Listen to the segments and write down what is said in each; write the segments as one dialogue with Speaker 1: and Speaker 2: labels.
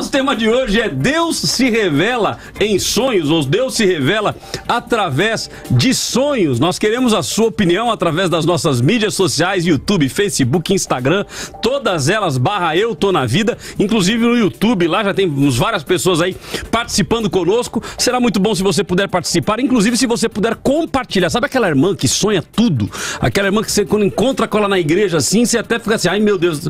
Speaker 1: nosso tema de hoje é Deus se revela em sonhos, ou Deus se revela através de sonhos. Nós queremos a sua opinião através das nossas mídias sociais, YouTube, Facebook, Instagram, todas elas /Eu Tô Na Vida, inclusive no YouTube, lá já temos várias pessoas aí participando conosco. Será muito bom se você puder participar, inclusive se você puder compartilhar. Sabe aquela irmã que sonha tudo? Aquela irmã que você, quando encontra com ela na igreja assim, você até fica assim, ai meu Deus,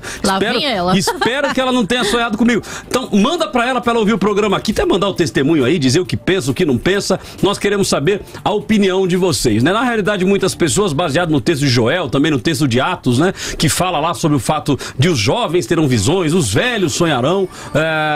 Speaker 1: espero que ela não tenha sonhado comigo. Então manda pra ela ouvir o programa aqui, até mandar o testemunho aí, dizer o que pensa, o que não pensa. Nós queremos saber a opinião de vocês, né? Na realidade, muitas pessoas, baseado no texto de Joel, também no texto de Atos, né, que fala lá sobre o fato de os jovens terão visões, os velhos sonharão.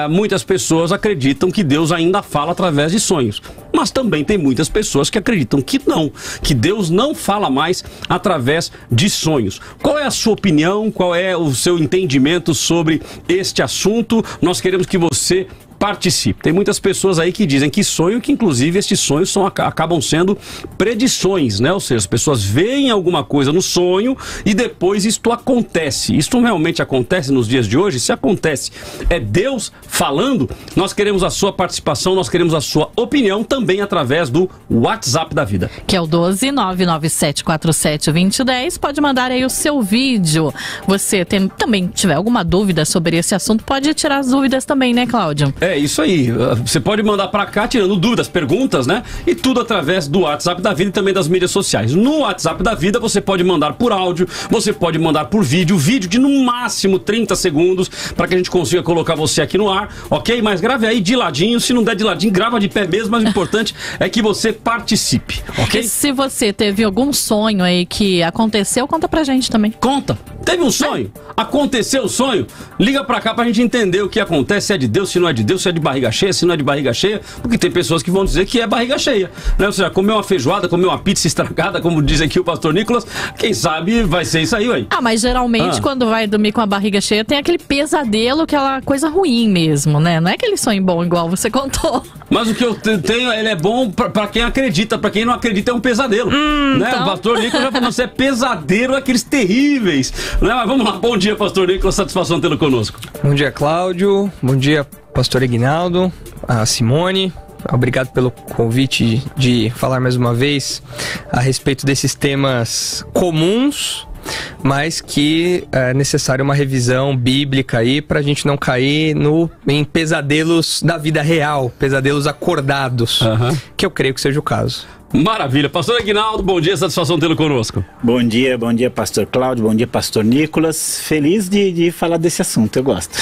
Speaker 1: Muitas pessoas acreditam que Deus ainda fala através de sonhos, mas também tem muitas pessoas que acreditam que não, que Deus não fala mais através de sonhos. Qual é a sua opinião? Qual é o seu entendimento sobre este assunto? Nós queremos que você participe. Tem muitas pessoas aí que dizem que sonham, que inclusive estes sonhos acabam sendo predições, né? Ou seja, as pessoas veem alguma coisa no sonho e depois isto acontece. Isto realmente acontece nos dias de hoje? Se acontece, é Deus falando? Nós queremos a sua participação, nós queremos a sua opinião também através do WhatsApp da vida.
Speaker 2: Que é o 12997472010. Pode mandar aí o seu vídeo. Você também tiver alguma dúvida sobre esse assunto, pode tirar as dúvidas também, né, Cláudio?
Speaker 1: É isso aí, você pode mandar pra cá tirando dúvidas, perguntas, né? E tudo através do WhatsApp da vida e também das mídias sociais. No WhatsApp da vida você pode mandar por áudio, você pode mandar por vídeo de no máximo 30 segundos para que a gente consiga colocar você aqui no ar, ok? Mas grave aí de ladinho, se não der de ladinho, grava de pé mesmo, mas o importante é que você participe, ok?
Speaker 2: E se você teve algum sonho aí que aconteceu, conta pra gente também.
Speaker 1: Conta! Teve um sonho? Aconteceu o sonho? Liga pra cá pra gente entender o que acontece, se é de Deus, se não é de Deus, se é de barriga cheia, se não é de barriga cheia, porque tem pessoas que vão dizer que é barriga cheia, né? Ou seja, comer uma feijoada, comer uma pizza estragada, como diz aqui o pastor Nicolas, quem sabe vai ser isso aí, ué.
Speaker 2: Mas geralmente quando vai dormir com a barriga cheia tem aquele pesadelo, aquela coisa ruim mesmo, né? Não é aquele sonho bom igual você contou.
Speaker 1: Mas o que eu tenho, ele é bom pra quem acredita, pra quem não acredita é um pesadelo, né?
Speaker 2: Então...
Speaker 1: O pastor Nicolas já falou, você é pesadelo, aqueles terríveis, né? Mas vamos lá, bom dia, pastor Nicolas, satisfação tê-lo conosco.
Speaker 3: Bom dia, Cláudio, bom dia, pastor Ignaldo, a Simone, obrigado pelo convite de falar mais uma vez a respeito desses temas comuns, mas que é necessário uma revisão bíblica aí pra gente não cair em pesadelos da vida real, pesadelos acordados, que eu creio que seja o caso.
Speaker 1: Maravilha. Pastor Aguinaldo, bom dia, satisfação tê-lo conosco.
Speaker 4: Bom dia, pastor Cláudio, bom dia, pastor Nicolas. Feliz de falar desse assunto, eu gosto.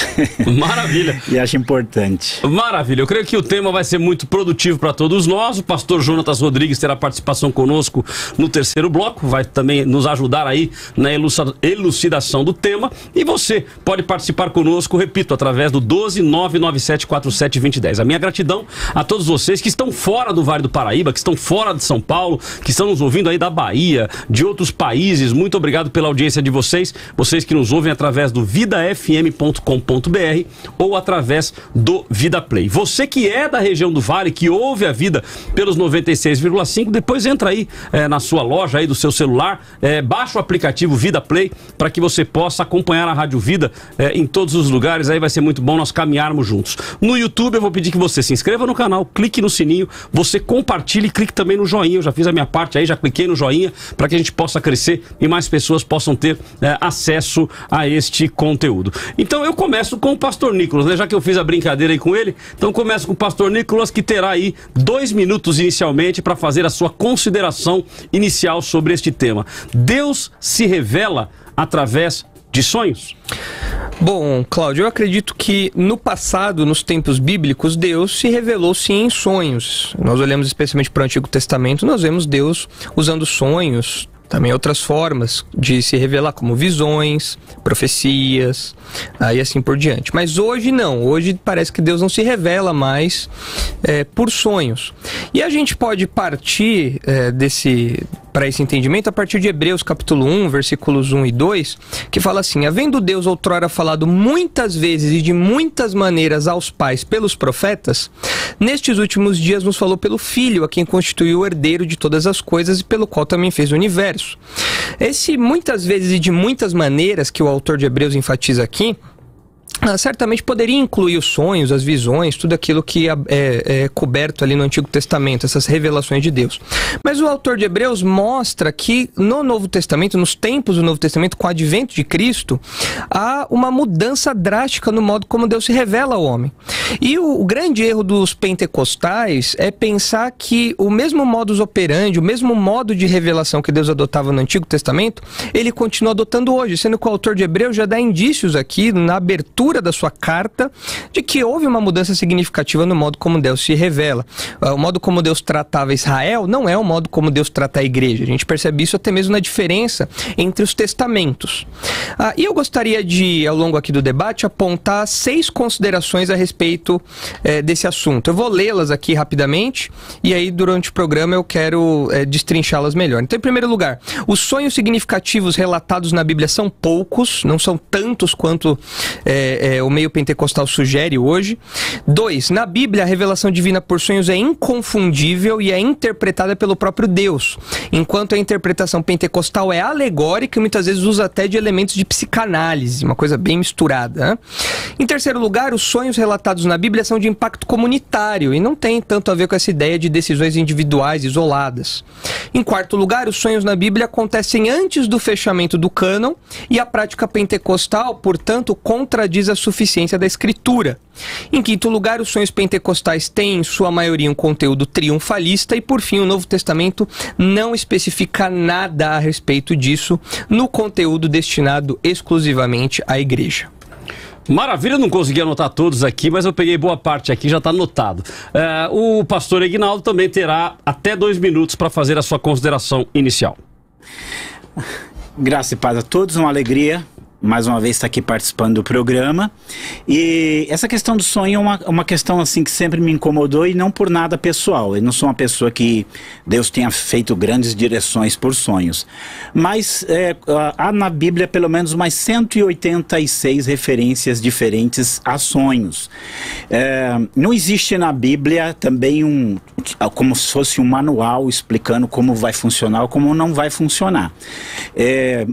Speaker 1: Maravilha.
Speaker 4: E acho importante.
Speaker 1: Maravilha, eu creio que o tema vai ser muito produtivo para todos nós. O pastor Jonatas Rodrigues terá participação conosco no terceiro bloco, vai também nos ajudar aí na elucidação do tema. E você pode participar conosco, repito, através do 12997472010. A minha gratidão a todos vocês que estão fora do Vale do Paraíba, que estão fora de São Paulo, que estão nos ouvindo aí da Bahia, de outros países. Muito obrigado pela audiência de vocês, vocês que nos ouvem através do vidafm.com.br ou através do Vida Play. Você que é da região do Vale, que ouve a Vida pelos 96,5, depois entra aí na sua loja aí do seu celular, baixa o aplicativo Vida Play para que você possa acompanhar a Rádio Vida em todos os lugares. Aí vai ser muito bom nós caminharmos juntos. No YouTube eu vou pedir que você se inscreva no canal, clique no sininho, você compartilhe e clique também no joinha. Eu já fiz a minha parte aí, já cliquei no joinha para que a gente possa crescer e mais pessoas possam ter acesso a este conteúdo. Então eu começo com o pastor Nicolas, né? Já que eu fiz a brincadeira aí com ele, então começo com o pastor Nicolas, que terá aí 2 minutos inicialmente para fazer a sua consideração inicial sobre este tema. Deus se revela através de sonhos?
Speaker 3: Bom, Cláudio, eu acredito que no passado, nos tempos bíblicos, Deus se revelou sim em sonhos. Nós olhamos especialmente para o Antigo Testamento, nós vemos Deus usando sonhos, também outras formas de se revelar, como visões, profecias, e assim por diante. Mas hoje não, hoje parece que Deus não se revela mais por sonhos. E a gente pode partir para esse entendimento a partir de Hebreus capítulo 1, versículos 1 e 2, que fala assim: havendo Deus outrora falado muitas vezes e de muitas maneiras aos pais pelos profetas, nestes últimos dias nos falou pelo Filho, a quem constituiu o herdeiro de todas as coisas e pelo qual também fez o universo. Esse muitas vezes e de muitas maneiras que o autor de Hebreus enfatiza aqui certamente poderia incluir os sonhos, as visões, tudo aquilo que é coberto ali no Antigo Testamento, essas revelações de Deus. Mas o autor de Hebreus mostra que no Novo Testamento, nos tempos do Novo Testamento, com o advento de Cristo, há uma mudança drástica no modo como Deus se revela ao homem. E o grande erro dos pentecostais é pensar que o mesmo modus operandi, o mesmo modo de revelação que Deus adotava no Antigo Testamento, ele continua adotando hoje, sendo que o autor de Hebreus já dá indícios aqui, na abertura da sua carta, de que houve uma mudança significativa no modo como Deus se revela. O modo como Deus tratava Israel não é o modo como Deus trata a igreja. A gente percebe isso até mesmo na diferença entre os testamentos. E eu gostaria de, ao longo aqui do debate, apontar 6 considerações a respeito desse assunto. Eu vou lê-las aqui rapidamente e aí durante o programa eu quero destrinchá-las melhor. Então, em primeiro lugar, os sonhos significativos relatados na Bíblia são poucos, não são tantos quanto o meio pentecostal sugere hoje. 2. Na Bíblia, a revelação divina por sonhos é inconfundível e é interpretada pelo próprio Deus, enquanto a interpretação pentecostal é alegórica e muitas vezes usa até de elementos de psicanálise, uma coisa bem misturada, né? Em terceiro lugar, os sonhos relatados na Bíblia são de impacto comunitário e não tem tanto a ver com essa ideia de decisões individuais isoladas. Em quarto lugar, os sonhos na Bíblia acontecem antes do fechamento do cânon e a prática pentecostal, portanto, contradiz a suficiência da Escritura. Em quinto lugar, os sonhos pentecostais têm, em sua maioria, um conteúdo triunfalista e, por fim, o Novo Testamento não especifica nada a respeito disso no conteúdo destinado exclusivamente à igreja.
Speaker 1: Maravilha, não consegui anotar todos aqui, mas eu peguei boa parte aqui, já está anotado. O pastor Eguinaldo também terá até 2 minutos para fazer a sua consideração inicial.
Speaker 4: Graça e paz a todos, uma alegria mais uma vez estar aqui participando do programa. E essa questão do sonho é uma questão assim que sempre me incomodou e não por nada pessoal. Eu não sou uma pessoa que Deus tenha feito grandes direções por sonhos. Mas há na Bíblia pelo menos umas 186 referências diferentes a sonhos. Não existe na Bíblia também como se fosse um manual explicando como vai funcionar ou como não vai funcionar.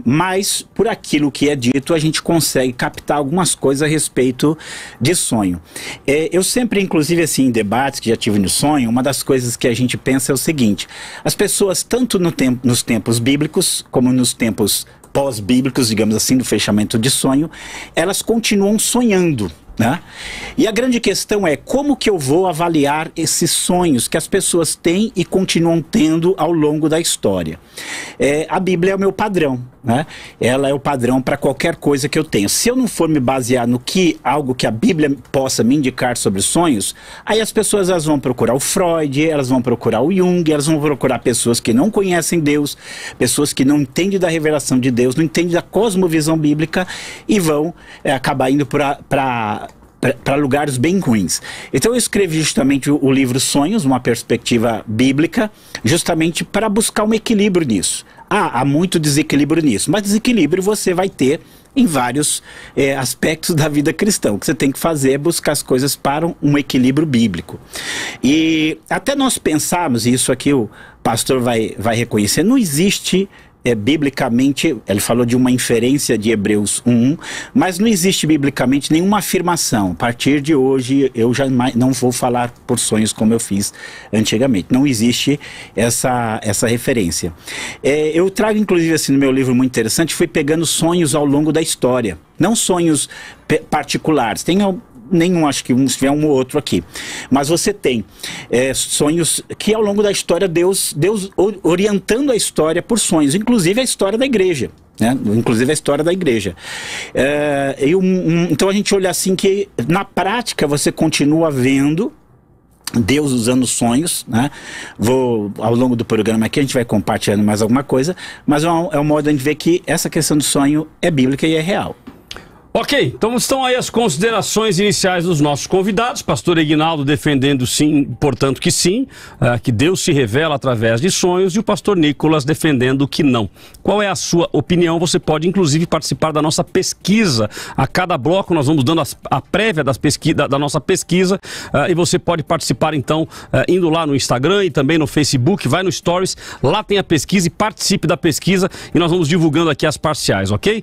Speaker 4: Mas por aquilo que é dito, a gente consegue captar algumas coisas a respeito de sonho. Eu sempre, inclusive assim, em debates que já tive no sonho, uma das coisas que a gente pensa é o seguinte: as pessoas, tanto nos tempos bíblicos, como nos tempos pós-bíblicos, digamos assim, do fechamento de sonho, elas continuam sonhando, né? E a grande questão é como que eu vou avaliar esses sonhos que as pessoas têm e continuam tendo ao longo da história. A Bíblia é o meu padrão, né? Ela é o padrão para qualquer coisa que eu tenho. Se eu não for me basear no algo que a Bíblia possa me indicar sobre sonhos, aí as pessoas elas vão procurar o Freud, elas vão procurar o Jung, elas vão procurar pessoas que não conhecem Deus, pessoas que não entendem da revelação de Deus, não entendem da cosmovisão bíblica e vão acabar indo para lugares bem ruins. Então eu escrevi justamente o livro Sonhos, uma perspectiva bíblica, justamente para buscar um equilíbrio nisso. Há muito desequilíbrio nisso, mas desequilíbrio você vai ter em vários aspectos da vida cristã. O que você tem que fazer é buscar as coisas para um equilíbrio bíblico. E até nós pensarmos, e isso aqui o pastor vai reconhecer, não existe biblicamente, ele falou de uma inferência de Hebreus 1, mas não existe biblicamente nenhuma afirmação. A partir de hoje eu jamais não vou falar por sonhos como eu fiz antigamente. Não existe essa referência. Eu trago inclusive assim no meu livro muito interessante, fui pegando sonhos ao longo da história, não sonhos particulares. Tem nenhum, acho que se tiver um ou outro aqui, mas você tem sonhos que ao longo da história Deus orientando a história por sonhos, inclusive a história da igreja, né? Inclusive a história da igreja. Então a gente olha assim que na prática você continua vendo Deus usando sonhos, né? Ao longo do programa aqui a gente vai compartilhando mais alguma coisa, mas é um modo de a gente ver que essa questão do sonho é bíblica e é real.
Speaker 1: Ok, então estão aí as considerações iniciais dos nossos convidados. Pastor Eguinaldo defendendo sim, portanto que sim, que Deus se revela através de sonhos, e o pastor Nicolas defendendo que não. Qual é a sua opinião? Você pode inclusive participar da nossa pesquisa. A cada bloco nós vamos dando a prévia da nossa pesquisa, e você pode participar então indo lá no Instagram e também no Facebook, vai no Stories, lá tem a pesquisa e participe da pesquisa, e nós vamos divulgando aqui as parciais, ok?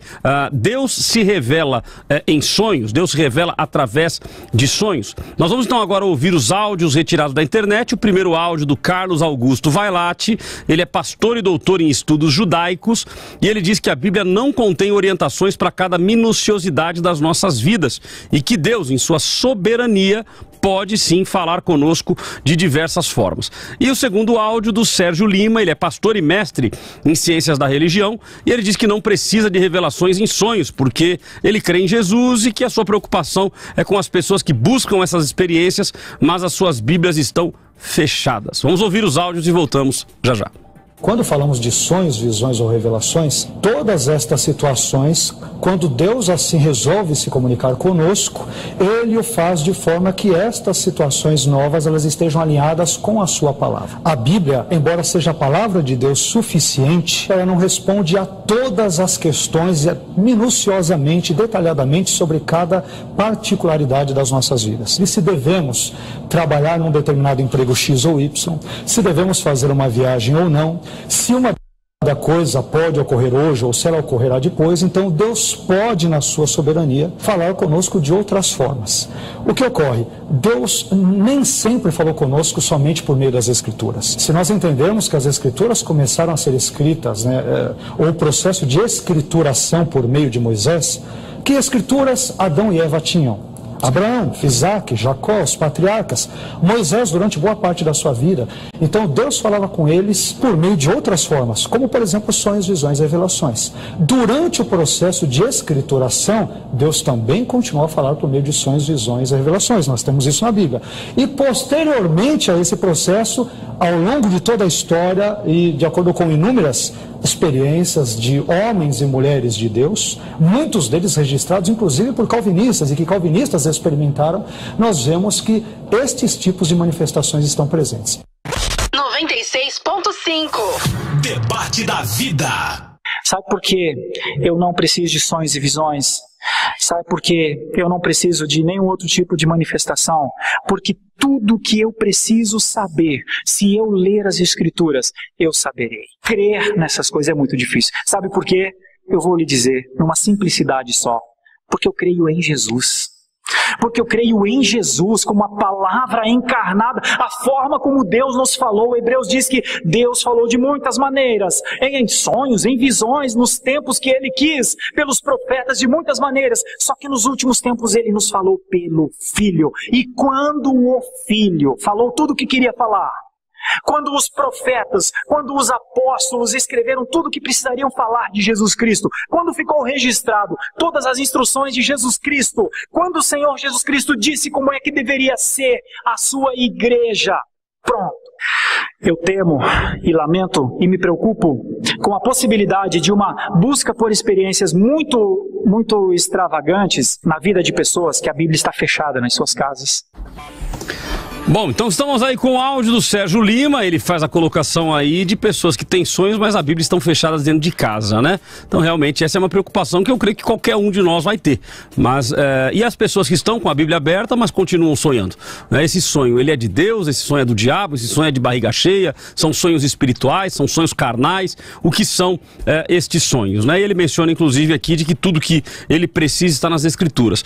Speaker 1: Deus se revela revela em sonhos, Deus se revela através de sonhos. Nós vamos então agora ouvir os áudios retirados da internet. O primeiro áudio do Carlos Augusto Vailate. Ele é pastor e doutor em estudos judaicos e ele diz que a Bíblia não contém orientações para cada minuciosidade das nossas vidas e que Deus, em sua soberania, pode sim falar conosco de diversas formas. E o segundo áudio do Sérgio Lima, ele é pastor e mestre em ciências da religião e ele diz que não precisa de revelações em sonhos, porque ele crê em Jesus e que a sua preocupação é com as pessoas que buscam essas experiências, mas as suas Bíblias estão fechadas. Vamos ouvir os áudios e voltamos já já.
Speaker 5: Quando falamos de sonhos, visões ou revelações, todas estas situações, quando Deus assim resolve se comunicar conosco, Ele o faz de forma que estas situações novas elas estejam alinhadas com a sua palavra. A Bíblia, embora seja a palavra de Deus suficiente, ela não responde a todas as questões minuciosamente, detalhadamente sobre cada particularidade das nossas vidas. E se devemos trabalhar num determinado emprego X ou Y, se devemos fazer uma viagem ou não, se uma coisa pode ocorrer hoje ou se ela ocorrerá depois, então Deus pode, na sua soberania, falar conosco de outras formas. O que ocorre? Deus nem sempre falou conosco somente por meio das Escrituras. Se nós entendermos que as Escrituras começaram a ser escritas, ou o processo de escrituração por meio de Moisés, que Escrituras Adão e Eva tinham? Abraão, Isaac, Jacó, os patriarcas, Moisés durante boa parte da sua vida. Então Deus falava com eles por meio de outras formas, como por exemplo sonhos, visões e revelações. Durante o processo de escrituração, Deus também continuou a falar por meio de sonhos, visões e revelações. Nós temos isso na Bíblia. E posteriormente a esse processo, ao longo de toda a história e de acordo com inúmeras experiências de homens e mulheres de Deus, muitos deles registrados inclusive por calvinistas e que calvinistas experimentaram, nós vemos que estes tipos de manifestações estão presentes.
Speaker 6: 96.5 Debate da Vida.
Speaker 7: Sabe por que eu não preciso de sonhos e visões? Sabe por que eu não preciso de nenhum outro tipo de manifestação? Porque tudo que eu preciso saber, se eu ler as Escrituras, eu saberei. Crer nessas coisas é muito difícil. Sabe por quê? Eu vou lhe dizer, numa simplicidade só. Porque eu creio em Jesus. Porque eu creio em Jesus como a palavra encarnada, a forma como Deus nos falou. Hebreus diz que Deus falou de muitas maneiras, em sonhos, em visões, nos tempos que Ele quis, pelos profetas de muitas maneiras. Só que nos últimos tempos Ele nos falou pelo Filho. E quando o Filho falou tudo o que queria falar, quando os profetas, quando os apóstolos escreveram tudo o que precisariam falar de Jesus Cristo, quando ficou registrado todas as instruções de Jesus Cristo, quando o Senhor Jesus Cristo disse como é que deveria ser a sua igreja, pronto. Eu temo e lamento e me preocupo com a possibilidade de uma busca por experiências muito extravagantes na vida de pessoas que a Bíblia está fechada nas suas casas.
Speaker 1: Bom, então estamos aí com o áudio do Sérgio Lima. Ele faz a colocação aí de pessoas que têm sonhos, mas a Bíblia estão fechadas dentro de casa, né? Então realmente essa é uma preocupação que eu creio que qualquer um de nós vai ter. Mas, e as pessoas que estão com a Bíblia aberta, mas continuam sonhando, né? Esse sonho, ele é de Deus, esse sonho é do diabo, esse sonho é de barriga cheia, são sonhos espirituais, são sonhos carnais. O que são estes sonhos, né? E ele menciona inclusive aqui de que tudo que ele precisa está nas Escrituras.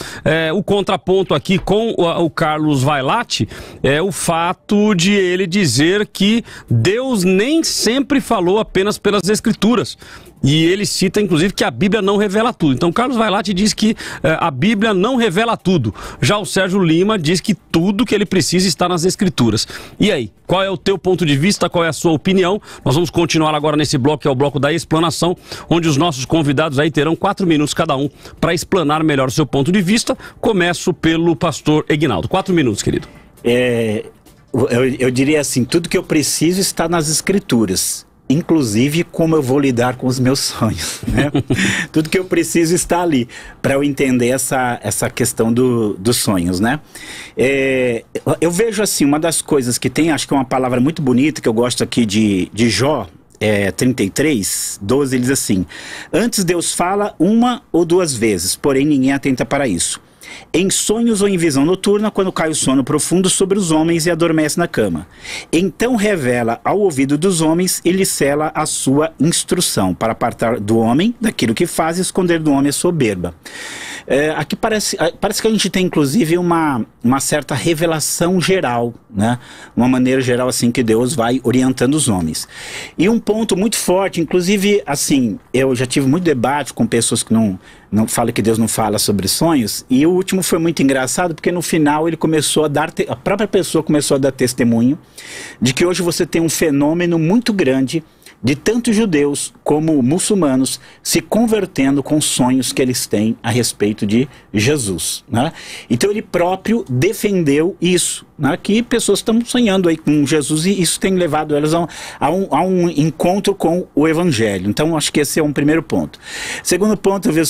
Speaker 1: O contraponto aqui com o Carlos Vailate é o fato de ele dizer que Deus nem sempre falou apenas pelas Escrituras. E ele cita, inclusive, que a Bíblia não revela tudo. Então, Carlos Vailate diz que a Bíblia não revela tudo. Já o Sérgio Lima diz que tudo que ele precisa está nas Escrituras. E aí, qual é o teu ponto de vista? Qual é a sua opinião? Nós vamos continuar agora nesse bloco, que é o bloco da explanação, onde os nossos convidados aí terão 4 minutos cada um para explanar melhor o seu ponto de vista. Começo pelo pastor Egnaldo. 4 minutos, querido.
Speaker 4: Eu diria assim, tudo que eu preciso está nas Escrituras. Inclusive como eu vou lidar com os meus sonhos, né? Tudo que eu preciso está ali para eu entender essa questão dos sonhos, né? Eu vejo assim, uma das coisas que tem, acho que é uma palavra muito bonita que eu gosto aqui de Jó, 33, 12, ele diz assim: antes Deus fala 1 ou 2 vezes, porém ninguém atenta para isso. Em sonhos ou em visão noturna, quando cai o sono profundo sobre os homens e adormece na cama. Então revela ao ouvido dos homens e lhe sela a sua instrução, para apartar do homem daquilo que faz e esconder do homem a soberba. Aqui parece que a gente tem inclusive uma certa revelação geral, né? Uma maneira geral assim que Deus vai orientando os homens. E um ponto muito forte, inclusive assim, eu já tive muito debate com pessoas que não falam que Deus não fala sobre sonhos, e o último foi muito engraçado porque no final ele começou a a própria pessoa começou a dar testemunho de que hoje você tem um fenômeno muito grande de tanto judeus como muçulmanos se convertendo com sonhos que eles têm a respeito de Jesus, né? Então ele próprio defendeu isso, né? Que pessoas estão sonhando aí com Jesus e isso tem levado elas a um encontro com o Evangelho. Então acho que esse é um primeiro ponto. Segundo ponto, eu vi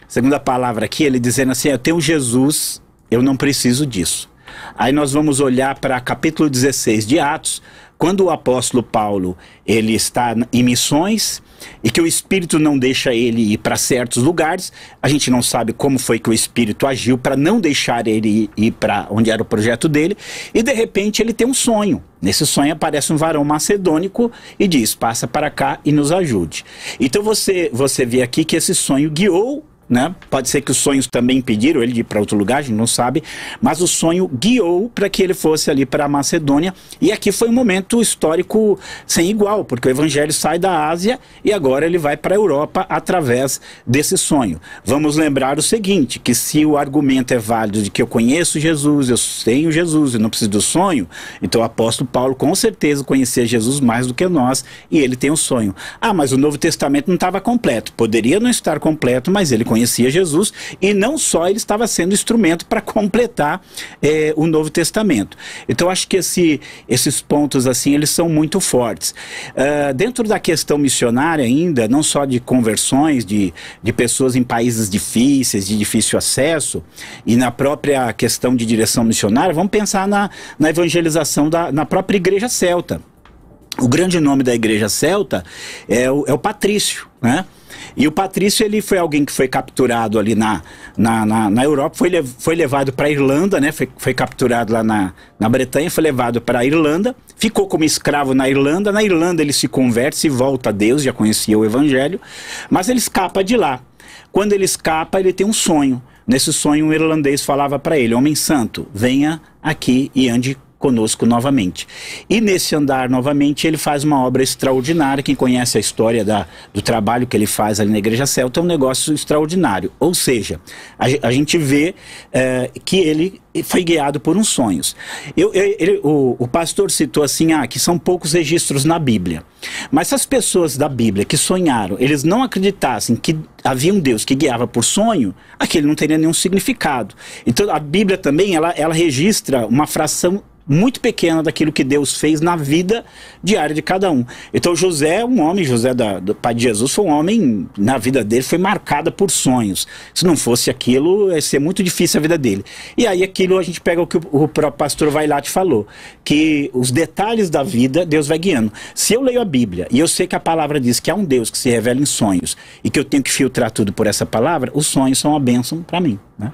Speaker 4: segunda palavra aqui, ele dizendo assim, eu tenho Jesus, eu não preciso disso. Aí nós vamos olhar para capítulo 16 de Atos, quando o apóstolo Paulo ele está em missões e que o Espírito não deixa ele ir para certos lugares, a gente não sabe como foi que o Espírito agiu para não deixar ele ir para onde era o projeto dele, e de repente ele tem um sonho. Nesse sonho aparece um varão macedônico e diz, passa para cá e nos ajude. Então você vê aqui que esse sonho guiou, né? Pode ser que os sonhos também impediram ele de ir para outro lugar, a gente não sabe, mas o sonho guiou para que ele fosse ali para a Macedônia, e aqui foi um momento histórico sem igual, porque o Evangelho sai da Ásia e agora ele vai para a Europa através desse sonho. Vamos lembrar o seguinte, que se o argumento é válido de que eu conheço Jesus, eu tenho Jesus, eu não preciso do sonho, então o apóstolo Paulo com certeza conhecia Jesus mais do que nós, e ele tem um sonho. Ah, mas o Novo Testamento não estava completo, poderia não estar completo, mas ele conhecia Jesus, e não só ele estava sendo instrumento para completar o Novo Testamento. Então acho que esses pontos assim, eles são muito fortes. Dentro da questão missionária ainda, não só de conversões de pessoas em países difíceis, de difícil acesso, e na própria questão de direção missionária, vamos pensar na evangelização na própria igreja celta. O grande nome da igreja celta é o Patrício, né? E o Patrício, ele foi alguém que foi capturado ali na Europa, foi levado para a Irlanda, né? Foi capturado lá na Bretanha, foi levado para a Irlanda, ficou como escravo na Irlanda. Na Irlanda ele se converte, se volta a Deus, já conhecia o Evangelho, mas ele escapa de lá. Quando ele escapa, ele tem um sonho. Nesse sonho, um irlandês falava para ele, homem santo, venha aqui e ande conosco novamente. E nesse andar novamente ele faz uma obra extraordinária. Quem conhece a história do trabalho que ele faz ali na igreja celta é um negócio extraordinário. Ou seja, a gente vê que ele foi guiado por uns sonhos. O pastor citou assim, que são poucos registros na Bíblia. Mas se as pessoas da Bíblia que sonharam, eles não acreditassem que havia um Deus que guiava por sonho, aquele não teria nenhum significado. Então a Bíblia também, ela registra uma fração muito pequena daquilo que Deus fez na vida diária de cada um. Então José é um homem, José do pai de Jesus foi um homem, na vida dele foi marcada por sonhos. Se não fosse aquilo, ia ser muito difícil a vida dele. E aí aquilo a gente pega o que o próprio pastor Vailate falou, que os detalhes da vida Deus vai guiando. Se eu leio a Bíblia e eu sei que a palavra diz que há um Deus que se revela em sonhos e que eu tenho que filtrar tudo por essa palavra, os sonhos são uma bênção para mim, né?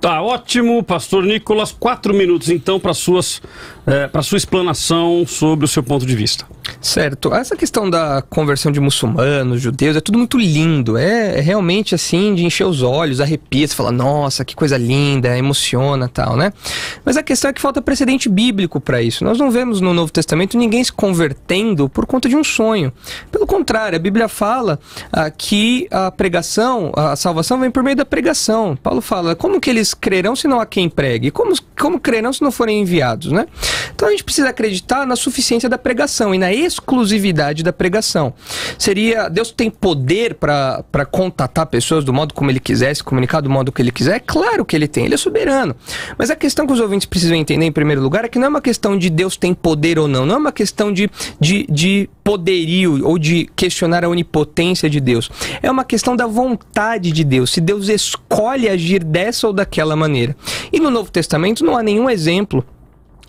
Speaker 1: Tá ótimo, pastor Nicolas, 4 minutos então para sua explanação sobre o seu ponto de vista.
Speaker 3: Certo, essa questão da conversão de muçulmanos, judeus, é tudo muito lindo, é realmente assim de encher os olhos, arrepia, você fala, nossa, que coisa linda, emociona e tal, né? Mas a questão é que falta precedente bíblico para isso. Nós não vemos no Novo Testamento ninguém se convertendo por conta de um sonho. Pelo contrário, a Bíblia fala que a pregação, a salvação vem por meio da pregação. Paulo fala, como que eles crerão se não há quem pregue? Como crerão se não forem enviados, né? Então a gente precisa acreditar na suficiência da pregação e na exclusividade da pregação. Deus tem poder para contatar pessoas do modo como ele quiser, se comunicar do modo que ele quiser? É claro que ele tem, ele é soberano. Mas a questão que os ouvintes precisam entender em primeiro lugar é que não é uma questão de Deus tem poder ou não é uma questão de poderio ou de questionar a onipotência de Deus. É uma questão da vontade de Deus, se Deus escolhe agir dessa ou daquela maneira. E no Novo Testamento não há nenhum exemplo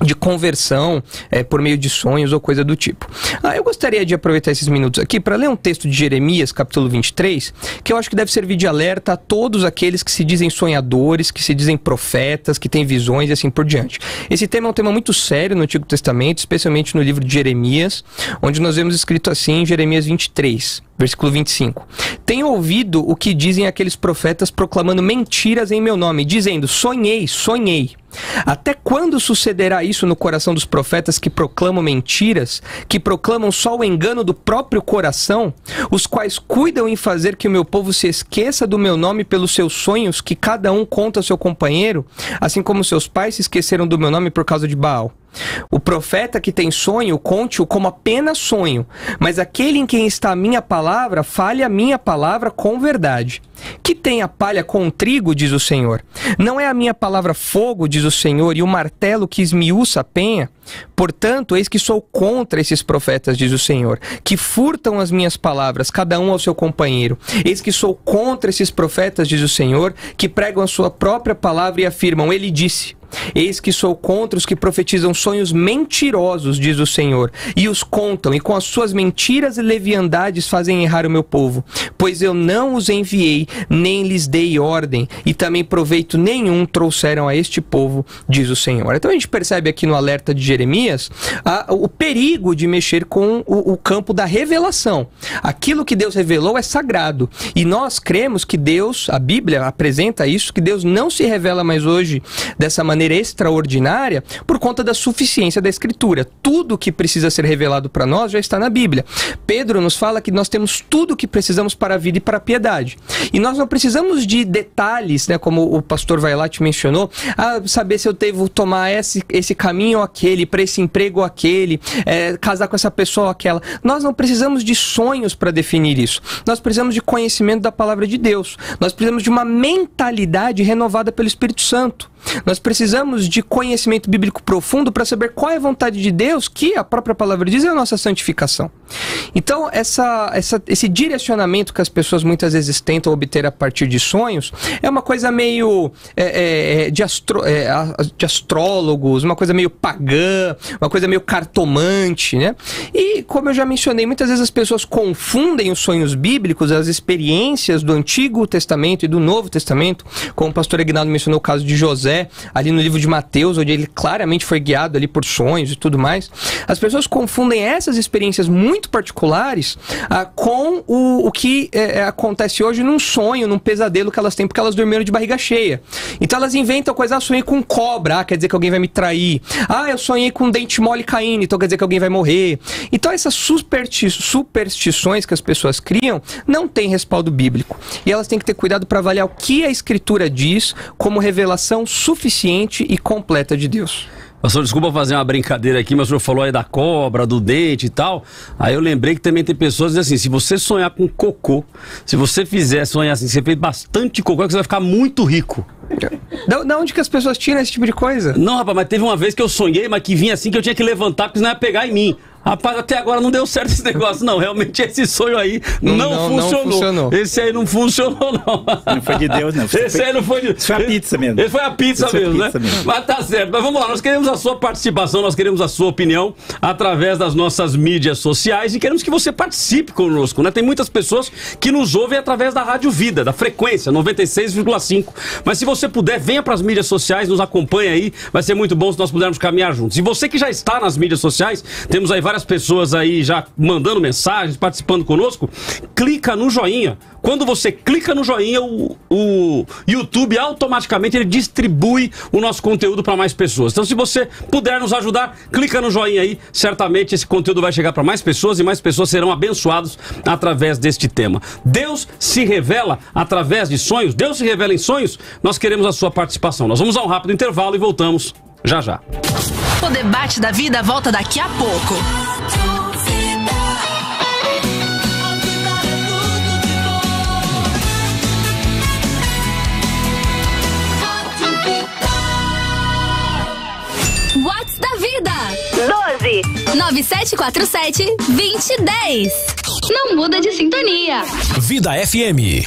Speaker 3: de conversão por meio de sonhos ou coisa do tipo. Eu gostaria de aproveitar esses minutos aqui para ler um texto de Jeremias, capítulo 23, que eu acho que deve servir de alerta a todos aqueles que se dizem sonhadores, que se dizem profetas, que têm visões e assim por diante. Esse tema é um tema muito sério no Antigo Testamento, especialmente no livro de Jeremias, onde nós vemos escrito assim em Jeremias 23. Versículo 25. Tenho ouvido o que dizem aqueles profetas proclamando mentiras em meu nome, dizendo, sonhei, sonhei. Até quando sucederá isso no coração dos profetas que proclamam mentiras, que proclamam só o engano do próprio coração, os quais cuidam em fazer que o meu povo se esqueça do meu nome pelos seus sonhos, que cada um conta ao seu companheiro, assim como seus pais se esqueceram do meu nome por causa de Baal? O profeta que tem sonho, conte-o como apenas sonho, mas aquele em quem está a minha palavra, fale a minha palavra com verdade. Que tem a palha com o trigo, diz o Senhor. Não é a minha palavra fogo, diz o Senhor, e o martelo que esmiuça a penha? Portanto, eis que sou contra esses profetas, diz o Senhor, que furtam as minhas palavras, cada um ao seu companheiro. Eis que sou contra esses profetas, diz o Senhor, que pregam a sua própria palavra e afirmam, ele disse. Eis que sou contra os que profetizam sonhos mentirosos, diz o Senhor, e os contam, e com as suas mentiras e leviandades fazem errar o meu povo. Pois eu não os enviei, nem lhes dei ordem, e também proveito nenhum trouxeram a este povo, diz o Senhor. Então a gente percebe aqui no alerta de Jeremias o perigo de mexer com o campo da revelação. Aquilo que Deus revelou é sagrado, e nós cremos que Deus, a Bíblia apresenta isso, que Deus não se revela mais hoje dessa maneira extraordinária por conta da suficiência da Escritura. Tudo que precisa ser revelado para nós já está na Bíblia. Pedro nos fala que nós temos tudo o que precisamos para a vida e para a piedade. E nós não precisamos de detalhes, né, como o pastor Vailate mencionou, saber se eu devo tomar esse caminho ou aquele, para esse emprego ou aquele, casar com essa pessoa ou aquela. Nós não precisamos de sonhos para definir isso. Nós precisamos de conhecimento da palavra de Deus. Nós precisamos de uma mentalidade renovada pelo Espírito Santo. Nós precisamos de conhecimento bíblico profundo para saber qual é a vontade de Deus, que a própria palavra diz é a nossa santificação. Então, esse direcionamento que as pessoas muitas vezes tentam obter a partir de sonhos é uma coisa meio de astrólogos, uma coisa meio pagã, uma coisa meio cartomante, né? E, como eu já mencionei, muitas vezes as pessoas confundem os sonhos bíblicos, as experiências do Antigo Testamento e do Novo Testamento, como o pastor Aguinaldo mencionou o caso de José, ali no livro de Mateus, onde ele claramente foi guiado ali por sonhos e tudo mais. As pessoas confundem essas experiências muito particulares com o que acontece hoje num sonho, num pesadelo que elas têm porque elas dormiram de barriga cheia. Então elas inventam coisa, sonhei com cobra, quer dizer que alguém vai me trair. Eu sonhei com dente mole caindo, então quer dizer que alguém vai morrer. Então essas superstições que as pessoas criam não têm respaldo bíblico. E elas têm que ter cuidado para avaliar o que a Escritura diz como revelação suficiente e completa de Deus.
Speaker 1: Pastor, desculpa fazer uma brincadeira aqui, mas o senhor falou aí da cobra, do dente e tal. Aí eu lembrei que também tem pessoas que dizem assim, se você sonhar com cocô, se você fizer sonhar assim, você fez bastante cocô, que você vai ficar muito rico.
Speaker 3: Da onde que as pessoas tiram esse tipo de coisa?
Speaker 1: Não, rapaz, mas teve uma vez que eu sonhei, mas que vinha assim que eu tinha que levantar, porque senão ia pegar em mim. Rapaz, até agora não deu certo esse negócio, não. Realmente esse sonho aí não funcionou. Esse aí não funcionou, não.
Speaker 4: Não foi de Deus, não.
Speaker 1: Esse aí não foi de...
Speaker 4: Isso foi a pizza mesmo.
Speaker 1: Esse foi a pizza mesmo, né? Mas tá certo. Mas vamos lá, nós queremos a sua participação, nós queremos a sua opinião através das nossas mídias sociais e queremos que você participe conosco, né? Tem muitas pessoas que nos ouvem através da Rádio Vida, da frequência 96,5. Mas se você puder, venha para as mídias sociais, nos acompanhe aí. Vai ser muito bom se nós pudermos caminhar juntos. E você que já está nas mídias sociais, temos aí várias pessoas aí já mandando mensagens, participando conosco, clica no joinha. Quando você clica no joinha, o YouTube automaticamente ele distribui o nosso conteúdo para mais pessoas. Então, se você puder nos ajudar, clica no joinha aí. Certamente esse conteúdo vai chegar para mais pessoas e mais pessoas serão abençoados através deste tema. Deus se revela através de sonhos. Deus se revela em sonhos. Nós queremos a sua participação. Nós vamos a um rápido intervalo e voltamos já já.
Speaker 8: O debate da vida volta daqui a pouco. Whats da Vida 12-9747-2010. Não muda de sintonia.
Speaker 6: Vida FM.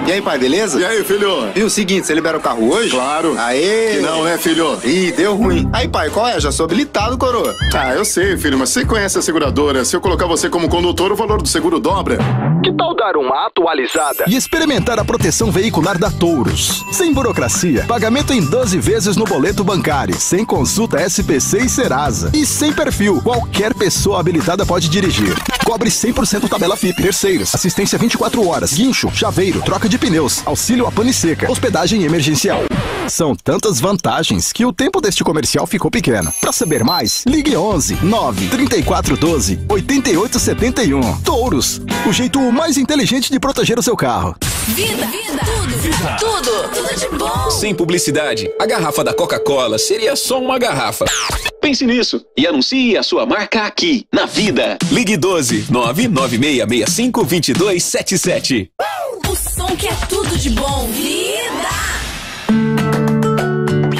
Speaker 9: E aí, pai, beleza?
Speaker 10: E aí, filho?
Speaker 9: Viu o seguinte, você libera o carro hoje?
Speaker 10: Claro.
Speaker 9: Aê!
Speaker 10: Que não, né, filho?
Speaker 9: Ih, deu ruim. Aí, pai, qual é? Já sou habilitado, coroa.
Speaker 10: Ah, eu sei, filho, mas você conhece a seguradora. Se eu colocar você como condutor, o valor do seguro dobra.
Speaker 11: Que tal dar uma atualizada?
Speaker 12: E experimentar a proteção veicular da Touros. Sem burocracia, pagamento em 12 vezes no boleto bancário, sem consulta SPC e Serasa. E sem perfil, qualquer pessoa habilitada pode dirigir. Cobre 100% tabela FIP, terceiros, assistência 24 horas, guincho, chaveiro, troca de pneus, auxílio a pane seca, hospedagem emergencial. São tantas vantagens que o tempo deste comercial ficou pequeno. Para saber mais, ligue 11 9 34 12 88 71. Touros, o jeito mais inteligente de proteger o seu carro.
Speaker 8: Vida, tudo de bom.
Speaker 13: Sem publicidade, a garrafa da Coca-Cola seria só uma garrafa. Pense nisso e anuncie a sua marca aqui, na Vida. Ligue 12 99665 2277.
Speaker 8: O som que é tudo de bom. Vida!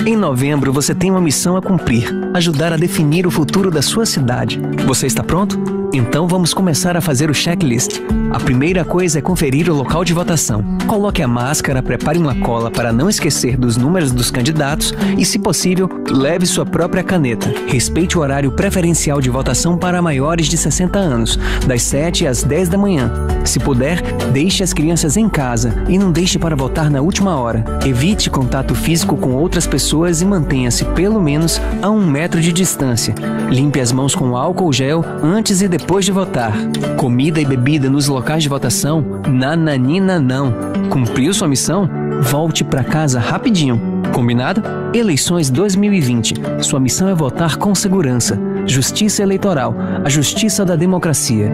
Speaker 14: Em novembro, você tem uma missão a cumprir: ajudar a definir o futuro da sua cidade. Você está pronto? Então vamos começar a fazer o checklist. A primeira coisa é conferir o local de votação. Coloque a máscara, prepare uma cola para não esquecer dos números dos candidatos e, se possível, leve sua própria caneta. Respeite o horário preferencial de votação para maiores de 60 anos, das 7 às 10 da manhã. Se puder, deixe as crianças em casa e não deixe para votar na última hora. Evite contato físico com outras pessoas e mantenha-se pelo menos a 1 metro de distância. Limpe as mãos com álcool gel antes e depois de votar. Comida e bebida nos locais de votação, nananina não. Cumpriu sua missão? Volte para casa rapidinho. Combinado? Eleições 2020. Sua missão é votar com segurança. Justiça Eleitoral. A justiça da democracia.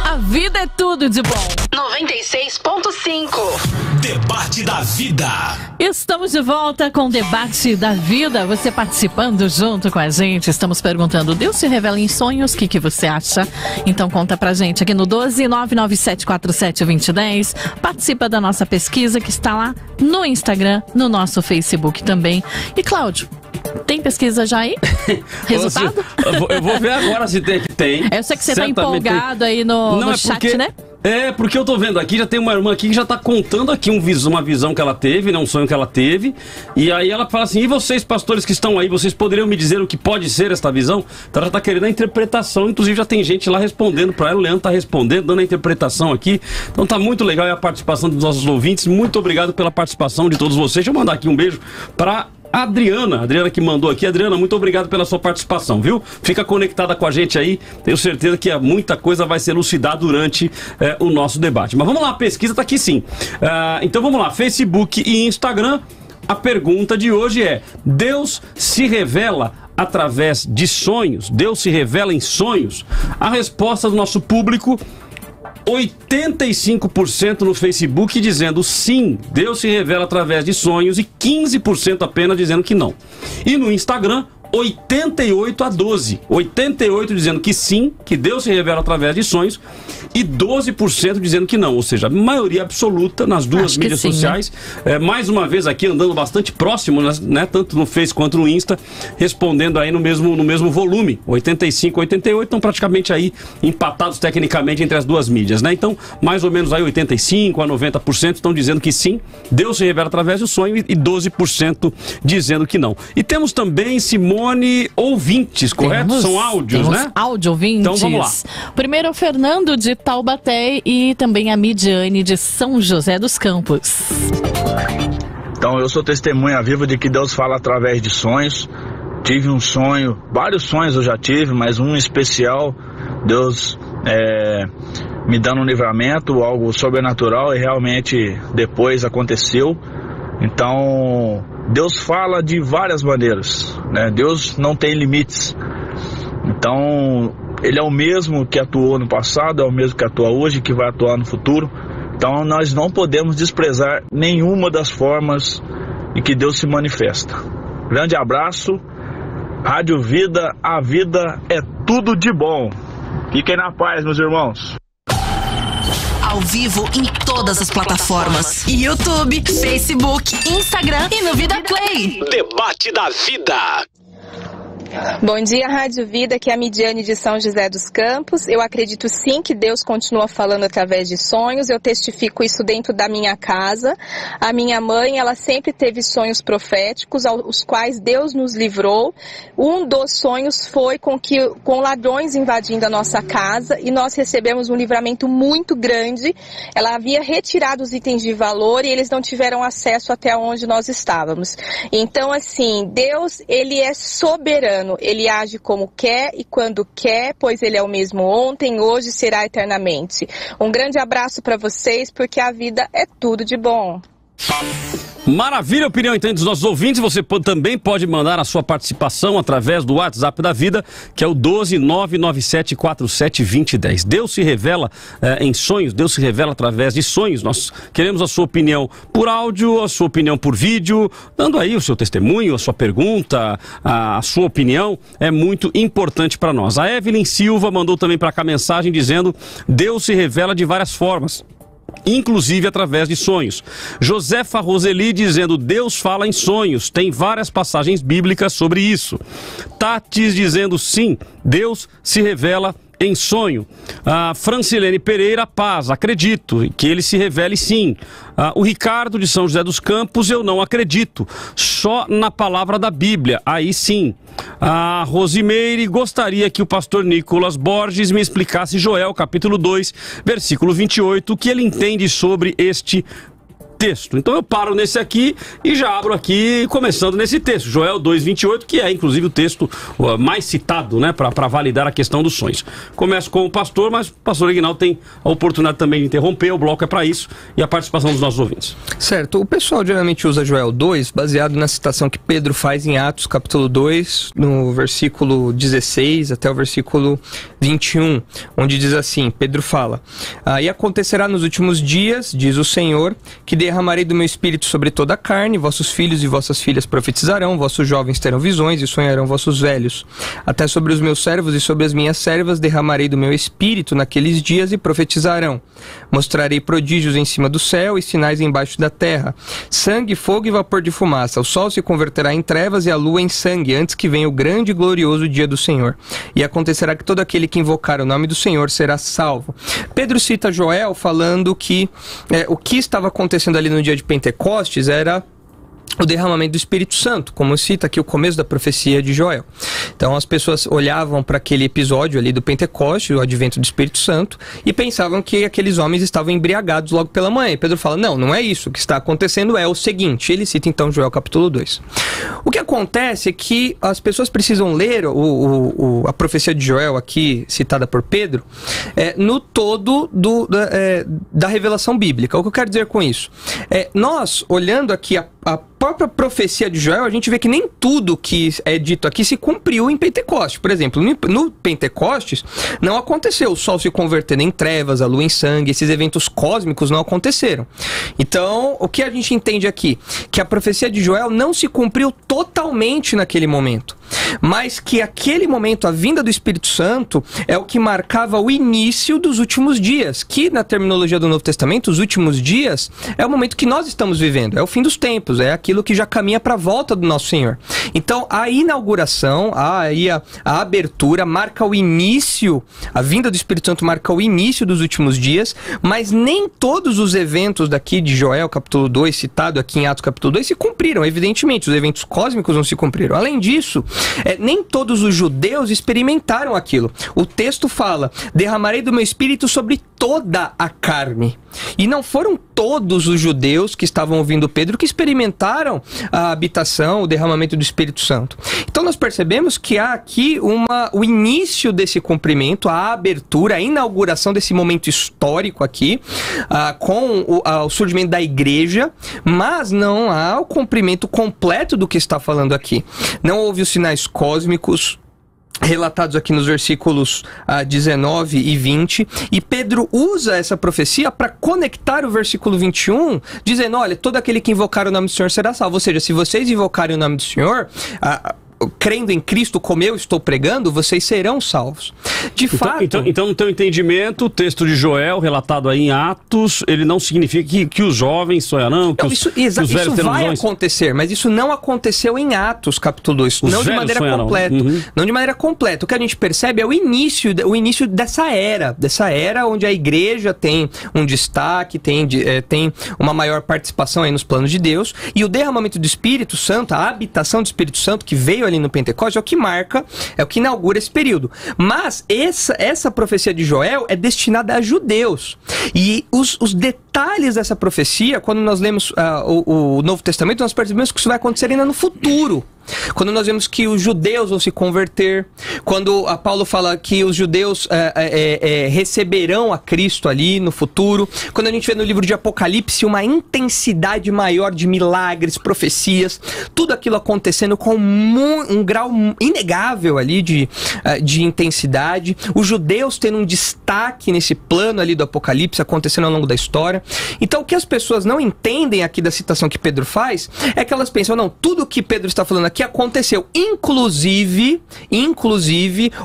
Speaker 2: A vida é tudo de bom.
Speaker 8: 96.5.
Speaker 6: Debate da Vida.
Speaker 2: Estamos de volta com o Debate da Vida. Você participando junto com a gente. Estamos perguntando: Deus se revela em sonhos? O que você acha? Então conta pra gente aqui no 12997472010. Participa da nossa pesquisa que está lá no Instagram, no nosso Facebook também. E Cláudio, tem pesquisa já aí? Resultado?
Speaker 1: Eu vou ver agora se tem.
Speaker 2: Eu sei que você tá empolgado aí no chat, né?
Speaker 1: É, porque eu tô vendo aqui, já tem uma irmã aqui que já tá contando aqui uma visão que ela teve, né, um sonho que ela teve. E aí ela fala assim: e vocês, pastores que estão aí, vocês poderiam me dizer o que pode ser esta visão? Então ela já tá querendo a interpretação, inclusive já tem gente lá respondendo pra ela. O Leandro tá respondendo, dando a interpretação aqui. Então tá muito legal a participação dos nossos ouvintes. Muito obrigado pela participação de todos vocês. Deixa eu mandar aqui um beijo pra Adriana que mandou aqui. Adriana, muito obrigado pela sua participação, viu? Fica conectada com a gente aí, tenho certeza que muita coisa vai ser elucidada durante o nosso debate. Mas vamos lá, a pesquisa tá aqui sim. Então vamos lá, Facebook e Instagram. A pergunta de hoje é: Deus se revela através de sonhos? Deus se revela em sonhos? A resposta do nosso público: 85% no Facebook dizendo sim, Deus se revela através de sonhos, e 15% apenas dizendo que não. E no Instagram, 88-12. 88 dizendo que sim, que Deus se revela através de sonhos, e 12% dizendo que não. Ou seja, a maioria absoluta nas duas mídias sociais. Né? Mais uma vez aqui andando bastante próximo, né? Tanto no Face quanto no Insta, respondendo aí no mesmo volume. 85, 88, estão praticamente aí empatados tecnicamente entre as duas mídias, né? Então, mais ou menos aí 85 a 90% estão dizendo que sim, Deus se revela através do sonho, e 12% dizendo que não. E temos também, Simone, ouvintes, correto? São áudios, né?
Speaker 2: Áudio ouvintes.
Speaker 1: Então vamos lá.
Speaker 2: Primeiro é o Fernando de Taubaté e também a Midiane de São José dos Campos.
Speaker 15: Então eu sou testemunha viva de que Deus fala através de sonhos. Tive um sonho, vários sonhos eu já tive, mas um especial, Deus me dando um livramento, algo sobrenatural, e realmente depois aconteceu. Então Deus fala de várias maneiras, né? Deus não tem limites. Então Ele é o mesmo que atuou no passado, é o mesmo que atua hoje, que vai atuar no futuro. Então nós não podemos desprezar nenhuma das formas em que Deus se manifesta. Grande abraço, Rádio Vida, a vida é tudo de bom. Fiquem na paz, meus irmãos.
Speaker 8: Ao vivo em todas as plataformas: YouTube, Facebook, Instagram e no Vida Play.
Speaker 6: Debate da Vida.
Speaker 16: Bom dia, Rádio Vida, aqui é a Midiane de São José dos Campos. Eu acredito sim que Deus continua falando através de sonhos, eu testifico isso dentro da minha casa. A minha mãe, ela sempre teve sonhos proféticos, aos quais Deus nos livrou. Um dos sonhos foi com ladrões invadindo a nossa casa e nós recebemos um livramento muito grande. Ela havia retirado os itens de valor e eles não tiveram acesso até onde nós estávamos. Então, assim, Deus, ele é soberano. Ele age como quer e quando quer, pois ele é o mesmo ontem, hoje e será eternamente. Um grande abraço para vocês, porque a vida é tudo de bom.
Speaker 1: Maravilha, opinião então dos nossos ouvintes. Você também pode mandar a sua participação através do WhatsApp da Vida, que é o 12997472010. Deus se revela em sonhos, Deus se revela através de sonhos. Nós queremos a sua opinião por áudio, a sua opinião por vídeo, dando aí o seu testemunho, a sua pergunta, a sua opinião é muito importante para nós. A Evelyn Silva mandou também para cá mensagem dizendo: Deus se revela de várias formas, inclusive através de sonhos. Josefa Roseli dizendo: Deus fala em sonhos, tem várias passagens bíblicas sobre isso. Tatis dizendo: sim, Deus se revela em sonho. A Francilene Pereira: paz, acredito que ele se revele sim. O Ricardo de São José dos Campos: eu não acredito, só na palavra da Bíblia, aí sim. A Rosimeire: gostaria que o pastor Nicolas Borges me explicasse Joel capítulo 2, versículo 28, o que ele entende sobre este texto. Então eu paro nesse aqui e já abro aqui, começando nesse texto, Joel 2:28, que é inclusive o texto mais citado, né, para validar a questão dos sonhos. Começo com o pastor, mas o pastor Aguinaldo tem a oportunidade também de interromper, o bloco é para isso, e a participação dos nossos ouvintes.
Speaker 3: Certo, o pessoal geralmente usa Joel 2 baseado na citação que Pedro faz em Atos capítulo 2, no versículo 16 até o versículo 21, onde diz assim, Pedro fala: e acontecerá nos últimos dias, diz o Senhor, que derramarei do meu espírito sobre toda a carne, vossos filhos e vossas filhas profetizarão, vossos jovens terão visões e sonharão vossos velhos. Até sobre os meus servos e sobre as minhas servas derramarei do meu espírito naqueles dias e profetizarão. Mostrarei prodígios em cima do céu e sinais embaixo da terra, sangue, fogo e vapor de fumaça. O sol se converterá em trevas e a lua em sangue, antes que venha o grande e glorioso dia do Senhor. E acontecerá que todo aquele que invocar o nome do Senhor será salvo. Pedro cita Joel falando que o que estava acontecendo ali no dia de Pentecostes era o derramamento do Espírito Santo, como cita aqui o começo da profecia de Joel. Então as pessoas olhavam para aquele episódio ali do Pentecoste, o advento do Espírito Santo, e pensavam que aqueles homens estavam embriagados logo pela manhã. E Pedro fala: não, não é isso. O que está acontecendo é o seguinte. Ele cita então Joel capítulo 2. O que acontece é que as pessoas precisam ler a profecia de Joel aqui, citada por Pedro, no todo da revelação bíblica. O que eu quero dizer com isso? Nós, olhando aqui a própria profecia de Joel, a gente vê que nem tudo que é dito aqui se cumpriu em Pentecostes. Por exemplo, no Pentecostes não aconteceu o sol se convertendo em trevas, a lua em sangue, esses eventos cósmicos não aconteceram. Então, o que a gente entende aqui? Que a profecia de Joel não se cumpriu totalmente naquele momento, mas que aquele momento, a vinda do Espírito Santo, é o que marcava o início dos últimos dias, que na terminologia do Novo Testamento, os últimos dias é o momento que nós estamos vivendo, é o fim dos tempos, é aquilo que já caminha para a volta do nosso Senhor. Então a inauguração, a abertura marca o início, a vinda do Espírito Santo marca o início dos últimos dias, mas nem todos os eventos daqui de Joel capítulo 2, citado aqui em Atos capítulo 2, se cumpriram. Evidentemente, os eventos cósmicos não se cumpriram. Além disso, nem todos os judeus experimentaram aquilo. O texto fala: derramarei do meu espírito sobre toda a carne. E não foram todos os judeus que estavam ouvindo Pedro que experimentaram a habitação, o derramamento do Espírito Santo. Então nós percebemos que há aqui o início desse cumprimento, a abertura, a inauguração desse momento histórico aqui, com o surgimento da igreja, mas não há o cumprimento completo do que está falando aqui. Não houve os sinais cósmicos relatados aqui nos versículos 19 e 20, e Pedro usa essa profecia para conectar o versículo 21, dizendo: olha, todo aquele que invocar o nome do Senhor será salvo. Ou seja, se vocês invocarem o nome do Senhor, crendo em Cristo como eu estou pregando, vocês serão salvos. De fato...
Speaker 1: Então, no teu entendimento, o texto de Joel, relatado aí em Atos, ele não significa que os jovens sonharão, que os velhos terão
Speaker 3: vai acontecer, mas isso não aconteceu em Atos, capítulo 2. Não de maneira completa. Não de maneira completa. O que a gente percebe é o início dessa era onde a igreja tem um destaque, tem uma maior participação aí nos planos de Deus, e o derramamento do Espírito Santo, a habitação do Espírito Santo que veio ali no Pentecostes, é o que marca, é o que inaugura esse período. Mas essa profecia de Joel é destinada a judeus. E os detalhes dessa profecia, quando nós lemos o Novo Testamento, nós percebemos que isso vai acontecer ainda no futuro. Quando nós vemos que os judeus vão se converter, quando a Paulo fala que os judeus receberão a Cristo ali no futuro, quando a gente vê no livro de Apocalipse uma intensidade maior de milagres, profecias, tudo aquilo acontecendo com um grau inegável ali de intensidade, os judeus tendo um destaque nesse plano ali do Apocalipse acontecendo ao longo da história. Então o que as pessoas não entendem aqui da citação que Pedro faz é que elas pensam, não, tudo que Pedro está falando aqui aconteceu, inclusive,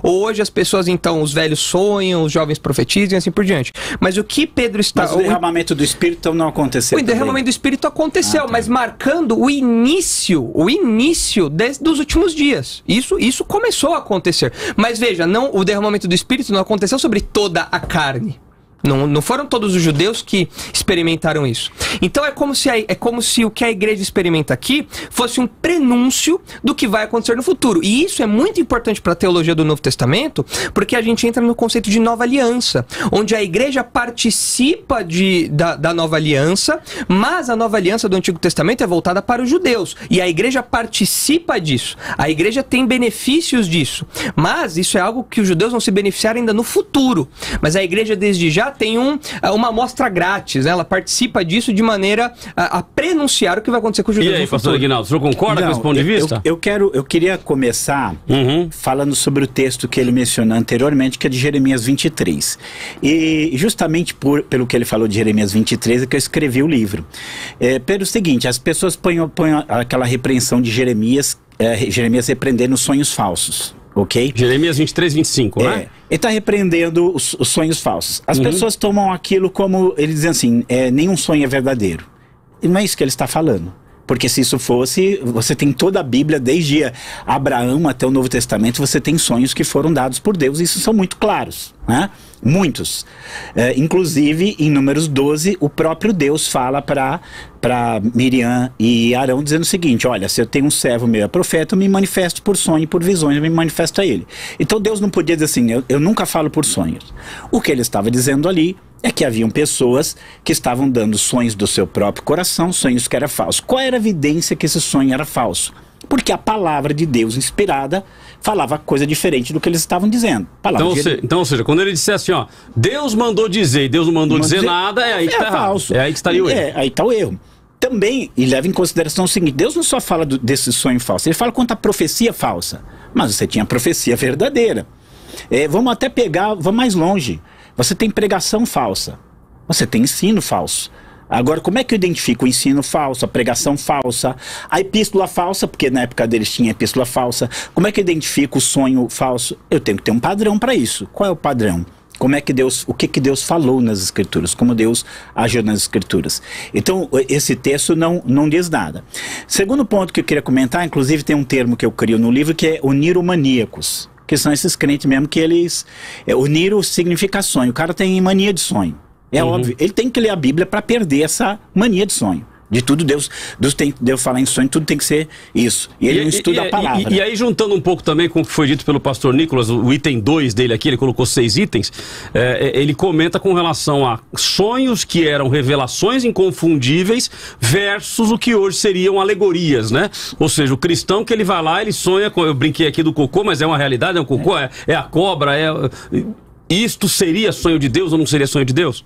Speaker 3: hoje as pessoas então, os velhos sonham, os jovens profetizam e assim por diante. Mas o que Pedro está...
Speaker 4: Mas o derramamento do Espírito não aconteceu.
Speaker 3: O derramamento do Espírito aconteceu, mas marcando o início dos últimos dias. Isso começou a acontecer. Mas veja, o derramamento do Espírito não aconteceu sobre toda a carne. Não foram todos os judeus que experimentaram isso. Então é como se o que a igreja experimenta aqui fosse um prenúncio do que vai acontecer no futuro. E isso é muito importante para a teologia do Novo Testamento, porque a gente entra no conceito de nova aliança, onde a igreja participa da nova aliança, mas a nova aliança do Antigo Testamento é voltada para os judeus. E a igreja participa disso. A igreja tem benefícios disso. Mas isso é algo que os judeus vão se beneficiar ainda no futuro. Mas a igreja desde já tem uma amostra grátis, né? Ela participa disso de maneira a prenunciar o que vai acontecer com os judeus.
Speaker 1: E aí, pastor Aguinaldo, o senhor concorda com esse ponto de vista?
Speaker 4: Eu queria começar falando sobre o texto que ele mencionou anteriormente, que é de Jeremias 23. E justamente pelo que ele falou de Jeremias 23 é que eu escrevi o livro. Pelo seguinte, as pessoas põem aquela repreensão de Jeremias repreendendo sonhos falsos. Ok?
Speaker 1: Jeremias 23, 25, né?
Speaker 4: Ele está repreendendo os sonhos falsos. As pessoas tomam aquilo como, eles dizem assim, nenhum sonho é verdadeiro. E não é isso que ele está falando. Porque se isso fosse, você tem toda a Bíblia, desde Abraão até o Novo Testamento, você tem sonhos que foram dados por Deus, e isso são muito claros, né? Muitos. Inclusive, em Números 12, o próprio Deus fala para Miriam e Arão, dizendo o seguinte: olha, se eu tenho um servo meu profeta, eu me manifesto por sonho, por visões, eu me manifesto a ele. Então Deus não podia dizer assim, eu nunca falo por sonhos. O que ele estava dizendo ali é que haviam pessoas que estavam dando sonhos do seu próprio coração, sonhos que eram falsos. Qual era a evidência que esse sonho era falso? Porque a palavra de Deus inspirada falava coisa diferente do que eles estavam dizendo.
Speaker 1: Então, ou seja, quando ele dissesse assim, ó, Deus mandou dizer e Deus não mandou dizer nada, é aí que está
Speaker 4: falso.
Speaker 1: É aí que estaria o erro.
Speaker 4: Aí está o erro. Também, e leva em consideração o seguinte, Deus não só fala desse sonho falso, ele fala quanto a profecia falsa, mas você tinha a profecia verdadeira. Vamos até vamos mais longe. Você tem pregação falsa, você tem ensino falso. Agora, como é que eu identifico o ensino falso, a pregação falsa, a epístola falsa, porque na época deles tinha epístola falsa? Como é que eu identifico o sonho falso? Eu tenho que ter um padrão para isso. Qual é o padrão? O que Deus falou nas Escrituras, como Deus agiu nas Escrituras. Então, esse texto não diz nada. Segundo ponto que eu queria comentar, inclusive tem um termo que eu crio no livro, que é oniromaníacos, que são esses crentes mesmo que eles... Oniro significa sonho. O cara tem mania de sonho. Óbvio. Ele tem que ler a Bíblia para perder essa mania de sonho. De tudo Deus falar em sonho, tudo tem que ser isso. E ele não estuda a palavra.
Speaker 1: E aí, juntando um pouco também com o que foi dito pelo pastor Nicolas, o item 2 dele aqui, ele colocou 6 itens, ele comenta com relação a sonhos que eram revelações inconfundíveis versus o que hoje seriam alegorias, né? Ou seja, o cristão que ele vai lá, ele sonha, eu brinquei aqui do cocô, mas é uma realidade, é um cocô, é a cobra, isto seria sonho de Deus ou não seria sonho de Deus?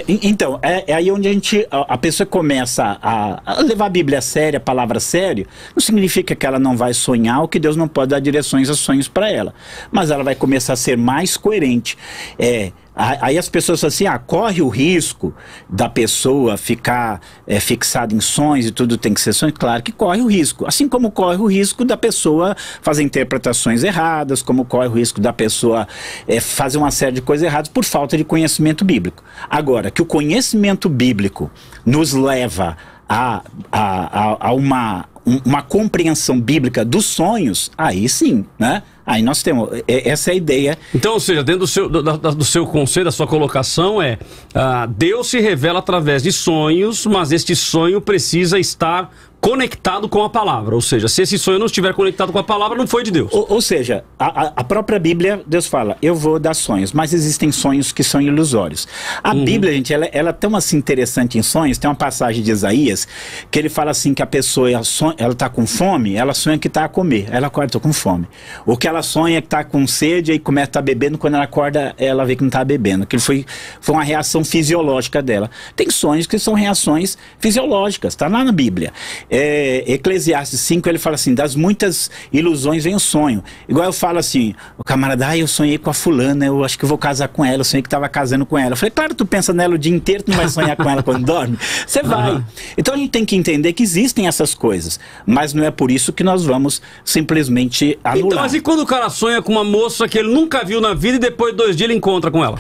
Speaker 4: Então, é aí onde a pessoa começa a levar a Bíblia a sério, a palavra a sério. Não significa que ela não vai sonhar ou que Deus não pode dar direções a sonhos para ela. Mas ela vai começar a ser mais coerente. Aí as pessoas falam assim, corre o risco da pessoa ficar fixada em sonhos e tudo tem que ser sonho. Claro que corre o risco. Assim como corre o risco da pessoa fazer interpretações erradas, como corre o risco da pessoa fazer uma série de coisas erradas por falta de conhecimento bíblico. Agora, que o conhecimento bíblico nos leva a uma compreensão bíblica dos sonhos, aí sim, né? Aí nós temos, essa é a ideia.
Speaker 1: Então, ou seja, dentro do seu conceito, da sua colocação Deus se revela através de sonhos, mas este sonho precisa estar conectado com a palavra. Ou seja, se esse sonho não estiver conectado com a palavra, não foi de Deus.
Speaker 4: Ou seja, a própria Bíblia, Deus fala, eu vou dar sonhos, mas existem sonhos que são ilusórios. A Bíblia, gente, ela é tão assim interessante em sonhos. Tem uma passagem de Isaías que ele fala assim que a pessoa, ela está com fome, ela sonha que está a comer. Ela acorda, estou com fome. Ou que ela sonha que está com sede e começa a estar bebendo, quando ela acorda, ela vê que não está bebendo. Aquilo foi uma reação fisiológica dela. Tem sonhos que são reações fisiológicas, está lá na Bíblia. Eclesiastes 5, ele fala assim, das muitas ilusões vem o sonho. Igual eu falo assim, o camarada, eu sonhei com a fulana, eu acho que eu vou casar com ela, eu sonhei que estava casando com ela. Eu falei, claro, tu pensa nela o dia inteiro, tu não vai sonhar com ela quando dorme? Você vai. Então a gente tem que entender que existem essas coisas, mas não é por isso que nós vamos simplesmente anular.
Speaker 1: Então, mas e quando o cara sonha com uma moça que ele nunca viu na vida e depois de 2 dias ele encontra com ela?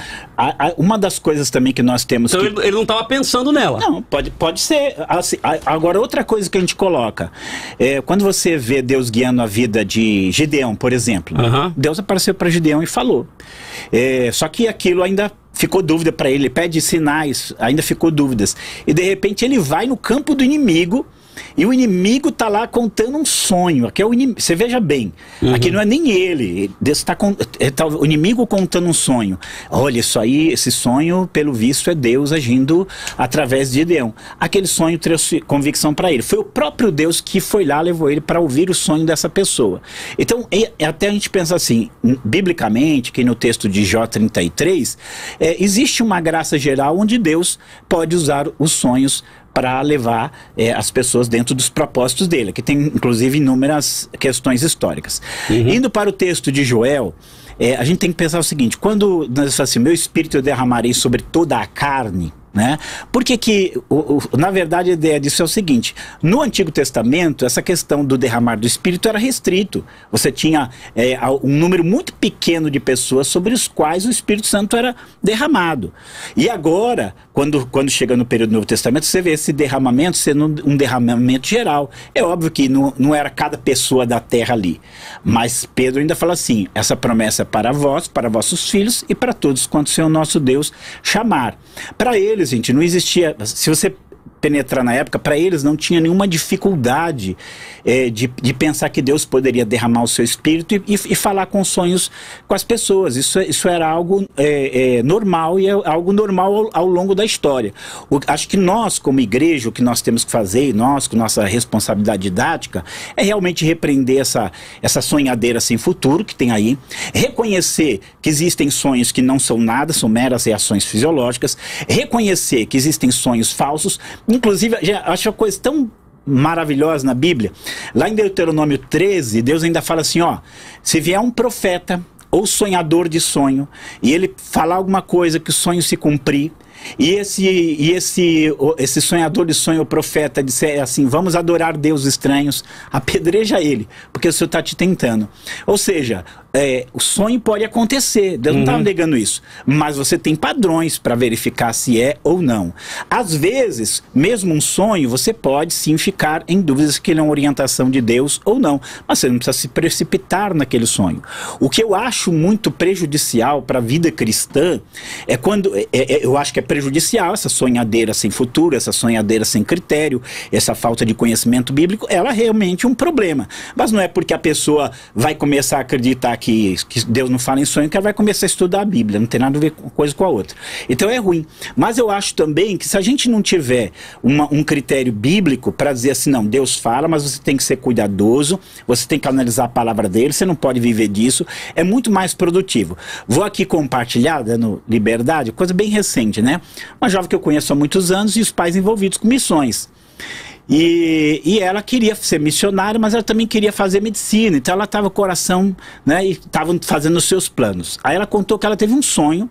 Speaker 4: Uma das coisas também que nós temos
Speaker 1: então ele não estava pensando nela.
Speaker 4: Não, pode ser. Assim, agora, outra coisa que a gente coloca, quando você vê Deus guiando a vida de Gideão, por exemplo, Deus apareceu para Gideão e falou. Só que aquilo ainda ficou dúvida para ele pede sinais, ainda ficou dúvidas. E de repente ele vai no campo do inimigo, e o inimigo está lá contando um sonho. Aqui é o inimigo. Você veja bem, aqui não é nem ele. Tá o inimigo contando um sonho. Olha, isso aí, esse sonho, pelo visto, é Deus agindo através de Gideão. Aquele sonho trouxe convicção para ele. Foi o próprio Deus que foi lá, levou ele para ouvir o sonho dessa pessoa. Então, até a gente pensa assim, biblicamente, que no texto de Jó 33, existe uma graça geral onde Deus pode usar os sonhos para levar as pessoas dentro dos propósitos dele, que tem inclusive inúmeras questões históricas. Indo para o texto de Joel, a gente tem que pensar o seguinte, quando nós falamos assim, meu espírito eu derramarei sobre toda a carne, né? Porque na verdade a ideia disso é o seguinte, no Antigo Testamento essa questão do derramar do Espírito era restrito, você tinha um número muito pequeno de pessoas sobre os quais o Espírito Santo era derramado, e agora quando chega no período do Novo Testamento você vê esse derramamento sendo um derramamento geral. É óbvio que não era cada pessoa da terra ali, mas Pedro ainda fala assim, essa promessa é para vós, para vossos filhos e para todos quantos o Senhor nosso Deus chamar. Para eles, gente, não existia, se você penetrar na época, para eles não tinha nenhuma dificuldade de pensar que Deus poderia derramar o seu espírito e falar com sonhos com as pessoas. Isso era algo normal, e é algo normal ao longo da história. Acho que nós, como igreja, o que nós temos que fazer, nós com nossa responsabilidade didática, é realmente repreender essa sonhadeira sem futuro que tem aí, reconhecer que existem sonhos que não são nada, são meras reações fisiológicas, reconhecer que existem sonhos falsos. Inclusive, acho uma coisa tão maravilhosa na Bíblia, lá em Deuteronômio 13, Deus ainda fala assim, se vier um profeta ou sonhador de sonho, e ele falar alguma coisa que o sonho se cumprir, e esse sonhador de sonho, o profeta, disser assim, vamos adorar deuses estranhos, apedreja ele, porque o Senhor está te tentando. Ou seja, o sonho pode acontecer, Deus não está negando isso, mas você tem padrões para verificar se é ou não. Às vezes, mesmo um sonho, você pode sim ficar em dúvidas que ele é uma orientação de Deus ou não, mas você não precisa se precipitar naquele sonho. O que eu acho muito prejudicial para a vida cristã é quando, eu acho que é prejudicial essa sonhadeira sem futuro, essa sonhadeira sem critério, essa falta de conhecimento bíblico, ela é realmente um problema. Mas não é porque a pessoa vai começar a acreditar que Deus não fala em sonho que ela vai começar a estudar a Bíblia, não tem nada a ver uma coisa com a outra. Então é ruim. Mas eu acho também que se a gente não tiver um critério bíblico para dizer assim, não, Deus fala, mas você tem que ser cuidadoso, você tem que analisar a palavra dele, você não pode viver disso, é muito mais produtivo. Vou aqui compartilhar, dando liberdade, coisa bem recente, né? Uma jovem que eu conheço há muitos anos e os pais envolvidos com missões. E ela queria ser missionária, mas ela também queria fazer medicina. Então ela estava com o coração, né, e estava fazendo os seus planos. Aí ela contou que ela teve um sonho.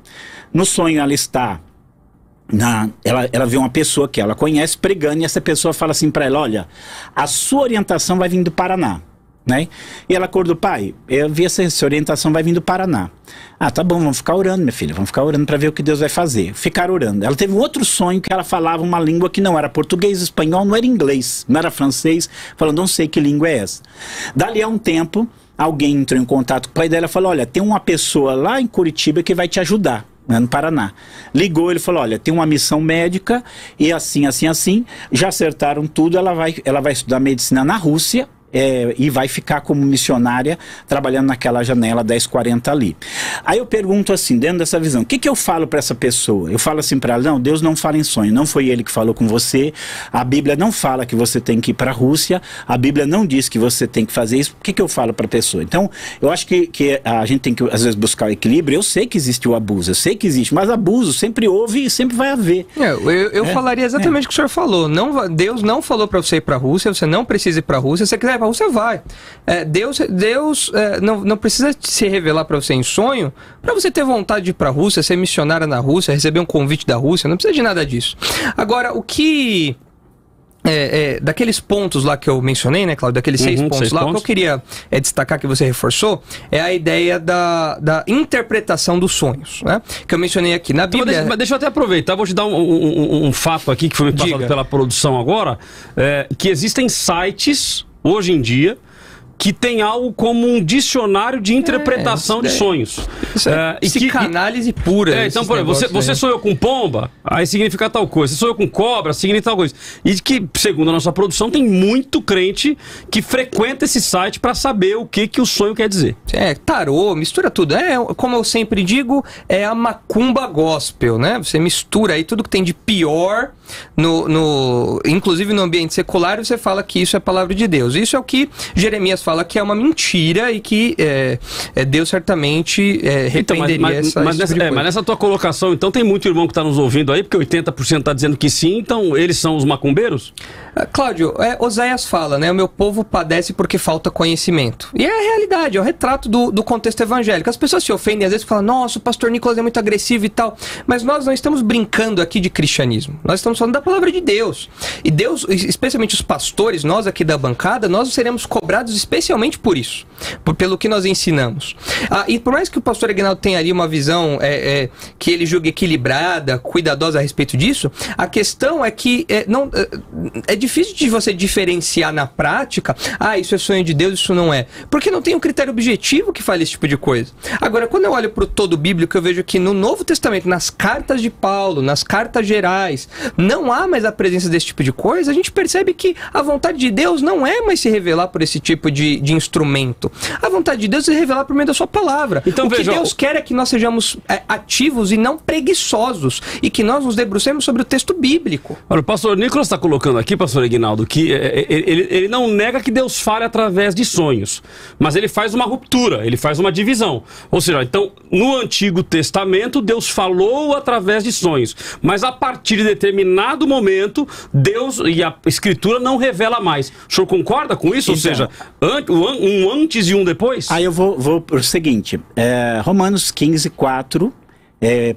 Speaker 4: No sonho ela está... Ela vê uma pessoa que ela conhece pregando, e essa pessoa fala assim para ela: olha, a sua orientação vai vir do Paraná, né? E ela acordou: pai, eu vi essa orientação vai vir do Paraná. Ah, tá bom, vamos ficar orando, minha filha, vamos ficar orando para ver o que Deus vai fazer. Ficar orando. Ela teve um outro sonho que ela falava uma língua que não era português, espanhol, não era inglês, não era francês, falando: não sei que língua é essa. Dali a um tempo, alguém entrou em contato com o pai dela e falou: olha, tem uma pessoa lá em Curitiba que vai te ajudar, no Paraná. Ligou, ele falou: olha, tem uma missão médica e assim, assim, assim, já acertaram tudo, ela vai estudar medicina na Rússia, e vai ficar como missionária trabalhando naquela janela 1040 ali. Aí eu pergunto assim, dentro dessa visão, o que que eu falo para essa pessoa? Eu falo assim para ela: não, Deus não fala em sonho, não foi ele que falou com você, a Bíblia não fala que você tem que ir para a Rússia, a Bíblia não diz que você tem que fazer isso. O que que eu falo para a pessoa? Então, eu acho que a gente tem que às vezes buscar o equilíbrio. Eu sei que existe o abuso, eu sei que existe, mas abuso sempre houve e sempre vai haver.
Speaker 3: Eu falaria exatamente o que o senhor falou. Deus não falou para você ir para a Rússia, você não precisa ir para a Rússia, se você quiser ir para a Rússia, vai. Deus não precisa se revelar para você em sonho para você ter vontade de ir para a Rússia, ser missionária na Rússia, receber um convite da Rússia, não precisa de nada disso. Agora, o que... daqueles pontos lá que eu mencionei, né, Cláudio, daqueles 6 pontos lá, o que eu queria destacar, que você reforçou, é a ideia da interpretação dos sonhos, né, que eu mencionei aqui na Bíblia.
Speaker 1: Então, deixa eu até aproveitar, vou te dar um fato aqui que foi me passado pela produção agora, que existem sites, hoje em dia, que tem algo como um dicionário de interpretação de sonhos.
Speaker 3: Psicanálise pura.
Speaker 1: Então, por exemplo, você sonhou com pomba, aí significa tal coisa. Você sonhou com cobra, significa tal coisa. E que, segundo a nossa produção, tem muito crente que frequenta esse site para saber o que o sonho quer dizer.
Speaker 3: Tarô, mistura tudo. Como eu sempre digo, é a macumba gospel, né? Você mistura aí tudo que tem de pior, inclusive no ambiente secular, e você fala que isso é a palavra de Deus. Isso é o que Jeremias fala que é uma mentira e que Deus certamente repreenderia
Speaker 1: mas nessa tua colocação, então, tem muito irmão que está nos ouvindo aí, porque 80% está dizendo que sim, então eles são os macumbeiros?
Speaker 3: Cláudio, Oséias fala, né? O meu povo padece porque falta conhecimento. E é a realidade, é o retrato do contexto evangélico. As pessoas se ofendem, às vezes falam: nossa, o pastor Nicolas é muito agressivo e tal. Mas nós não estamos brincando aqui de cristianismo. Nós estamos falando da palavra de Deus. E Deus, especialmente os pastores, nós aqui da bancada, nós seremos cobrados especialmente por isso, pelo que nós ensinamos. E por mais que o pastor Aguinaldo tenha ali uma visão que ele julgue equilibrada, cuidadosa a respeito disso, a questão é que é difícil de você diferenciar na prática: isso é sonho de Deus, isso não é. Porque não tem um critério objetivo que fale esse tipo de coisa. Agora, quando eu olho para o todo bíblico, eu vejo que no Novo Testamento, nas cartas de Paulo, nas cartas gerais, não há mais a presença desse tipo de coisa. A gente percebe que a vontade de Deus não é mais se revelar por esse tipo de instrumento. A vontade de Deus é se revelar por meio da sua palavra. Então, o que Deus quer é que nós sejamos ativos e não preguiçosos, e que nós nos debrucemos sobre o texto bíblico.
Speaker 1: Olha, o pastor Nicolas está colocando aqui, pastor Aguinaldo, que ele não nega que Deus fale através de sonhos, mas ele faz uma ruptura, ele faz uma divisão. Ou seja, então, no Antigo Testamento, Deus falou através de sonhos, mas a partir de determinado momento, Deus e a Escritura não revela mais. O senhor concorda com isso? Então, ou seja, um antes e um depois?
Speaker 4: Aí eu vou para o seguinte, Romanos 15:4,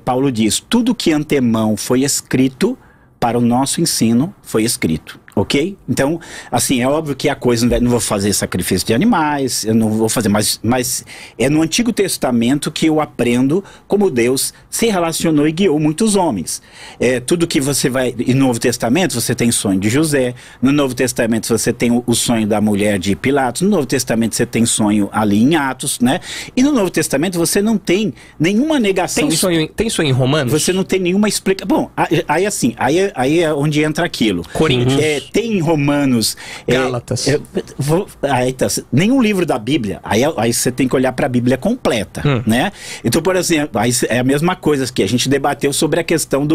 Speaker 4: Paulo diz: tudo que antemão foi escrito para o nosso ensino foi escrito. Ok? Então, assim, é óbvio que a coisa, não vou fazer sacrifício de animais, eu não vou fazer, mas é no Antigo Testamento que eu aprendo como Deus se relacionou e guiou muitos homens. Tudo que você vai... E no Novo Testamento você tem sonho de José, no Novo Testamento você tem o sonho da mulher de Pilatos, no Novo Testamento você tem sonho ali em Atos, né? E no Novo Testamento você não tem nenhuma negação...
Speaker 3: Tem sonho em Romanos?
Speaker 4: Você não tem nenhuma explicação. Bom, aí é onde entra aquilo.
Speaker 3: Coríntios.
Speaker 4: Tem em Romanos...
Speaker 3: Gálatas.
Speaker 4: Nenhum livro da Bíblia. Aí você tem que olhar para a Bíblia completa, né? Então, por exemplo, aí é a mesma coisa que a gente debateu sobre a questão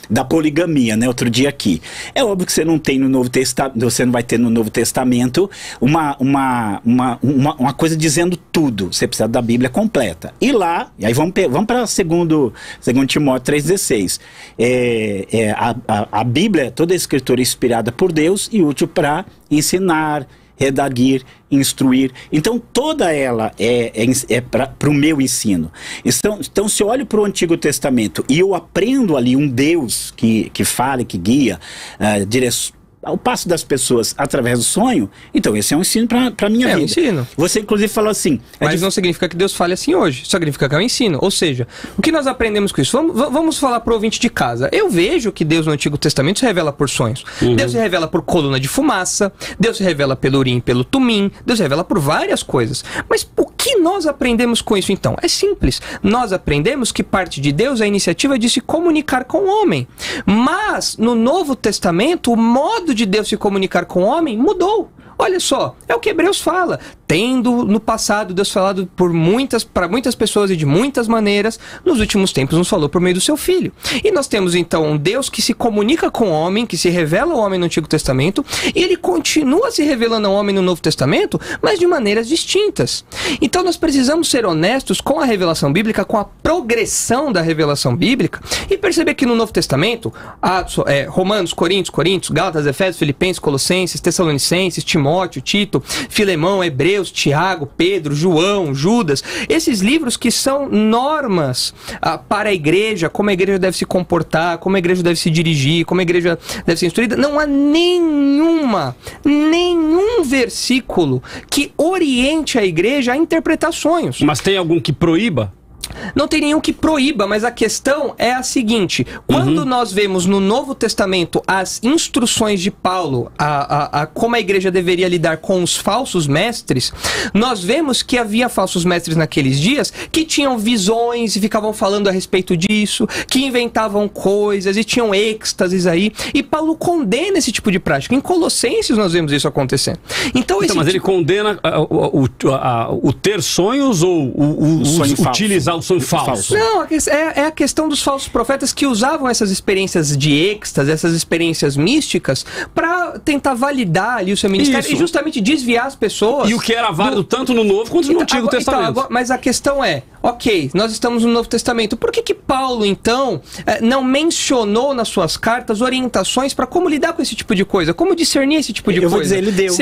Speaker 4: da poligamia, né? Outro dia aqui. É óbvio que você não tem no Novo Testamento, você não vai ter no Novo Testamento uma coisa dizendo tudo. Você precisa da Bíblia completa. E lá, e aí vamos para segundo Timóteo 3,16. A Bíblia, toda a Escritura inspirada por Deus, Deus e útil para ensinar, redarguir, instruir. Então toda ela é para o meu ensino. Então se eu olho para o Antigo Testamento e eu aprendo ali um Deus que fala, que guia, ao passo das pessoas através do sonho, então esse é um ensino para a minha vida.
Speaker 3: É um ensino.
Speaker 4: Você inclusive falou assim...
Speaker 3: Mas não significa que Deus fale assim hoje, significa que é um ensino. Ou seja, o que nós aprendemos com isso? Vamos falar para o ouvinte de casa. Eu vejo que Deus no Antigo Testamento se revela por sonhos. Deus se revela por coluna de fumaça, Deus se revela pelo Urim, pelo Tumim, Deus se revela por várias coisas. Mas o que nós aprendemos com isso então? É simples. Nós aprendemos que parte de Deus é a iniciativa de se comunicar com o homem. Mas no Novo Testamento, o modo de Deus se comunicar com o homem mudou. Olha só, é o que Hebreus fala. Tendo no passado Deus falado para muitas pessoas e de muitas maneiras, nos últimos tempos nos falou por meio do seu Filho. E nós temos então um Deus que se comunica com o homem, que se revela ao homem no Antigo Testamento, e ele continua se revelando ao homem no Novo Testamento, mas de maneiras distintas. Então nós precisamos ser honestos com a revelação bíblica, com a progressão da revelação bíblica, e perceber que no Novo Testamento, Romanos, Coríntios, Gálatas, Efésios, Filipenses, Colossenses, Tessalonicenses, Timóteo, Tito, Filemão, Hebreus, Tiago, Pedro, João, Judas, esses livros que são normas para a igreja, como a igreja deve se comportar, como a igreja deve se dirigir, como a igreja deve ser instruída, não há nenhum versículo que oriente a igreja a interpretar sonhos.
Speaker 1: Mas tem algum que proíba?
Speaker 3: Não tem nenhum que proíba, mas a questão é a seguinte: quando nós vemos no Novo Testamento as instruções de Paulo a como a igreja deveria lidar com os falsos mestres, nós vemos que havia falsos mestres naqueles dias que tinham visões e ficavam falando a respeito disso, que inventavam coisas e tinham êxtases aí, e Paulo condena esse tipo de prática. Em Colossenses nós vemos isso acontecendo.
Speaker 1: Mas ele condena o ter sonhos ou utilizar o sonho falso?
Speaker 3: Não, é a questão dos falsos profetas que usavam essas experiências de êxtase, essas experiências místicas, para tentar validar ali o seu ministério e justamente desviar as pessoas.
Speaker 1: E o que era válido tanto no Novo quanto no Antigo Testamento.
Speaker 3: Mas a questão é, ok, nós estamos no Novo Testamento, por que Paulo, então, não mencionou nas suas cartas orientações para como lidar com esse tipo de coisa? Como discernir esse tipo de coisa?
Speaker 4: Eu vou dizer, ele deu.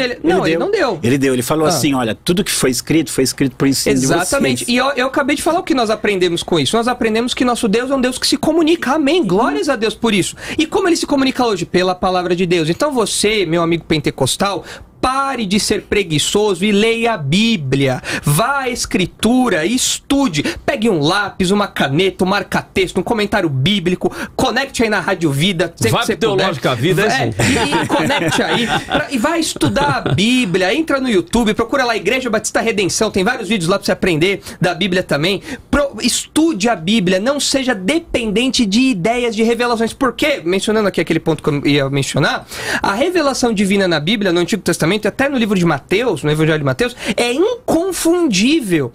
Speaker 3: Ele não deu.
Speaker 4: Ele falou assim, olha, tudo que foi escrito por ensino de vocês.
Speaker 3: Exatamente. E eu acabei de falar o que nós aprendemos com isso. Nós aprendemos que nosso Deus é um Deus que se comunica. Amém. Glórias a Deus por isso. E como ele se comunica hoje? Pela palavra de Deus. Então você, meu amigo pentecostal, pare de ser preguiçoso e leia a Bíblia. Vá à Escritura e estude. Pegue um lápis, uma caneta, um marca-texto, um comentário bíblico. Conecte aí na Rádio Vida.
Speaker 1: Vai pro Teológica Vida,
Speaker 3: e conecte aí. E vai estudar a Bíblia. Entra no YouTube, procura lá Igreja Batista Redenção. Tem vários vídeos lá pra você aprender da Bíblia também. Estude a Bíblia. Não seja dependente de ideias, de revelações. Porque, mencionando aqui aquele ponto que eu ia mencionar, a revelação divina na Bíblia, no Antigo Testamento, até no livro de Mateus, no Evangelho de Mateus, é inconfundível.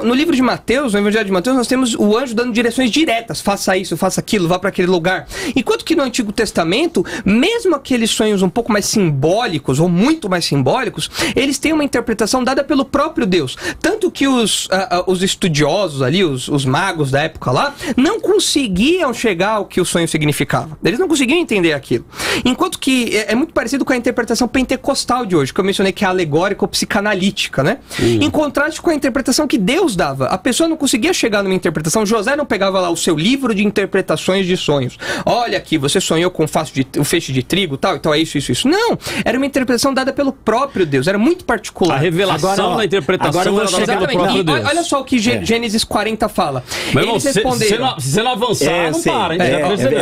Speaker 3: No livro de Mateus, no Evangelho de Mateus, nós temos o anjo dando direções diretas. Faça isso, faça aquilo, vá para aquele lugar. Enquanto que no Antigo Testamento, mesmo aqueles sonhos um pouco mais simbólicos, ou muito mais simbólicos, eles têm uma interpretação dada pelo próprio Deus. Tanto que os estudiosos ali, os magos da época lá, não conseguiam chegar ao que o sonho significava. Eles não conseguiam entender aquilo. Enquanto que é muito parecido com a interpretação pentecostal de hoje, que eu mencionei, que é alegórica ou psicanalítica, né? Em contraste com a interpretação que Deus dava. A pessoa não conseguia chegar numa interpretação. José não pegava lá o seu livro de interpretações de sonhos. Olha aqui, você sonhou com um feixe de trigo, tal, então é isso. Não! Era uma interpretação dada pelo próprio Deus. Era muito particular.
Speaker 1: A revelação da interpretação era dada pelo próprio Deus.
Speaker 3: Olha só o que Gênesis 40 fala.
Speaker 1: Mas, eles responderam... Se você não avançar, não para, hein?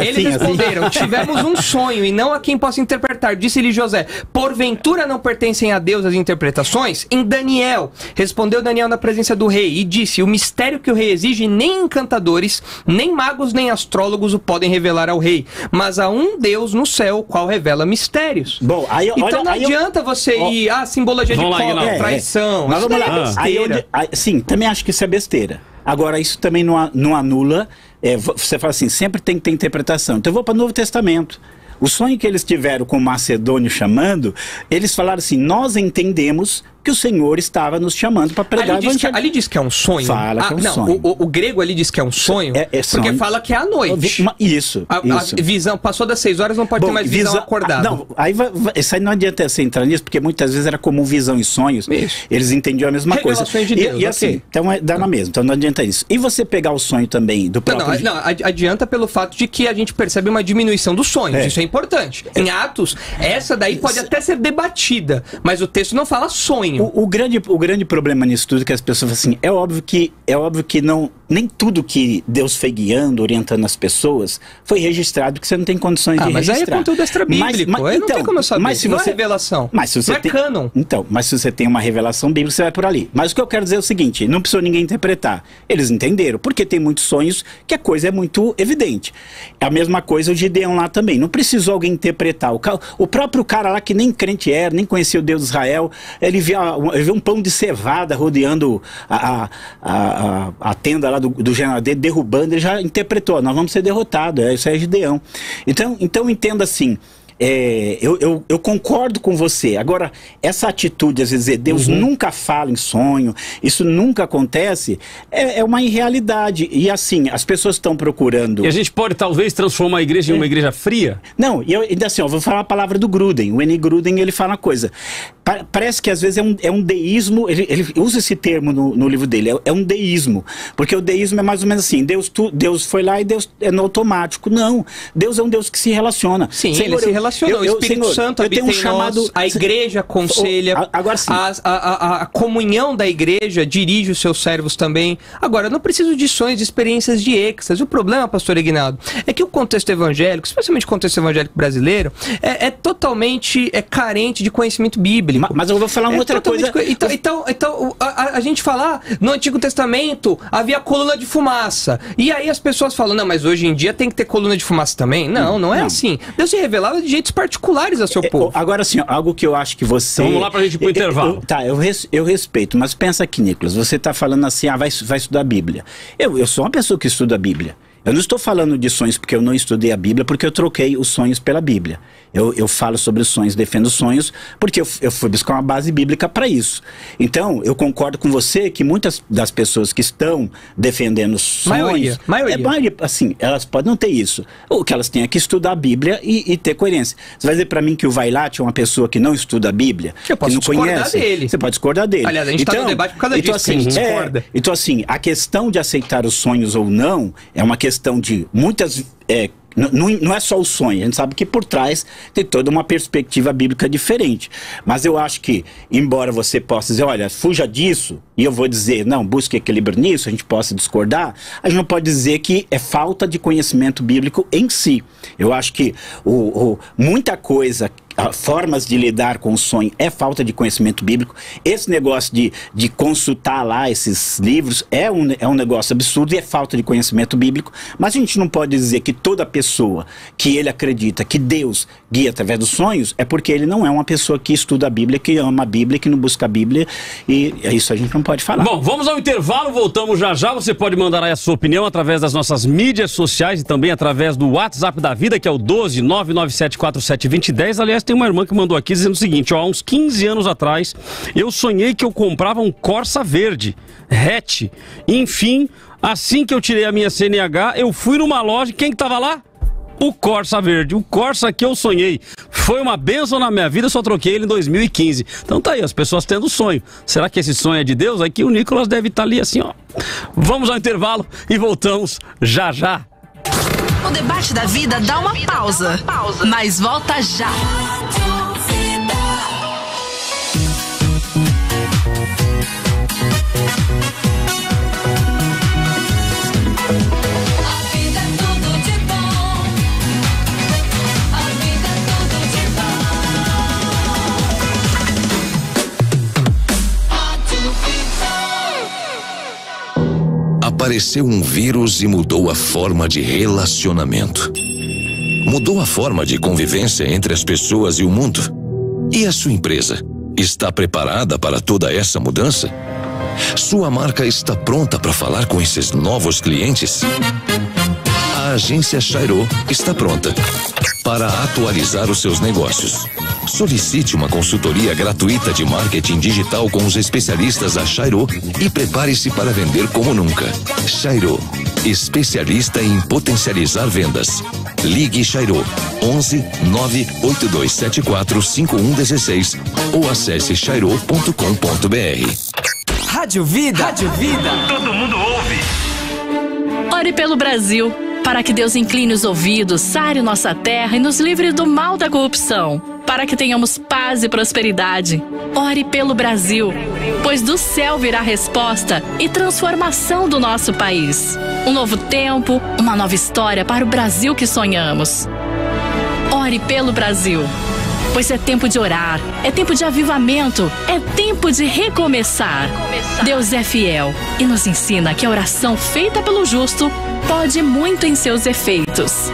Speaker 3: Eles responderam, tivemos um sonho e não a quem possa interpretar. Disse-lhe José, porventura não pertencem a Deus as interpretações? Em Daniel, respondeu Daniel na presença do rei e disse, o mistério que o rei exige nem encantadores, nem magos, nem astrólogos o podem revelar ao rei, mas há um Deus no céu, o qual revela mistérios.
Speaker 4: Bom,
Speaker 3: então não adianta você ir, simbologia de cobra, traição.
Speaker 4: Mas vamos lá. Sim, também acho que isso é besteira. Agora, isso também não anula, você fala assim, sempre tem que ter interpretação. Então eu vou para o Novo Testamento. O sonho que eles tiveram com o Macedônio chamando, eles falaram assim, nós entendemos que o Senhor estava nos chamando para pregar o evangelho.
Speaker 3: Ali diz que é um sonho?
Speaker 4: Fala que é um sonho.
Speaker 3: O grego ali diz que é um sonho,
Speaker 4: sonho.
Speaker 3: Porque fala que é à noite.
Speaker 4: Isso.
Speaker 3: A visão, passou das 6 horas, não pode ter mais visão acordada.
Speaker 4: Não, isso aí não adianta você entrar nisso, porque muitas vezes era comum visão e sonhos. Isso. Eles entendiam a mesma coisa.
Speaker 3: De Deus,
Speaker 4: e assim, então dá na mesma, então não adianta isso. E você pegar o sonho também do próprio...
Speaker 3: Não, adianta pelo fato de que a gente percebe uma diminuição dos sonhos, isso é importante. Em Atos, essa daí pode até ser debatida, mas o texto não fala sonho.
Speaker 4: O grande problema nisso tudo é que as pessoas falam assim, é óbvio que não, nem tudo que Deus foi guiando, orientando as pessoas, foi registrado, que você não tem condições de registrar.
Speaker 3: Mas aí é conteúdo extra-bíblico, não tem como eu saber,
Speaker 4: mas se
Speaker 3: não
Speaker 4: você,
Speaker 3: é revelação,
Speaker 4: mas se você
Speaker 3: não é cânon.
Speaker 4: Então, mas se você tem uma revelação bíblica, você vai por ali. Mas o que eu quero dizer é o seguinte, não precisou ninguém interpretar. Eles entenderam, porque tem muitos sonhos que a coisa é muito evidente. É a mesma coisa o Gideão lá também, não precisou alguém interpretar. O próprio cara lá que nem crente era, nem conhecia o Deus de Israel, ele viu um pão de cevada rodeando a tenda lá do general dele, derrubando, ele já interpretou, nós vamos ser derrotados, isso é Gideão. Então entenda assim, eu concordo com você. Agora, essa atitude, às vezes, Deus nunca fala em sonho, isso nunca acontece, é uma irrealidade. E assim, as pessoas estão procurando...
Speaker 1: E a gente pode, talvez, transformar a igreja em uma igreja fria?
Speaker 4: Não, e assim, eu vou falar a palavra do Gruden. O N. Gruden, ele fala uma coisa. Parece que, às vezes, é um deísmo, ele usa esse termo no livro dele, é um deísmo. Porque o deísmo é mais ou menos assim, Deus foi lá e Deus é no automático. Não, Deus é um Deus que se relaciona.
Speaker 3: Sim, Senhor, ele se relaciona. O Espírito Santo habita em nós, a igreja aconselha, agora sim, a comunhão da igreja dirige os seus servos também. Agora, eu não preciso de sonhos, de experiências de êxtase. O problema, pastor Ignaldo, é que o contexto evangélico, especialmente o contexto evangélico brasileiro, é totalmente carente de conhecimento bíblico.
Speaker 4: Mas eu vou falar uma outra coisa.
Speaker 3: Então a gente fala, no Antigo Testamento havia coluna de fumaça. E aí as pessoas falam, não, mas hoje em dia tem que ter coluna de fumaça também. Não é assim. Deus se revelava de jeitos particulares ao seu povo.
Speaker 4: Agora, assim, algo que eu acho que você...
Speaker 1: Então, vamos lá pra gente ir pro intervalo.
Speaker 4: Eu respeito, mas pensa aqui, Nicolas, você tá falando assim, vai estudar a Bíblia. Eu sou uma pessoa que estuda a Bíblia. Eu não estou falando de sonhos porque eu não estudei a Bíblia, porque eu troquei os sonhos pela Bíblia. Eu falo sobre os sonhos, defendo os sonhos, porque eu fui buscar uma base bíblica para isso. Então, eu concordo com você que muitas das pessoas que estão defendendo os sonhos... Maioria, assim, elas podem não ter isso. O que elas têm é que estudar a Bíblia e ter coerência. Você vai dizer para mim que o Vailat é uma pessoa que não estuda a Bíblia?
Speaker 3: Eu posso
Speaker 4: que não conhece?
Speaker 3: Dele.
Speaker 4: Você pode discordar dele.
Speaker 3: Aliás, a gente está no debate por causa disso,
Speaker 4: assim,
Speaker 3: que a gente discorda.
Speaker 4: Então, assim, a questão de aceitar os sonhos ou não é uma questão de muitas... Não é só o sonho, a gente sabe que por trás tem toda uma perspectiva bíblica diferente. Mas eu acho que, embora você possa dizer, olha, fuja disso, e eu vou dizer, não, busque equilíbrio nisso, a gente possa discordar, a gente não pode dizer que é falta de conhecimento bíblico em si. Eu acho que muita coisa, formas de lidar com o sonho é falta de conhecimento bíblico. Esse negócio de consultar lá esses livros é um negócio absurdo e é falta de conhecimento bíblico, mas a gente não pode dizer que toda pessoa que ele acredita que Deus guia através dos sonhos é porque ele não é uma pessoa que estuda a Bíblia, que ama a Bíblia, que não busca a Bíblia, e isso a gente não pode falar.
Speaker 1: Bom, vamos ao intervalo, voltamos já. Você pode mandar aí a sua opinião através das nossas mídias sociais e também através do WhatsApp da Vida, que é o 12997472010. Aliás, tem uma irmã que mandou aqui dizendo o seguinte, há uns 15 anos atrás, eu sonhei que eu comprava um Corsa verde, hatch. Enfim, assim que eu tirei a minha CNH, eu fui numa loja e quem que tava lá? O Corsa verde, o Corsa que eu sonhei. Foi uma bênção na minha vida, só troquei ele em 2015. Então tá aí, as pessoas tendo sonho. Será que esse sonho é de Deus? Aqui o Nicolas deve estar ali assim, ó. Vamos ao intervalo e voltamos já já.
Speaker 8: O debate da vida dá uma pausa, mas volta já.
Speaker 17: Apareceu um vírus e mudou a forma de relacionamento. Mudou a forma de convivência entre as pessoas e o mundo. E a sua empresa está preparada para toda essa mudança? Sua marca está pronta para falar com esses novos clientes? A agência Chairo está pronta para atualizar os seus negócios. Solicite uma consultoria gratuita de marketing digital com os especialistas da Chairo e prepare-se para vender como nunca. Chairo, especialista em potencializar vendas. Ligue Chairo 11 98274 5116 ou acesse chairo.com.br.
Speaker 18: Rádio Vida. Rádio Vida.
Speaker 6: Todo mundo ouve.
Speaker 2: Ore pelo Brasil, para que Deus incline os ouvidos, sare nossa terra e nos livre do mal da corrupção, para que tenhamos paz e prosperidade. Ore pelo Brasil, pois do céu virá resposta e transformação do nosso país. Um novo tempo, uma nova história para o Brasil que sonhamos. Ore pelo Brasil, pois é tempo de orar, é tempo de avivamento, é tempo de recomeçar. Deus é fiel e nos ensina que a oração feita pelo justo pode muito em seus efeitos.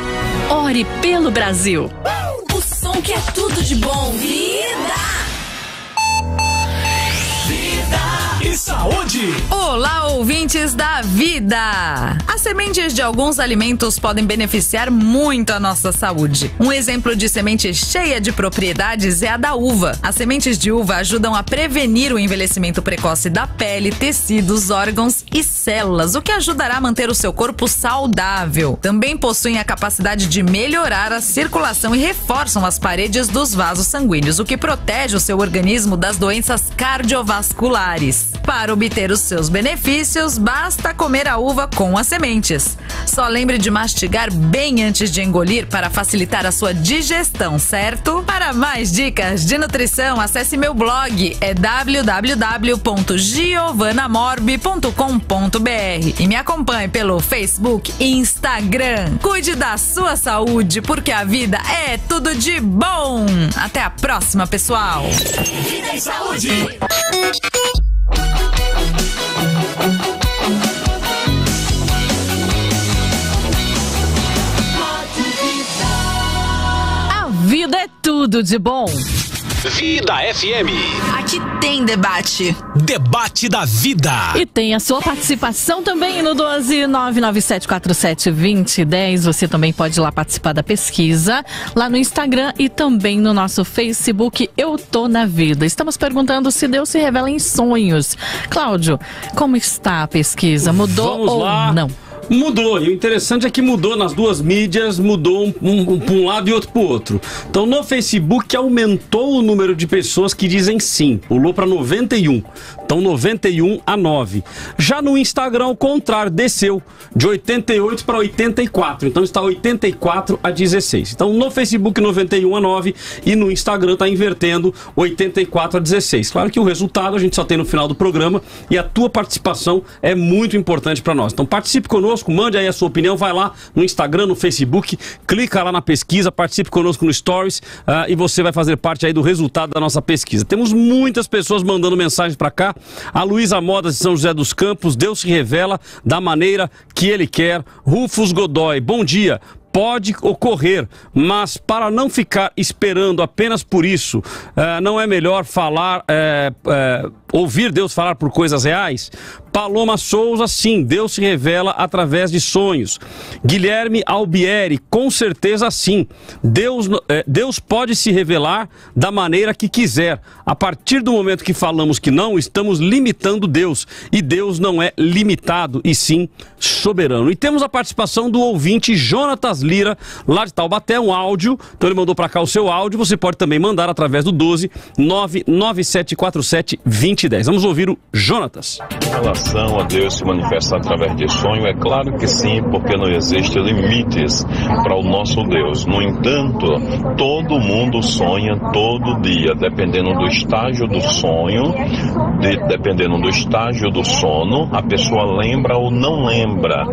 Speaker 2: Ore pelo Brasil.
Speaker 8: O som que é tudo de bom. Vida!
Speaker 6: E saúde!
Speaker 19: Olá, ouvintes da Vida! As sementes de alguns alimentos podem beneficiar muito a nossa saúde. Um exemplo de semente cheia de propriedades é a da uva. As sementes de uva ajudam a prevenir o envelhecimento precoce da pele, tecidos, órgãos e células, o que ajudará a manter o seu corpo saudável. Também possuem a capacidade de melhorar a circulação e reforçam as paredes dos vasos sanguíneos, o que protege o seu organismo das doenças cardiovasculares. Para obter os seus benefícios, basta comer a uva com as sementes. Só lembre de mastigar bem antes de engolir para facilitar a sua digestão, certo? Para mais dicas de nutrição, acesse meu blog, é www.giovanamorbi.com.br e me acompanhe pelo Facebook e Instagram. Cuide da sua saúde, porque a vida é tudo de bom. Até a próxima, pessoal.
Speaker 6: Vida e saúde.
Speaker 2: A vida é tudo de bom.
Speaker 6: Vida FM.
Speaker 8: Aqui tem debate.
Speaker 6: Debate da vida.
Speaker 2: E tem a sua participação também no 12997472010. Você também pode ir lá participar da pesquisa, lá no Instagram e também no nosso Facebook Eu Tô na Vida. Estamos perguntando se Deus se revela em sonhos. Cláudio, como está a pesquisa? Mudou
Speaker 1: Vamos
Speaker 2: ou
Speaker 1: lá.
Speaker 2: não?
Speaker 1: Mudou, e o interessante é que mudou nas duas mídias, mudou para um lado e outro para o outro. Então no Facebook aumentou o número de pessoas que dizem sim, pulou para 91. Então 91 a 9. Já no Instagram, ao contrário, desceu de 88 para 84. Então está 84 a 16. Então no Facebook 91 a 9 e no Instagram está invertendo 84 a 16. Claro que o resultado a gente só tem no final do programa e a tua participação é muito importante para nós. Então participe conosco, mande aí a sua opinião, vai lá no Instagram, no Facebook, clica lá na pesquisa, participe conosco no Stories e você vai fazer parte aí do resultado da nossa pesquisa. Temos muitas pessoas mandando mensagens para cá. A Luísa Modas de São José dos Campos, Deus se revela da maneira que Ele quer. Rufus Godoy, bom dia. Pode ocorrer, mas para não ficar esperando apenas por isso, não é melhor falar, ouvir Deus falar por coisas reais? Paloma Souza, sim, Deus se revela através de sonhos. Guilherme Albieri, com certeza sim. Deus pode se revelar da maneira que quiser. A partir do momento que falamos que não, estamos limitando Deus. E Deus não é limitado, e sim soberano. E temos a participação do ouvinte Jonatas Lira, lá de Taubaté, um áudio. Então ele mandou para cá o seu áudio. Você pode também mandar através do 12 99747 2010. Vamos ouvir o Jonatas.
Speaker 20: Em relação a Deus se manifestar através de sonho, é claro que sim, porque não existem limites para o nosso Deus. No entanto, todo mundo sonha todo dia, dependendo do estágio do sonho, dependendo do estágio do sono, a pessoa lembra ou não lembra.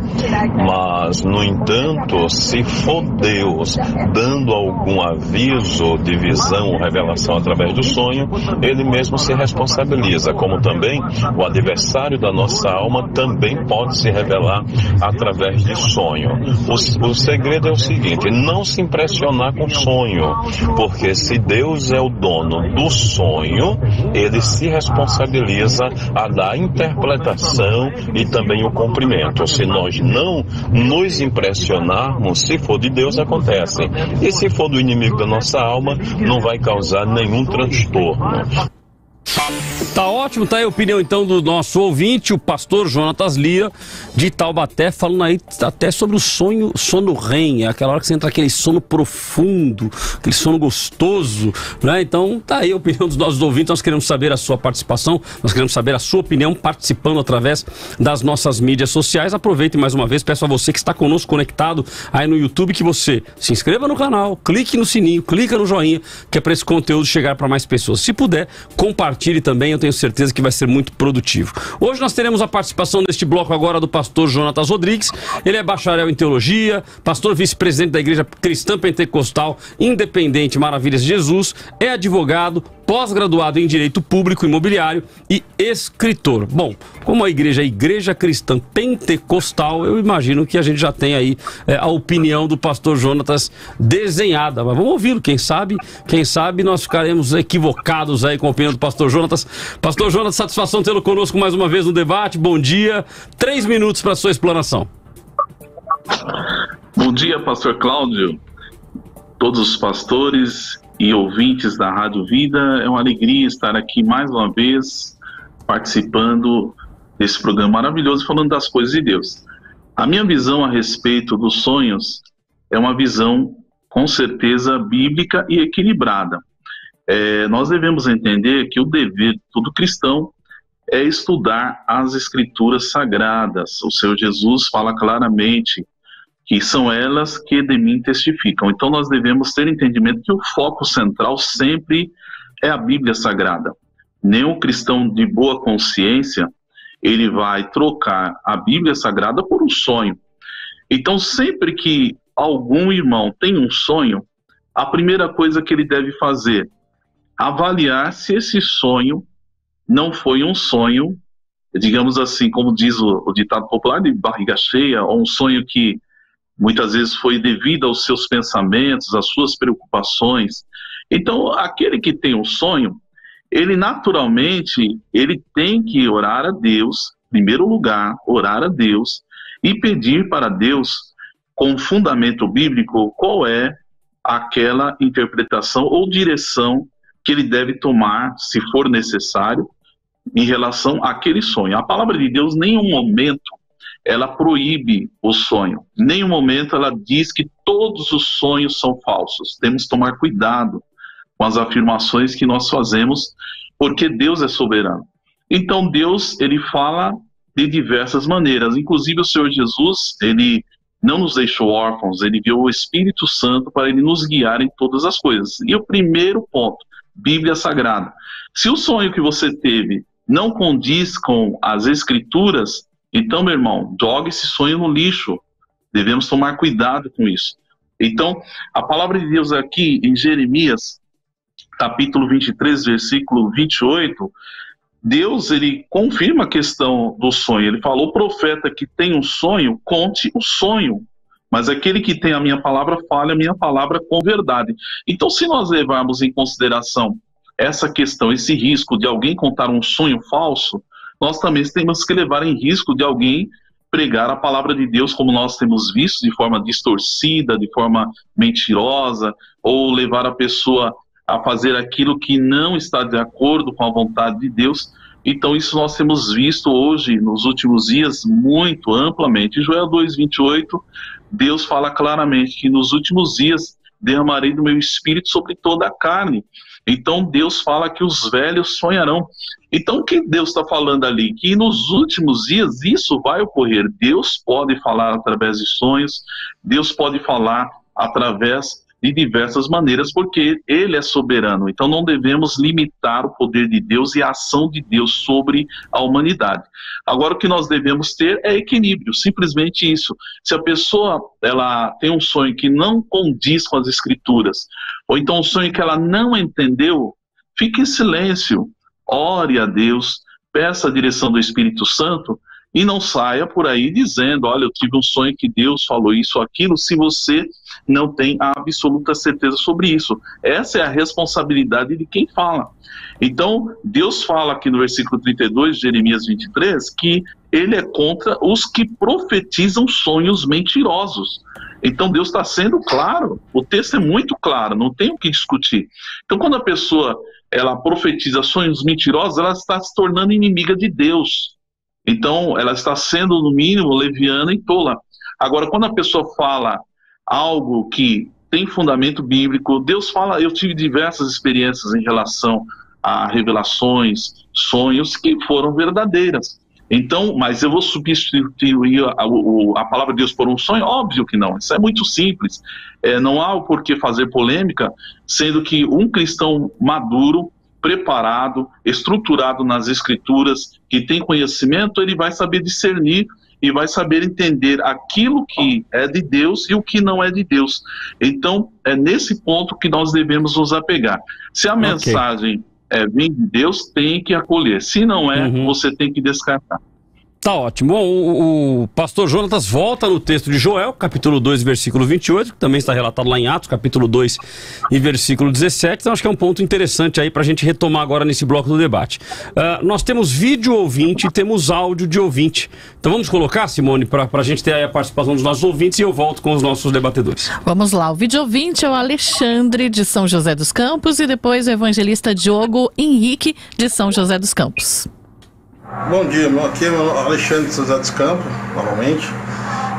Speaker 20: Mas, no entanto, se for Deus dando algum aviso de visão ou revelação através do sonho, Ele mesmo se responsabiliza, como também o adversário da nossa alma também pode se revelar através de sonho. O segredo é o seguinte: não se impressionar com sonho, porque se Deus é o dono do sonho, ele se responsabiliza a dar a interpretação e também o cumprimento. Se nós não nos impressionarmos, se for de Deus, acontece. E se for do inimigo da nossa alma, não vai causar nenhum transtorno.
Speaker 1: Tá ótimo, tá aí a opinião então do nosso ouvinte, o pastor Jonatas Lira, de Taubaté, falando aí até sobre o sono REM, é aquela hora que você entra aquele sono profundo, aquele sono gostoso, né? Então tá aí a opinião dos nossos ouvintes, nós queremos saber a sua participação, nós queremos saber a sua opinião participando através das nossas mídias sociais. Aproveite mais uma vez, peço a você que está conosco conectado aí no YouTube, que você se inscreva no canal, clique no sininho, clica no joinha, que é para esse conteúdo chegar para mais pessoas. Se puder, compartilhe também, eu tenho certeza que vai ser muito produtivo. Hoje nós teremos a participação neste bloco agora do pastor Jonatas Rodrigues. Ele é bacharel em teologia, pastor vice-presidente da Igreja Cristã Pentecostal Independente Maravilhas de Jesus, é advogado, pós-graduado em Direito Público e Imobiliário e escritor. Bom, como a igreja é a Igreja Cristã Pentecostal, eu imagino que a gente já tem aí a opinião do pastor Jonatas desenhada, mas vamos ouvi-lo, quem sabe nós ficaremos equivocados aí com a opinião do pastor Jonatas. Pastor Jonatas, satisfação tê-lo conosco mais uma vez no debate, bom dia, 3 minutos para sua explanação.
Speaker 21: Bom dia, pastor Cláudio, todos os pastores e ouvintes da Rádio Vida. É uma alegria estar aqui mais uma vez participando desse programa maravilhoso, falando das coisas de Deus. A minha visão a respeito dos sonhos é uma visão com certeza bíblica e equilibrada. Nós devemos entender que o dever de todo cristão é estudar as escrituras sagradas. O Senhor Jesus fala claramente que são elas que de mim testificam. Então nós devemos ter entendimento que o foco central sempre é a Bíblia Sagrada. Nenhum cristão de boa consciência, ele vai trocar a Bíblia Sagrada por um sonho. Então sempre que algum irmão tem um sonho, a primeira coisa que ele deve fazer, avaliar se esse sonho não foi um sonho, digamos assim, como diz o ditado popular, de barriga cheia, ou um sonho que muitas vezes foi devido aos seus pensamentos, às suas preocupações. Então, aquele que tem um sonho, ele naturalmente, ele tem que orar a Deus, em primeiro lugar, orar a Deus e pedir para Deus, com fundamento bíblico, qual é aquela interpretação ou direção que ele deve tomar, se for necessário, em relação àquele sonho. A palavra de Deus, em nenhum momento, ela proíbe o sonho. Em nenhum momento ela diz que todos os sonhos são falsos. Temos que tomar cuidado com as afirmações que nós fazemos, porque Deus é soberano. Então Deus, ele fala de diversas maneiras. Inclusive o Senhor Jesus, ele não nos deixou órfãos, ele enviou o Espírito Santo para ele nos guiar em todas as coisas. E o primeiro ponto, Bíblia Sagrada. Se o sonho que você teve não condiz com as Escrituras, então, meu irmão, jogue esse sonho no lixo. Devemos tomar cuidado com isso. Então, a palavra de Deus aqui em Jeremias, capítulo 23, versículo 28, Deus, ele confirma a questão do sonho. Ele falou, o profeta que tem um sonho, conte o sonho. Mas aquele que tem a minha palavra, fale a minha palavra com verdade. Então, se nós levarmos em consideração essa questão, esse risco de alguém contar um sonho falso, nós também temos que levar em risco de alguém pregar a palavra de Deus, como nós temos visto, de forma distorcida, de forma mentirosa, ou levar a pessoa a fazer aquilo que não está de acordo com a vontade de Deus. Então isso nós temos visto hoje, nos últimos dias, muito amplamente. Em Joel 2,28, Deus fala claramente que nos últimos dias derramarei do meu espírito sobre toda a carne. Então Deus fala que os velhos sonharão. Então o que Deus está falando ali? Que nos últimos dias isso vai ocorrer. Deus pode falar através de sonhos, Deus pode falar através de diversas maneiras, porque Ele é soberano. Então não devemos limitar o poder de Deus e a ação de Deus sobre a humanidade. Agora o que nós devemos ter é equilíbrio, simplesmente isso. Se a pessoa ela tem um sonho que não condiz com as Escrituras, ou então um sonho que ela não entendeu, fique em silêncio, ore a Deus, peça a direção do Espírito Santo e não saia por aí dizendo, olha, eu tive um sonho que Deus falou isso ou aquilo, se você não tem a absoluta certeza sobre isso. Essa é a responsabilidade de quem fala. Então, Deus fala aqui no versículo 32 de Jeremias 23, que ele é contra os que profetizam sonhos mentirosos. Então, Deus está sendo claro, o texto é muito claro, não tem o que discutir. Então, quando a pessoa ela profetiza sonhos mentirosos, ela está se tornando inimiga de Deus. Então, ela está sendo, no mínimo, leviana e tola. Agora, quando a pessoa fala algo que tem fundamento bíblico, Deus fala, eu tive diversas experiências em relação a revelações, sonhos que foram verdadeiras. Então, mas eu vou substituir a palavra de Deus por um sonho? Óbvio que não, isso é muito simples. Não há o porquê fazer polêmica, sendo que um cristão maduro, preparado, estruturado nas escrituras, que tem conhecimento, ele vai saber discernir e vai saber entender aquilo que é de Deus e o que não é de Deus. Então, é nesse ponto que nós devemos nos apegar. Se a mensagem vem de Deus, tem que acolher. Se não é, você tem que descartar.
Speaker 1: Tá ótimo. Bom, o pastor Jonatas volta no texto de Joel, capítulo 2, versículo 28, que também está relatado lá em Atos, capítulo 2 e versículo 17. Então acho que é um ponto interessante aí para a gente retomar agora nesse bloco do debate. Nós temos vídeo ouvinte e temos áudio de ouvinte. Então vamos colocar, Simone, para a gente ter aí a participação dos nossos ouvintes e eu volto com os nossos debatedores.
Speaker 2: Vamos lá, o vídeo ouvinte é o Alexandre de São José dos Campos e depois o evangelista Diogo Henrique de São José dos Campos.
Speaker 5: Bom dia, aqui é o Alexandre de São José dos Campos, novamente.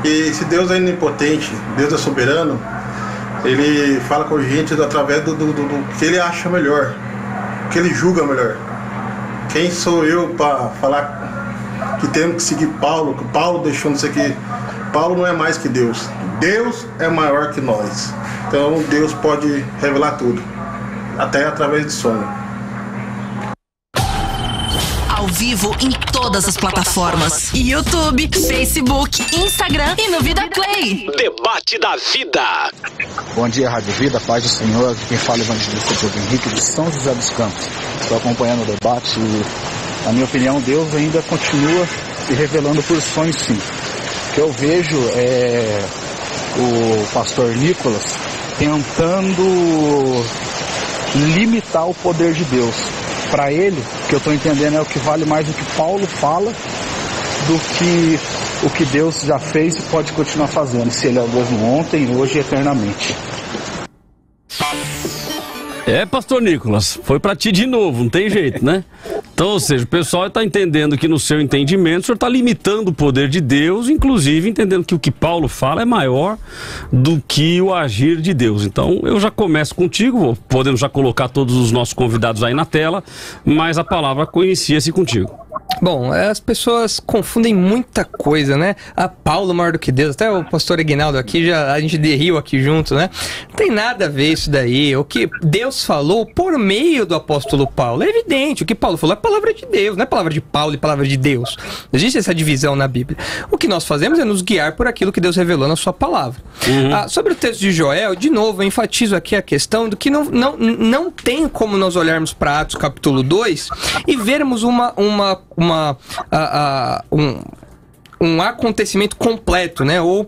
Speaker 5: E se Deus é onipotente, Deus é soberano, ele fala com a gente através do que ele acha melhor, o que ele julga melhor. Quem sou eu para falar que temos que seguir Paulo, que Paulo deixou não sei o que. Paulo não é mais que Deus. Deus é maior que nós. Então Deus pode revelar tudo, até através de sonho.
Speaker 8: Ao vivo em todas as plataformas: YouTube, Facebook, Instagram e no Vida Play.
Speaker 6: Debate da Vida.
Speaker 22: Bom dia, Rádio Vida, paz do Senhor. Quem fala é o evangelista Diogo Henrique de São José dos Campos. Estou acompanhando o debate e, na minha opinião, Deus ainda continua se revelando por sonhos, sim. O que eu vejo é o pastor Nicolas tentando limitar o poder de Deus. Para ele, o que eu estou entendendo é o que vale mais o que Paulo fala do que o que Deus já fez e pode continuar fazendo, se ele é o mesmo ontem, hoje e eternamente.
Speaker 1: Pastor Nicolas, foi para ti de novo, não tem jeito, né? Então, ou seja, o pessoal está entendendo que no seu entendimento o senhor está limitando o poder de Deus, inclusive entendendo que o que Paulo fala é maior do que o agir de Deus. Então, eu já começo contigo, podemos já colocar todos os nossos convidados aí na tela, mas a palavra conhecia-se contigo.
Speaker 3: Bom, as pessoas confundem muita coisa, né? Paulo maior do que Deus, até o pastor Aguinaldo aqui, a gente riu aqui junto, né? Não tem nada a ver isso daí. O que Deus falou por meio do apóstolo Paulo, é evidente, o que Paulo falou é palavra de Deus, não é palavra de Paulo e palavra de Deus. Existe essa divisão na Bíblia. O que nós fazemos é nos guiar por aquilo que Deus revelou na sua palavra. Sobre o texto de Joel, de novo, eu enfatizo aqui a questão do que não tem como nós olharmos para Atos capítulo 2 e vermos um acontecimento completo, né? Ou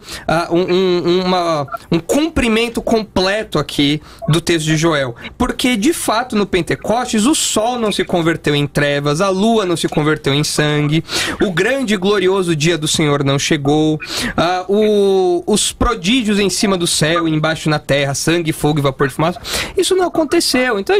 Speaker 3: um cumprimento completo aqui do texto de Joel. Porque, de fato, no Pentecostes, o sol não se converteu em trevas, a lua não se converteu em sangue, o grande e glorioso dia do Senhor não chegou, os prodígios em cima do céu e embaixo na terra, sangue, fogo e vapor de fumaça, isso não aconteceu. Então a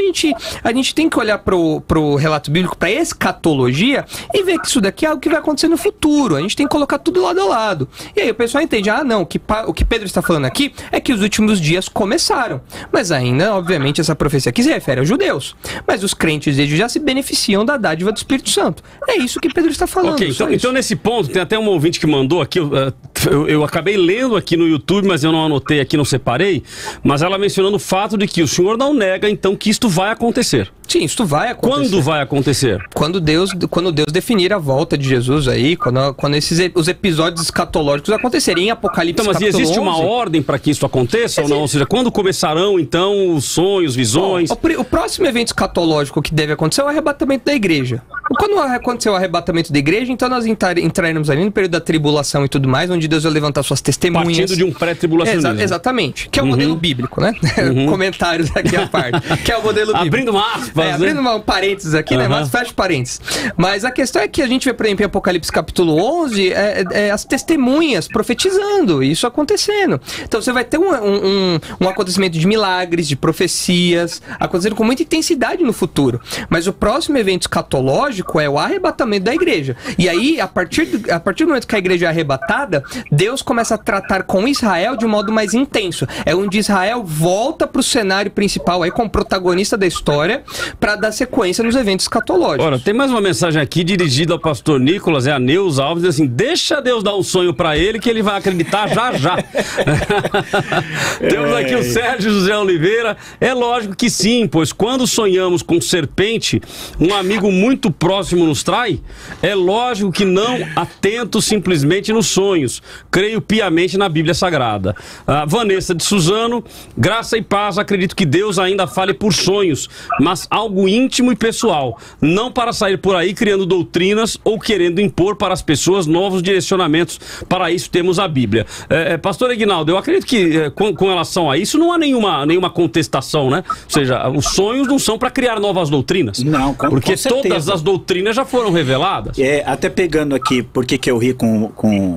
Speaker 3: gente tem que olhar pro relato bíblico, pra escatologia, e ver que isso daqui é algo que vai acontecer no futuro. A gente tem que colocar tudo lado a lado. E aí o pessoal entende, não, o que Pedro está falando aqui é que os últimos dias começaram. Mas ainda, obviamente, essa profecia aqui se refere aos judeus. Mas os crentes, eles já se beneficiam da dádiva do Espírito Santo. É isso que Pedro está falando.
Speaker 1: Ok, então nesse ponto, tem até um ouvinte que mandou aqui, eu acabei lendo aqui no YouTube, mas eu não anotei aqui, não separei, mas ela mencionando o fato de que o senhor não nega, então, que isto vai acontecer.
Speaker 3: Sim, isto vai acontecer.
Speaker 1: Quando vai acontecer?
Speaker 3: Quando Deus definir a volta de Jesus aí, quando os episódios escatológicos acontecerem em Apocalipse
Speaker 1: capítulo 11. Então, mas existe uma ordem para que isso aconteça ou não? Ou seja, quando começarão, então, os sonhos, visões?
Speaker 3: O próximo evento escatológico que deve acontecer é o arrebatamento da igreja. Quando acontecer o arrebatamento da igreja, então nós entraremos ali no período da tribulação e tudo mais, onde Deus vai levantar suas testemunhas.
Speaker 1: Partindo de um pré-tribulacionismo.
Speaker 3: Exatamente. Que é o modelo bíblico, né? Comentários aqui à parte. Que é o modelo bíblico.
Speaker 1: Abrindo uma aspas,
Speaker 3: abrindo um parênteses aqui, né? Mas fecha parênteses. Mas a questão é que a gente vê, por exemplo, em Apocalipse capítulo 11, as testemunhas profetizando, isso acontecendo. Então você vai ter um acontecimento de milagres, de profecias, acontecendo com muita intensidade no futuro. Mas o próximo evento escatológico é o arrebatamento da igreja. E aí, a partir do momento que a igreja é arrebatada, Deus começa a tratar com Israel de um modo mais intenso. É onde Israel volta para o cenário principal aí como protagonista da história para dar sequência nos eventos escatológicos.
Speaker 1: Ora, tem mais uma mensagem aqui dirigida ao pastor Nicolas, a Neus Alves, assim, deixa Deus dar um sonho para ele que ele vai acreditar já já. Temos aqui o Sérgio José Oliveira. É lógico que sim, pois quando sonhamos com serpente, um amigo muito próximo nos trai, é lógico que não atento simplesmente nos sonhos. Creio piamente na Bíblia Sagrada. Vanessa de Suzano, graça e paz, acredito que Deus ainda fale por sonhos, mas algo íntimo e pessoal, não para sair por aí criando doutrinas ou querendo impor para as pessoas novos direcionamentos. Para isso temos a Bíblia. Pastor Aguinaldo, eu acredito que com relação a isso não há nenhuma contestação, né? Ou seja, os sonhos não são para criar novas doutrinas.
Speaker 4: Não,
Speaker 1: porque todas as doutrinas já foram reveladas.
Speaker 4: Até pegando aqui, por que eu ri com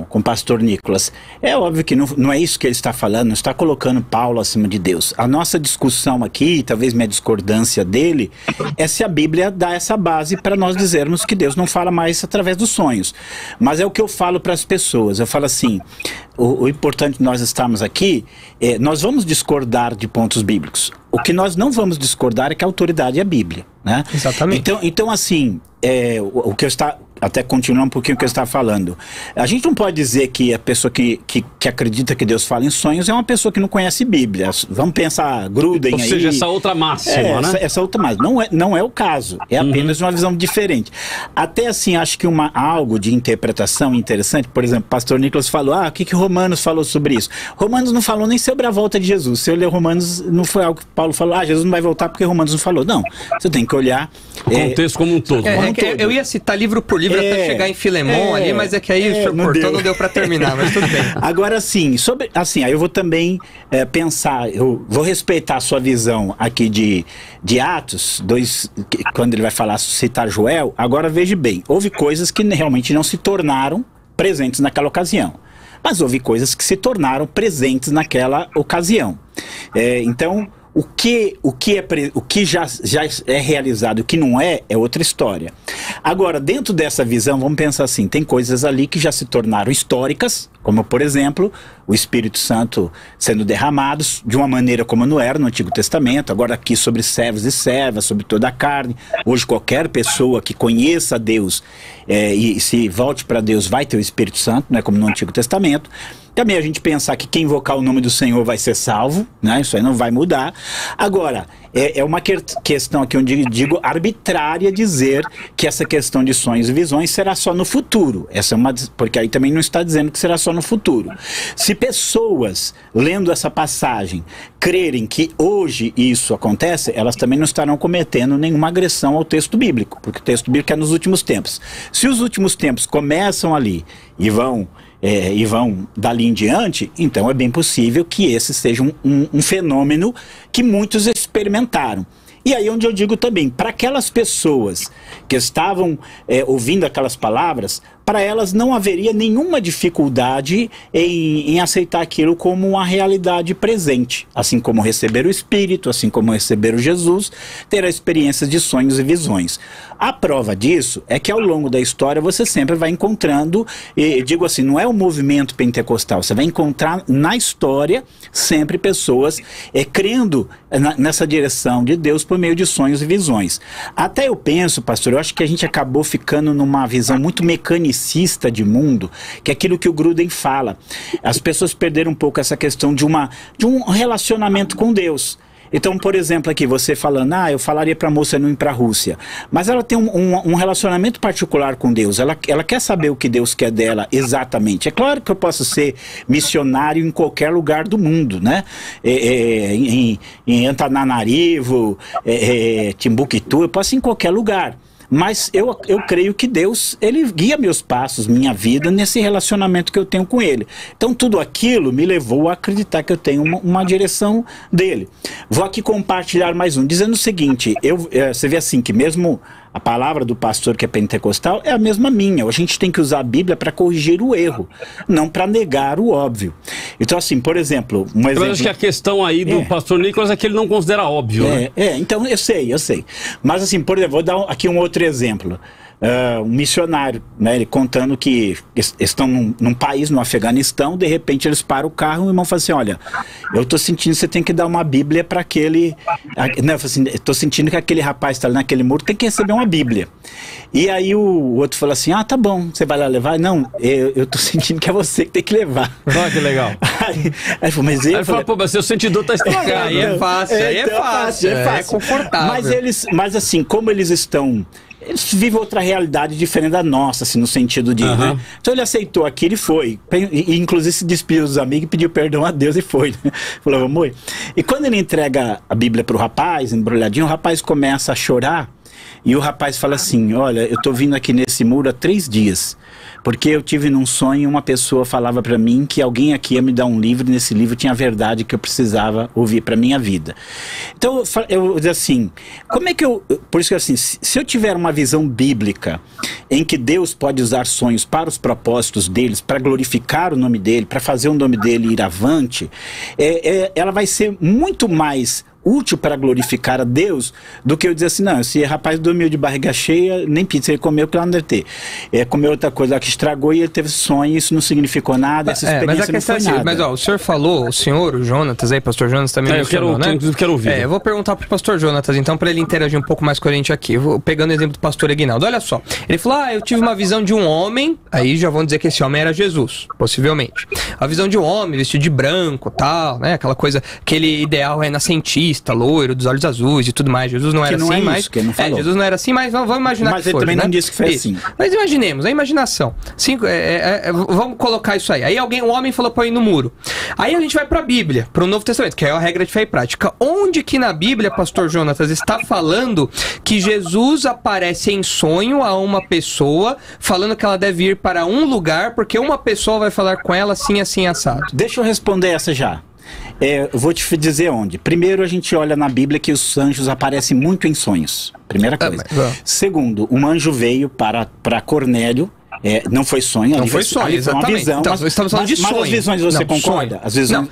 Speaker 4: o pastor Nicolas, é óbvio que não é isso que ele está falando, não está colocando Paulo acima de Deus. A nossa discussão aqui, talvez minha discordância dele, é se a Bíblia dá essa base para nós dizermos que Deus não fala mais através dos sonhos. Mas é o que eu falo para as pessoas, eu falo assim, o importante de nós estarmos aqui, nós vamos discordar de pontos bíblicos. O que nós não vamos discordar é que a autoridade é a Bíblia, né?
Speaker 3: Exatamente.
Speaker 4: Então assim, o que eu está... Até continuar um pouquinho o que eu estava falando. A gente não pode dizer que a pessoa que acredita que Deus fala em sonhos é uma pessoa que não conhece Bíblia. Vamos pensar, grudem aí.
Speaker 1: Ou seja, essa outra máxima, né?
Speaker 4: Essa outra máxima. Não é o caso. É apenas uma visão diferente. Até assim, acho que algo de interpretação interessante, por exemplo, o pastor Nicolas falou, o que Romanos falou sobre isso? Romanos não falou nem sobre a volta de Jesus. Se eu ler Romanos, não foi algo que Paulo falou, Jesus não vai voltar porque Romanos não falou. Não, você tem que olhar...
Speaker 1: O contexto como um todo.
Speaker 3: Eu ia citar livro por livro até chegar em Filemon ali, mas é que aí o senhor cortou, não deu para terminar, mas tudo bem.
Speaker 4: Agora sim, aí eu vou também pensar, eu vou respeitar a sua visão aqui de Atos 2, quando ele vai falar, citar Joel. Agora veja bem, houve coisas que realmente não se tornaram presentes naquela ocasião, mas houve coisas que se tornaram presentes naquela ocasião. Então, o que já é realizado e o que não é outra história. Agora, dentro dessa visão, vamos pensar assim, tem coisas ali que já se tornaram históricas, como, por exemplo, o Espírito Santo sendo derramado de uma maneira como não era no Antigo Testamento, agora aqui sobre servos e servas, sobre toda a carne. Hoje qualquer pessoa que conheça Deus e se volte para Deus vai ter o Espírito Santo, né, como no Antigo Testamento. Também a gente pensar que quem invocar o nome do Senhor vai ser salvo, né? Isso aí não vai mudar. Agora, é uma questão aqui onde eu digo arbitrária dizer que essa questão de sonhos e visões será só no futuro. Porque aí também não está dizendo que será só no futuro. Se pessoas, lendo essa passagem, crerem que hoje isso acontece, elas também não estarão cometendo nenhuma agressão ao texto bíblico, porque o texto bíblico é nos últimos tempos. Se os últimos tempos começam ali e vão dali em diante, então é bem possível que esse seja um fenômeno que muitos experimentaram. E aí onde eu digo também, para aquelas pessoas que estavam ouvindo aquelas palavras, para elas não haveria nenhuma dificuldade em aceitar aquilo como uma realidade presente, assim como receber o Espírito, assim como receber o Jesus, ter a experiência de sonhos e visões. A prova disso é que ao longo da história você sempre vai encontrando, digo assim, não é o movimento pentecostal, você vai encontrar na história sempre pessoas crendo nessa direção de Deus por meio de sonhos e visões. Até eu penso, pastor, eu acho que a gente acabou ficando numa visão muito mecanizada tecnicista de mundo, que é aquilo que o Gruden fala. As pessoas perderam um pouco essa questão de um relacionamento com Deus. Então, por exemplo, aqui você falando, eu falaria para a moça não ir para a Rússia. Mas ela tem um relacionamento particular com Deus. Ela quer saber o que Deus quer dela exatamente. É claro que eu posso ser missionário em qualquer lugar do mundo, né? Em Antananarivo, Timbuktu, eu posso ir em qualquer lugar. Mas eu creio que Deus, ele guia meus passos, minha vida, nesse relacionamento que eu tenho com ele. Então tudo aquilo me levou a acreditar que eu tenho uma direção dele. Vou aqui compartilhar mais um, dizendo o seguinte, você vê assim, que mesmo a palavra do pastor que é pentecostal é a mesma minha. A gente tem que usar a Bíblia para corrigir o erro, não para negar o óbvio. Então assim, por exemplo...
Speaker 1: Eu acho que a questão aí do pastor Nicolas é que ele não considera óbvio, né?
Speaker 4: Então eu sei. Mas assim, por exemplo, vou dar aqui um outro exemplo. Um missionário, né, ele contando que estão num país, no Afeganistão, de repente eles param o carro e o irmão fala assim, olha, eu tô sentindo que você tem que dar uma Bíblia para aquele... Né, assim, eu tô sentindo que aquele rapaz está ali naquele muro, tem que receber uma Bíblia. E aí o outro falou assim, tá bom, você vai lá levar? Não, eu tô sentindo que é você que tem que levar.
Speaker 1: Olha que legal.
Speaker 4: Aí falou, mas ele...
Speaker 1: Aí falou, pô, mas seu sentidor tá estragado.
Speaker 3: Aí é fácil, é fácil, é confortável.
Speaker 4: Mas assim, como eles vivem outra realidade diferente da nossa, assim, no sentido de... Né? Então ele aceitou aquilo e foi. E, inclusive se despediu dos amigos e pediu perdão a Deus e foi. Né? Falou, vamos ir. E quando ele entrega a Bíblia pro rapaz, embrulhadinho, o rapaz começa a chorar. E o rapaz fala assim, olha, eu tô vindo aqui nesse muro há 3 dias, porque eu tive num sonho, uma pessoa falava para mim que alguém aqui ia me dar um livro, e nesse livro tinha a verdade que eu precisava ouvir para minha vida. Então, eu digo assim, como é que por isso que assim, se eu tiver uma visão bíblica, em que Deus pode usar sonhos para os propósitos deles, para glorificar o nome dele, para fazer o nome dele ir avante, ela vai ser muito mais útil para glorificar a Deus do que eu dizer assim, não, esse rapaz dormiu de barriga cheia, nem pizza ele comeu, que lá não deve ter. Comeu outra coisa que estragou e ele teve sonho, isso não significou nada, essa experiência não foi nada.
Speaker 3: Mas o senhor falou, o Jonatas aí, pastor Jonatas também mencionou, né?
Speaker 1: Eu quero ouvir.
Speaker 3: Eu vou perguntar pro pastor Jonatas, então, para ele interagir um pouco mais com a gente aqui. Pegando o exemplo do pastor Aguinaldo, olha só. Ele falou, eu tive uma visão de um homem, aí já vão dizer que esse homem era Jesus, possivelmente. A visão de um homem vestido de branco, tal, né? Aquela coisa, aquele ideal renascentista, loiro, dos olhos azuis e tudo mais. Jesus não era assim, mas... Jesus não era assim, mas vamos imaginar que foi. Mas
Speaker 4: ele também não disse que foi assim.
Speaker 3: Mas imaginemos, a imaginação. Vamos colocar isso aí. Aí um homem falou para ir no muro. Aí a gente vai para a Bíblia, para o Novo Testamento, que é a regra de fé e prática. Onde que na Bíblia, pastor Jonatas, está falando que Jesus aparece em sonho a uma pessoa, falando que ela deve ir para um lugar, porque uma pessoa vai falar com ela assim, assim, assado?
Speaker 4: Deixa eu responder essa já. Vou te dizer onde. Primeiro, a gente olha na Bíblia que os anjos aparecem muito em sonhos. Primeira coisa. Segundo, um anjo veio para Cornélio. Não foi sonho.
Speaker 3: Não foi sonho, exatamente.
Speaker 4: Uma visão,
Speaker 3: então, estamos falando de sonho.
Speaker 4: Mas as visões você concorda? As visões...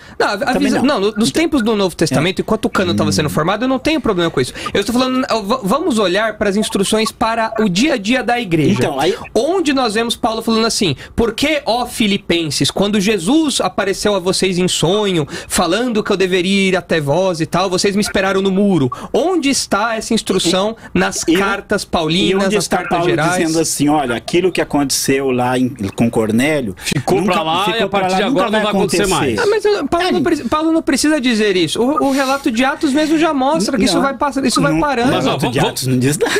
Speaker 3: Nos tempos do Novo Testamento, enquanto o cano estava sendo formado, eu não tenho problema com isso. Eu estou falando, vamos olhar para as instruções para o dia a dia da igreja.
Speaker 4: Então,
Speaker 3: onde nós vemos Paulo falando assim, porque, ó Filipenses, quando Jesus apareceu a vocês em sonho, falando que eu deveria ir até vós e tal, vocês me esperaram no muro. Onde está essa instrução nas cartas paulinas, nas cartas
Speaker 4: Paulo
Speaker 3: gerais?
Speaker 4: Dizendo assim, olha, aquilo que aconteceu lá com Cornélio
Speaker 1: ficou para lá e a partir de agora não vai acontecer mais.
Speaker 3: Mas Paulo não precisa dizer isso. O relato de Atos mesmo já mostra que isso vai passando, isso vai parando.
Speaker 4: Mas, o de Atos não diz nada.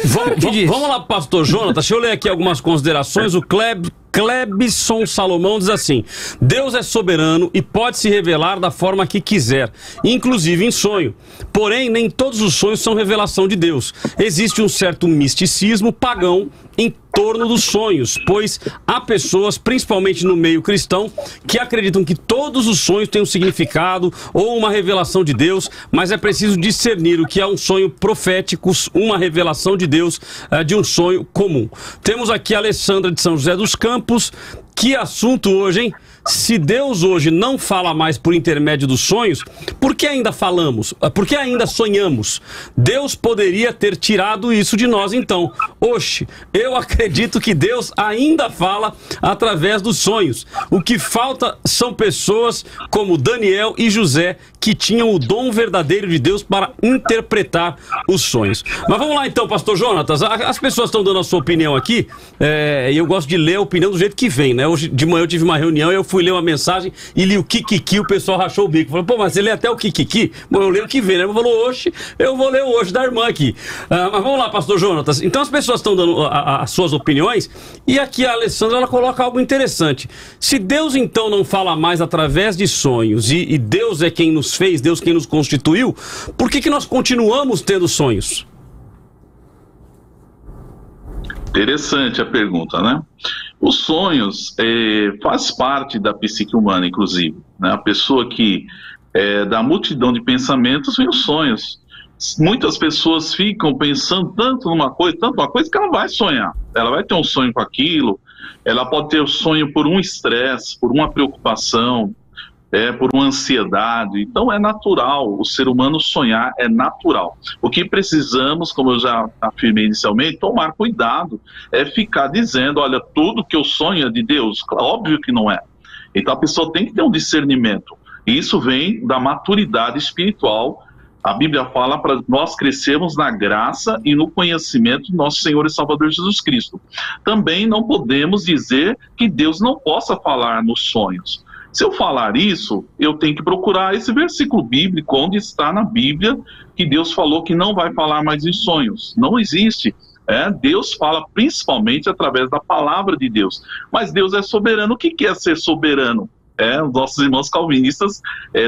Speaker 1: Vamos lá, pastor Jonatas, deixa eu ler aqui algumas considerações. O Clebson Salomão diz assim: Deus é soberano e pode se revelar da forma que quiser, inclusive em sonho. Porém, nem todos os sonhos são revelação de Deus. Existe um certo misticismo pagão em torno dos sonhos, pois há pessoas, principalmente no meio cristão, que acreditam que todos os sonhos têm um significado ou uma revelação de Deus, mas é preciso discernir o que é um sonho profético, uma revelação de Deus, de um sonho comum. Temos aqui a Alessandra de São José dos Campos. Que assunto hoje, hein? se Deus hoje não fala mais por intermédio dos sonhos, por que ainda falamos? Por que ainda sonhamos? Deus poderia ter tirado isso de nós então. Oxe, eu acredito que Deus ainda fala através dos sonhos. O que falta são pessoas como Daniel e José, que tinham o dom verdadeiro de Deus para interpretar os sonhos. Mas vamos lá então, pastor Jonatas. As pessoas estão dando a sua opinião aqui, e eu gosto de ler a opinião do jeito que vem, né? Hoje de manhã eu tive uma reunião, eu fui ler uma mensagem e li o Kikiki, o pessoal rachou o bico. Falou, pô, mas você lê até o Kikiki? Bom, eu leio o que vem, né? Eu falou, oxe, eu vou ler o hoje da irmã aqui. Mas vamos lá, pastor Jonatas. Então as pessoas estão dando as suas opiniões, e aqui a Alessandra, ela coloca algo interessante. Se Deus então não fala mais através de sonhos, e Deus é quem nos fez, Deus quem nos constituiu, por que nós continuamos tendo sonhos?
Speaker 21: Interessante a pergunta, né? Os sonhos faz parte da psique humana, inclusive, né? A pessoa que da multidão de pensamentos vem os sonhos. Muitas pessoas ficam pensando tanto numa coisa, que ela vai sonhar. Ela vai ter um sonho com aquilo, ela pode ter um sonho por um estresse, por uma preocupação, por uma ansiedade. Então é natural, o ser humano sonhar é natural. O que precisamos, como eu já afirmei inicialmente, tomar cuidado, é ficar dizendo, olha, tudo que eu sonho é de Deus. Óbvio que não é. Então a pessoa tem que ter um discernimento. E isso vem da maturidade espiritual. A Bíblia fala para nós crescermos na graça e no conhecimento do nosso Senhor e Salvador Jesus Cristo. Também não podemos dizer que Deus não possa falar nos sonhos. Se eu falar isso, eu tenho que procurar esse versículo bíblico, onde está na Bíblia que Deus falou que não vai falar mais em sonhos. Não existe. Deus fala principalmente através da palavra de Deus. Mas Deus é soberano. O que é ser soberano? Os nossos irmãos calvinistas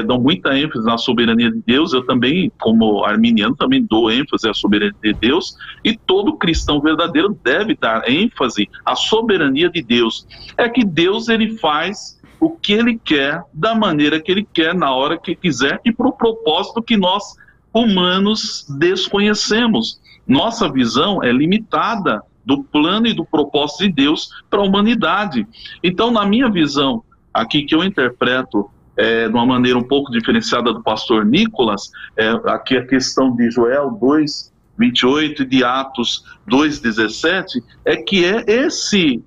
Speaker 21: dão muita ênfase na soberania de Deus. Eu também, como arminiano, também dou ênfase à soberania de Deus. E todo cristão verdadeiro deve dar ênfase à soberania de Deus. É que Deus, ele faz o que ele quer, da maneira que ele quer, na hora que quiser e para o propósito que nós, humanos, desconhecemos. Nossa visão é limitada do plano e do propósito de Deus para a humanidade. Então, na minha visão, aqui que eu interpreto de uma maneira um pouco diferenciada do pastor Nicolas, aqui a questão de Joel 2:28 e de Atos 2:17, é que esse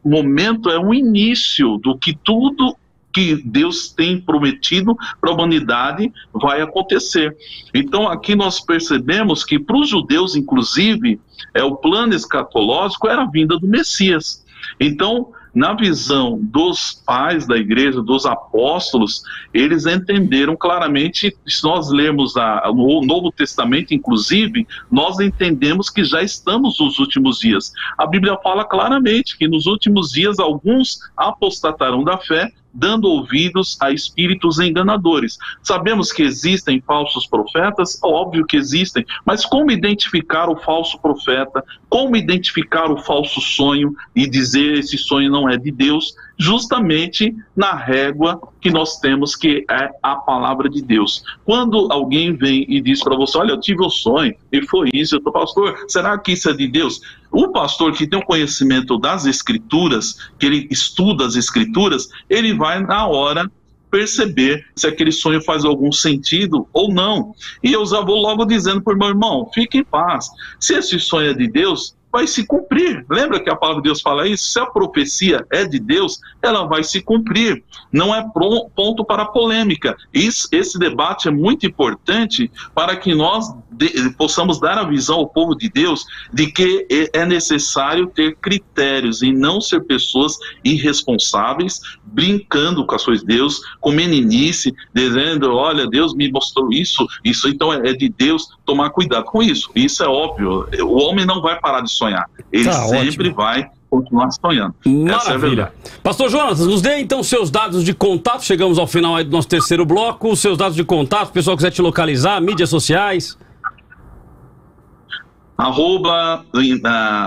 Speaker 21: momento é um início do que tudo que Deus tem prometido para a humanidade vai acontecer. Então aqui nós percebemos que para os judeus, inclusive, o plano escatológico era a vinda do Messias. Então, na visão dos pais da igreja, dos apóstolos, eles entenderam claramente, se nós lermos o Novo Testamento, inclusive, nós entendemos que já estamos nos últimos dias. A Bíblia fala claramente que nos últimos dias alguns apostatarão da fé, dando ouvidos a espíritos enganadores. Sabemos que existem falsos profetas, óbvio que existem, mas como identificar o falso profeta, como identificar o falso sonho e dizer esse sonho não é de Deus? Justamente na régua que nós temos, que é a palavra de Deus. Quando alguém vem e diz para você, olha, eu tive um sonho e foi isso, eu tô, pastor, será que isso é de Deus? O pastor que tem o conhecimento das escrituras, que ele estuda as escrituras, ele vai na hora perceber se aquele sonho faz algum sentido ou não. E eu já vou logo dizendo para o meu irmão, fique em paz. Se esse sonho é de Deus, vai se cumprir. Lembra que a palavra de Deus fala isso? Se a profecia é de Deus, ela vai se cumprir. Não é ponto para polêmica. Esse debate é muito importante para que nós possamos dar a visão ao povo de Deus de que é necessário ter critérios e não ser pessoas irresponsáveis, brincando com as coisas de Deus, com meninice, dizendo, olha, Deus me mostrou isso então é de Deus. Tomar cuidado com isso. Isso é óbvio. O homem não vai parar de sonhar. Ele sempre vai continuar sonhando.
Speaker 1: Maravilha.
Speaker 21: Essa é a verdade.
Speaker 1: Pastor Jonas, nos dê então seus dados de contato. Chegamos ao final aí do nosso terceiro bloco. Seus dados de contato, se o pessoal quiser te localizar, mídias sociais.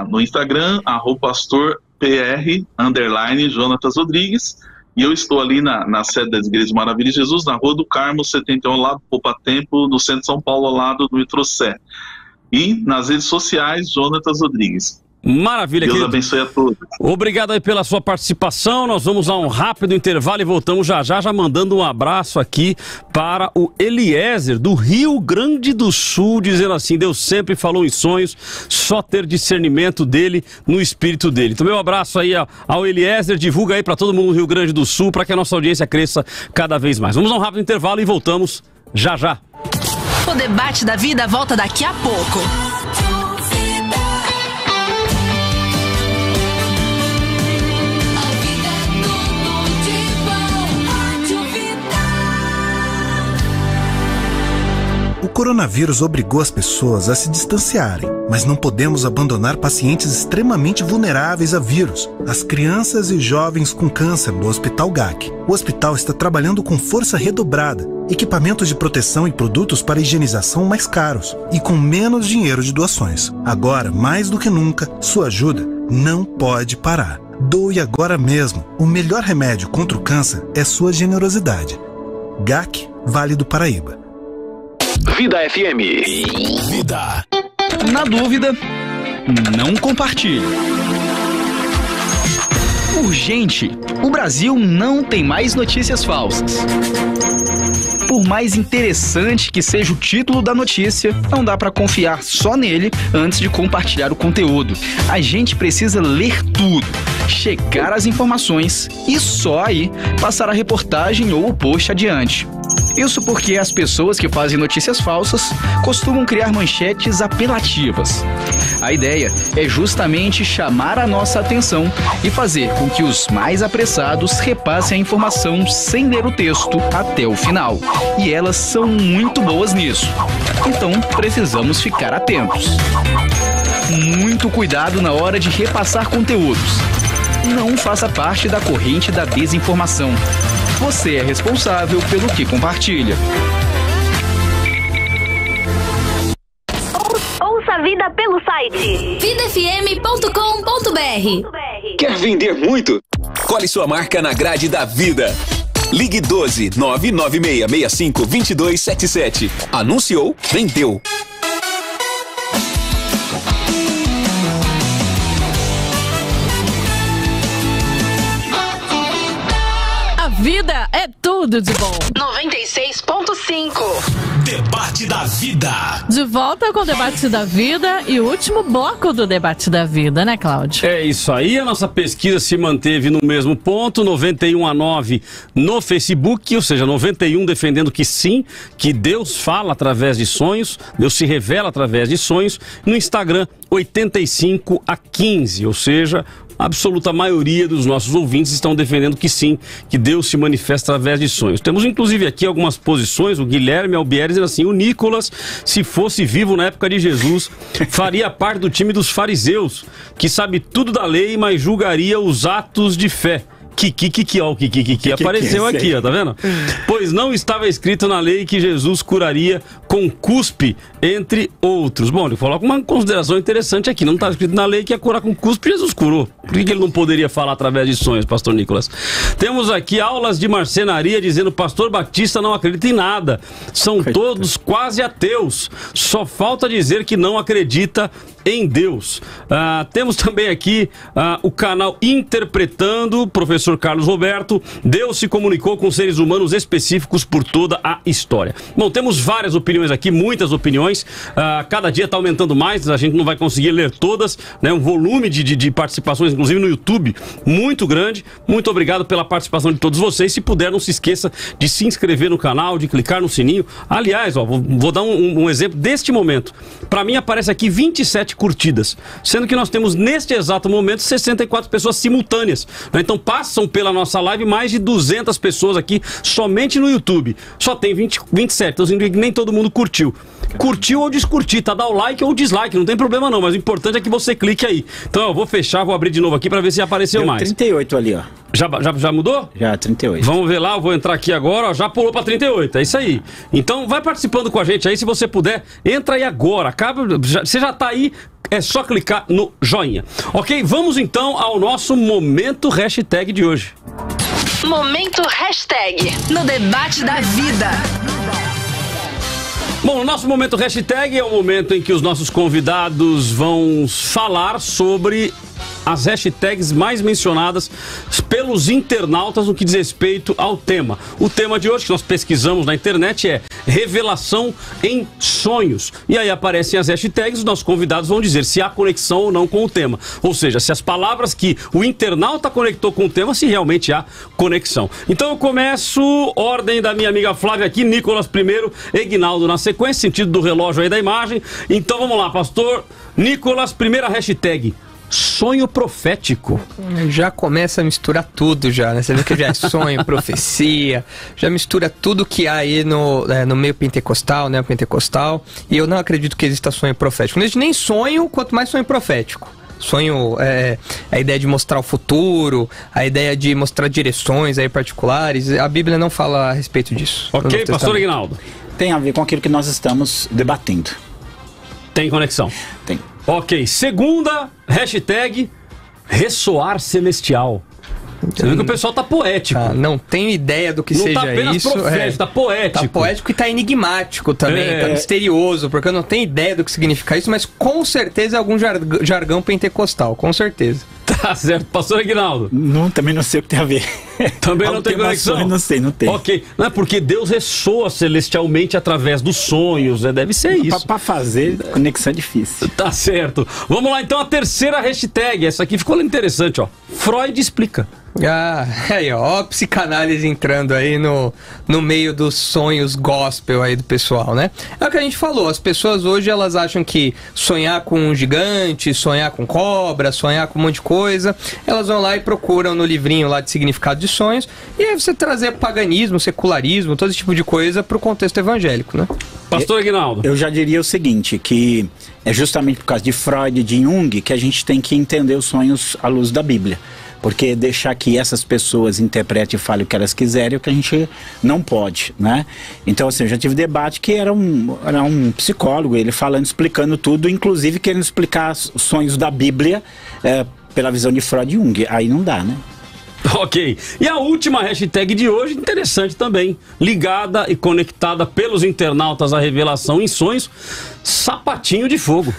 Speaker 21: No Instagram, @pastorpr_Jonatas Rodrigues. E eu estou ali na sede das Igrejas Maravilha de Jesus, na Rua do Carmo, 71, lá do Poupa Tempo, no centro de São Paulo, ao lado do Metrocé. E nas redes sociais, Jonatas Rodrigues.
Speaker 1: Maravilha,
Speaker 21: Deus
Speaker 1: querido.
Speaker 21: abençoe a todos.
Speaker 1: Obrigado aí pela sua participação. Nós vamos a um rápido intervalo e voltamos já mandando um abraço aqui para o Eliezer, do Rio Grande do Sul, dizendo assim: Deus sempre falou em sonhos, só ter discernimento dele no espírito dele. Então, meu abraço aí ao Eliezer, divulga aí para todo mundo no Rio Grande do Sul, para que a nossa audiência cresça cada vez mais. Vamos a um rápido intervalo e voltamos já.
Speaker 8: O debate da vida volta daqui a pouco.
Speaker 7: O coronavírus obrigou as pessoas a se distanciarem, mas não podemos abandonar pacientes extremamente vulneráveis a vírus. As crianças e jovens com câncer do Hospital GAC. O hospital está trabalhando com força redobrada, equipamentos de proteção e produtos para higienização mais caros e com menos dinheiro de doações. Agora, mais do que nunca, sua ajuda não pode parar. Doe agora mesmo. O melhor remédio contra o câncer é sua generosidade. GAC, Vale do Paraíba.
Speaker 6: Vida FM.
Speaker 9: Vida. Na dúvida, não compartilhe. Urgente! O Brasil não tem mais notícias falsas. Por mais interessante que seja o título da notícia, não dá para confiar só nele antes de compartilhar o conteúdo. A gente precisa ler tudo, checar as informações e só aí passar a reportagem ou o post adiante. Isso porque as pessoas que fazem notícias falsas costumam criar manchetes apelativas. A ideia é justamente chamar a nossa atenção e fazer com que os mais apressados repassem a informação sem ler o texto até o final. E elas são muito boas nisso. Então precisamos ficar atentos. Muito cuidado na hora de repassar conteúdos. Não faça parte da corrente da desinformação. Você é responsável pelo que compartilha.
Speaker 23: Ouça a vida pelo site vidafm.com.br.
Speaker 13: Quer vender muito? Cole sua marca na grade da Vida. Ligue 12 99665 2277. Anunciou, vendeu.
Speaker 2: Vida é tudo de bom.
Speaker 8: 96.5.
Speaker 9: Debate da Vida.
Speaker 2: De volta com o Debate da Vida e o último bloco do Debate da Vida, né, Cláudio?
Speaker 1: É isso aí, a nossa pesquisa se manteve no mesmo ponto, 91-9 no Facebook, ou seja, 91 defendendo que sim, que Deus fala através de sonhos, Deus se revela através de sonhos. No Instagram, 85-15, ou seja, a absoluta maioria dos nossos ouvintes estão defendendo que sim, que Deus se manifesta através de sonhos. Temos inclusive aqui algumas posições, o Guilherme Albieri dizendo assim: o Nicolas, se fosse vivo na época de Jesus, faria parte do time dos fariseus, que sabe tudo da lei, mas julgaria os atos de fé. Apareceu aqui, ó, tá vendo? Pois não estava escrito na lei que Jesus curaria com cuspe, entre outros. Bom, ele coloca uma consideração interessante aqui. Não estava escrito na lei que ia curar com cuspe, Jesus curou. Por que ele não poderia falar através de sonhos, pastor Nicolas? Temos aqui aulas de marcenaria dizendo: pastor Batista não acredita em nada. São todos quase ateus. Só falta dizer que não acredita em Deus. Temos também aqui o canal Interpretando, professor Carlos Roberto. Deus se comunicou com seres humanos específicos por toda a história. Bom, temos várias opiniões aqui, muitas opiniões. Cada dia está aumentando mais, a gente não vai conseguir ler todas, né? Um volume de participações, inclusive no YouTube, muito grande. Muito obrigado pela participação de todos vocês. Se puder, não se esqueça de se inscrever no canal, de clicar no sininho. Aliás, ó, vou dar um exemplo deste momento. Para mim aparece aqui 27 curtidas, sendo que nós temos neste exato momento 64 pessoas simultâneas, né? Então passam pela nossa live mais de 200 pessoas aqui somente no YouTube. Só tem 27, então significa que nem todo mundo curtiu. Curtiu ou descurtir, tá? Dá o like ou dislike, não tem problema não, mas o importante é que você clique aí. Então eu vou fechar, vou abrir de novo aqui para ver se apareceu mais.
Speaker 4: 38 ali, ó.
Speaker 1: Já mudou?
Speaker 4: Já, 38.
Speaker 1: Vamos ver lá, eu vou entrar aqui agora, ó, já pulou pra 38, é isso aí. Então vai participando com a gente aí, se você puder, entra aí agora, você já tá aí, é só clicar no joinha. Ok, vamos então ao nosso Momento Hashtag de hoje.
Speaker 8: Momento Hashtag no Debate da Vida.
Speaker 1: Bom, o nosso momento hashtag é o momento em que os nossos convidados vão falar sobre as hashtags mais mencionadas pelos internautas no que diz respeito ao tema. O tema de hoje que nós pesquisamos na internet é revelação em sonhos. E aí aparecem as hashtags, os nossos convidados vão dizer se há conexão ou não com o tema. Ou seja, se as palavras que o internauta conectou com o tema, se realmente há conexão. Então eu começo, ordem da minha amiga Flávia aqui, Nicolas primeiro, Egnaldo na sequência, sentido do relógio aí da imagem. Então vamos lá, pastor Nicolas, primeira hashtag. Sonho profético.
Speaker 3: Já começa a misturar tudo já, né? Você vê que já é sonho, profecia, já mistura tudo que há aí no meio pentecostal, né? Pentecostal. E eu não acredito que exista sonho profético. Não existe nem sonho, quanto mais sonho profético. Sonho é a ideia de mostrar o futuro, a ideia de mostrar direções aí particulares. A Bíblia não fala a respeito disso.
Speaker 1: Ok, pastor Egnaldo.
Speaker 4: Tem a ver com aquilo que nós estamos debatendo.
Speaker 1: Tem conexão?
Speaker 4: Tem.
Speaker 1: Ok, segunda hashtag, ressoar celestial. Você vê que o pessoal tá poético.
Speaker 3: Não tenho ideia do que seja isso.
Speaker 1: Não tá apenas profético, tá poético.
Speaker 3: Tá poético e tá enigmático também, tá misterioso, porque eu não tenho ideia do que significa isso, mas com certeza é algum jargão pentecostal, com certeza.
Speaker 1: Tá certo. Pastor Egnaldo?
Speaker 4: Também não sei o que tem a ver.
Speaker 1: Também não tem conexão?
Speaker 4: Não sei, não tem.
Speaker 1: Ok. Não é porque Deus ressoa celestialmente através dos sonhos, né? Deve ser isso.
Speaker 4: Pra fazer conexão é difícil.
Speaker 1: Tá certo. Vamos lá, então, a terceira hashtag. Essa aqui ficou interessante, ó. Freud explica.
Speaker 3: Aí ó, psicanálise entrando aí no meio dos sonhos gospel aí do pessoal, né? É o que a gente falou, as pessoas hoje elas acham que sonhar com um gigante, sonhar com cobra, sonhar com um monte de coisa, elas vão lá e procuram no livrinho lá de significado de sonhos, e aí você trazer paganismo, secularismo, todo esse tipo de coisa pro contexto evangélico, né?
Speaker 1: Pastor Egnaldo.
Speaker 4: Eu já diria o seguinte, que é justamente por causa de Freud e de Jung que a gente tem que entender os sonhos à luz da Bíblia. Porque deixar que essas pessoas interpretem e falem o que elas quiserem é o que a gente não pode, né? Então, assim, eu já tive debate que era um psicólogo, ele falando, explicando tudo, inclusive querendo explicar os sonhos da Bíblia pela visão de Freud e Jung. Aí não dá, né?
Speaker 1: Ok. E a última hashtag de hoje, interessante também, ligada e conectada pelos internautas à revelação em sonhos, sapatinho de fogo.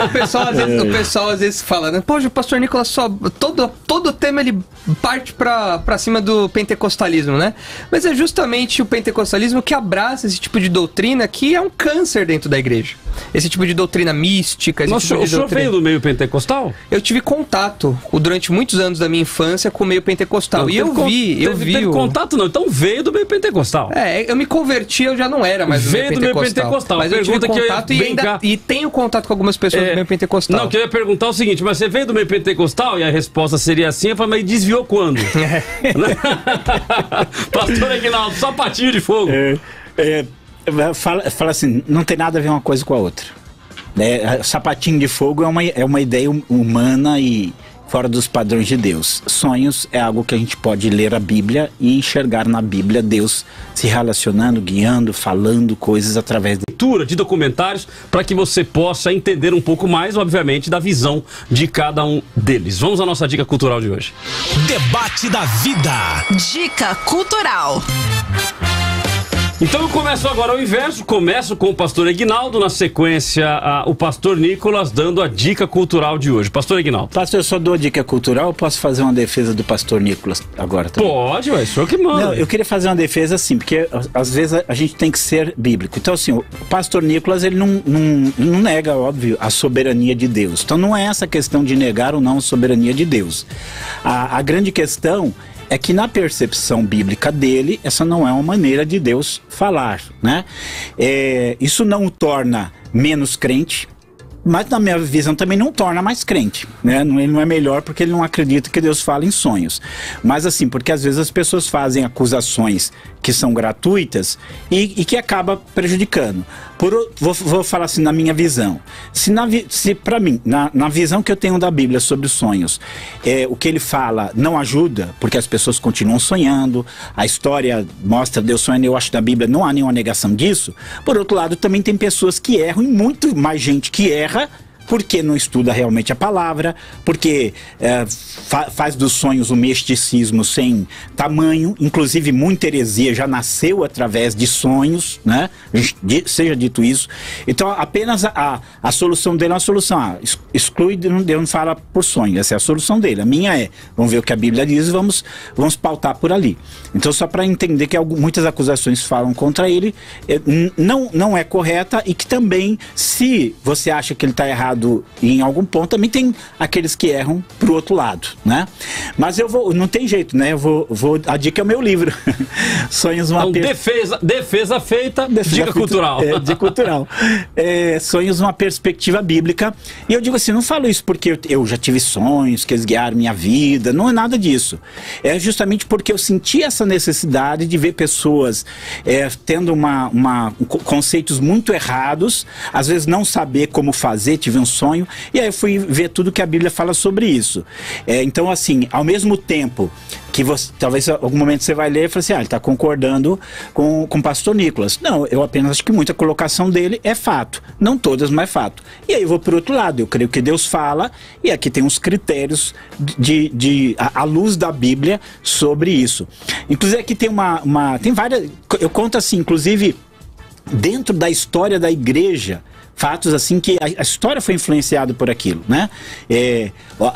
Speaker 3: O pessoal às vezes fala, né? Poxa, o pastor Nicolas só todo tema ele parte pra cima do pentecostalismo, né? Mas é justamente o pentecostalismo que abraça esse tipo de doutrina que é um câncer dentro da igreja. Esse tipo de doutrina mística.
Speaker 1: O senhor veio do meio pentecostal?
Speaker 3: Eu tive contato durante muitos anos da minha infância com o meio pentecostal. E eu vi.
Speaker 1: Teve contato não, então veio do meio pentecostal.
Speaker 3: Eu me converti, eu já não era mais do meio pentecostal. Mas eu tive contato e tenho contato com algumas pessoas do meio pentecostal.
Speaker 1: Não, eu queria perguntar o seguinte, mas você veio do meio pentecostal? E a resposta seria assim, eu falei, mas desviou quando? Pastor Egnaldo, sapatinho de fogo.
Speaker 4: Fala assim, não tem nada a ver uma coisa com a outra. Sapatinho de fogo é uma ideia humana e fora dos padrões de Deus. Sonhos é algo que a gente pode ler a Bíblia e enxergar na Bíblia Deus se relacionando, guiando, falando coisas através de
Speaker 1: leitura, de documentários, para que você possa entender um pouco mais, obviamente, da visão de cada um deles. Vamos à nossa dica cultural de hoje.
Speaker 10: Debate da vida.
Speaker 8: Dica cultural.
Speaker 1: Então eu começo agora o inverso, começo com o pastor Egnaldo, na sequência o pastor Nicolas dando a dica cultural de hoje. Pastor Egnaldo.
Speaker 4: Pastor, eu só dou a dica cultural ou posso fazer uma defesa do pastor Nicolas agora também?
Speaker 1: Pode, o senhor que manda.
Speaker 4: Não, eu queria fazer uma defesa assim, porque às vezes a gente tem que ser bíblico. Então assim, o pastor Nicolas, ele não nega, óbvio, a soberania de Deus. Então não é essa questão de negar ou não a soberania de Deus. A grande questão é que na percepção bíblica dele, essa não é uma maneira de Deus falar, né? Isso não o torna menos crente, mas na minha visão também não torna mais crente, né? Ele não é melhor porque ele não acredita que Deus fala em sonhos. Mas assim, porque às vezes as pessoas fazem acusações que são gratuitas e que acaba prejudicando. Vou falar assim na minha visão. Se para mim, na visão que eu tenho da Bíblia sobre os sonhos, o que ele fala não ajuda, porque as pessoas continuam sonhando, a história mostra Deus sonhando, eu acho que na Bíblia não há nenhuma negação disso. Por outro lado, também tem pessoas que erram e muito mais gente que erra porque não estuda realmente a palavra, porque faz dos sonhos um misticismo sem tamanho, inclusive muita heresia já nasceu através de sonhos, né? Seja dito isso. Então apenas a solução dele é uma solução, exclui, Deus não fala por sonho, essa é a solução dele. A minha vamos ver o que a Bíblia diz e vamos pautar por ali. Então só para entender que muitas acusações falam contra ele, não é correta, e que também, se você acha que ele está errado em algum ponto, também tem aqueles que erram pro outro lado, né? Mas não tem jeito, né? A dica é o meu livro. Sonhos
Speaker 1: defesa feita, dica cultural.
Speaker 4: Dica cultural. Sonhos uma perspectiva bíblica. E eu digo assim, não falo isso porque eu já tive sonhos que eles guiaram minha vida, não é nada disso. É justamente porque eu senti essa necessidade de ver pessoas tendo conceitos muito errados, às vezes não saber como fazer, tive um sonho, e aí eu fui ver tudo que a Bíblia fala sobre isso. Então, assim, ao mesmo tempo que talvez em algum momento você vai ler e fala assim, ele está concordando com o pastor Nicolas. Não, eu apenas acho que muita colocação dele é fato. Não todas, mas é fato. E aí eu vou para o outro lado, eu creio que Deus fala, e aqui tem uns critérios à luz da Bíblia sobre isso. Inclusive aqui tem tem várias, eu conto assim, inclusive dentro da história da igreja, fatos assim que a história foi influenciada por aquilo, né?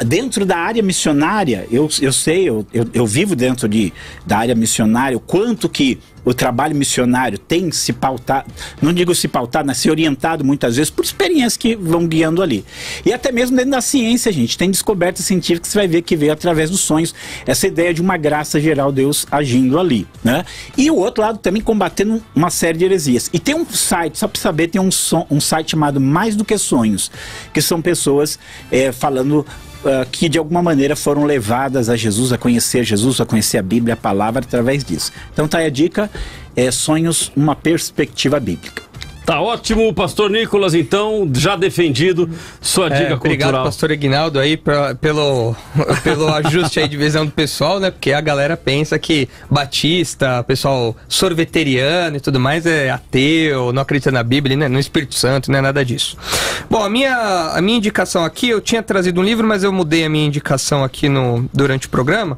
Speaker 4: Dentro da área missionária, eu vivo dentro da área missionária, o quanto que o trabalho missionário tem se pautado, não digo se pautado, mas se orientado muitas vezes por experiências que vão guiando ali. E até mesmo dentro da ciência, gente, tem descobertas científicas que você vai ver que veio através dos sonhos, essa ideia de uma graça geral, Deus agindo ali, né? E o outro lado também combatendo uma série de heresias. E tem um site, só para saber, tem um site chamado Mais do que Sonhos, que são pessoas falando que de alguma maneira foram levadas a Jesus, a conhecer a Bíblia, a palavra através disso. Então tá aí a dica, sonhos, uma perspectiva bíblica.
Speaker 1: Tá ótimo, pastor Nicolas, então, já defendido sua dica cultural.
Speaker 3: Obrigado, pastor Aguinaldo, aí pelo ajuste aí de visão do pessoal, né? Porque a galera pensa que batista, pessoal sorveteriano e tudo mais é ateu, não acredita na Bíblia, né? No Espírito Santo, não é nada disso. Bom, a minha indicação aqui, eu tinha trazido um livro, mas eu mudei a minha indicação aqui durante o programa.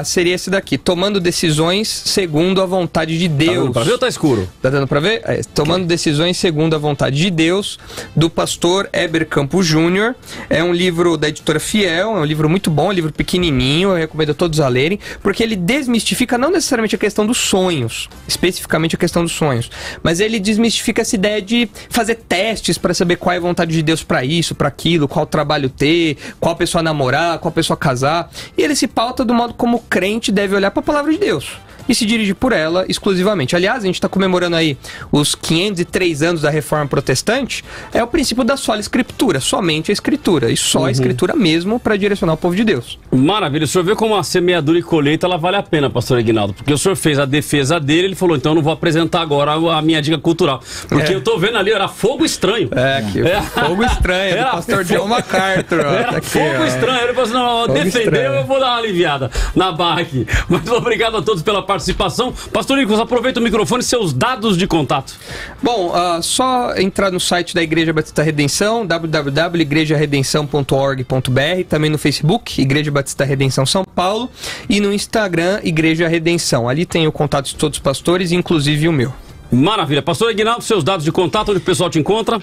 Speaker 3: Seria esse daqui, Tomando Decisões Segundo a Vontade de Deus. Tá
Speaker 1: dando pra ver ou tá escuro?
Speaker 3: Tá dando pra ver? Tomando Decisões Segundo a Vontade de Deus, do pastor Heber Campos Júnior. É um livro da editora Fiel, é um livro muito bom, um livro pequenininho, eu recomendo a todos a lerem, porque ele desmistifica não necessariamente a questão dos sonhos, especificamente a questão dos sonhos, mas ele desmistifica essa ideia de fazer testes para saber qual é a vontade de Deus para isso, para aquilo, qual trabalho ter, qual pessoa namorar, qual pessoa casar, e ele se pauta do modo como o crente deve olhar para a palavra de Deus e se dirigir por ela exclusivamente. Aliás, a gente está comemorando aí os 503 anos da Reforma Protestante, é o princípio da sola escritura, somente a escritura, e só a escritura mesmo para direcionar o povo de Deus.
Speaker 1: Maravilha, o senhor vê como a semeadura e colheita ela vale a pena, pastor Aguinaldo, porque o senhor fez a defesa dele, ele falou, então eu não vou apresentar agora a minha dica cultural, porque eu tô vendo ali, era Fogo Estranho.
Speaker 3: Fogo Estranho, do pastor John MacArthur.
Speaker 1: Era aqui, Fogo Estranho, ele falou assim, não, defendeu, eu vou dar uma aliviada na barra aqui. Mas obrigado a todos pela participação. Pastor Nicolas, aproveita o microfone e seus dados de contato.
Speaker 3: Bom, só entrar no site da Igreja Batista Redenção, www.igrejaredenção.org.br, também no Facebook, Igreja Batista Redenção São Paulo, e no Instagram, Igreja Redenção. Ali tem o contato de todos os pastores, inclusive o meu.
Speaker 1: Maravilha. Pastor Aguinaldo, seus dados de contato, onde o pessoal te encontra?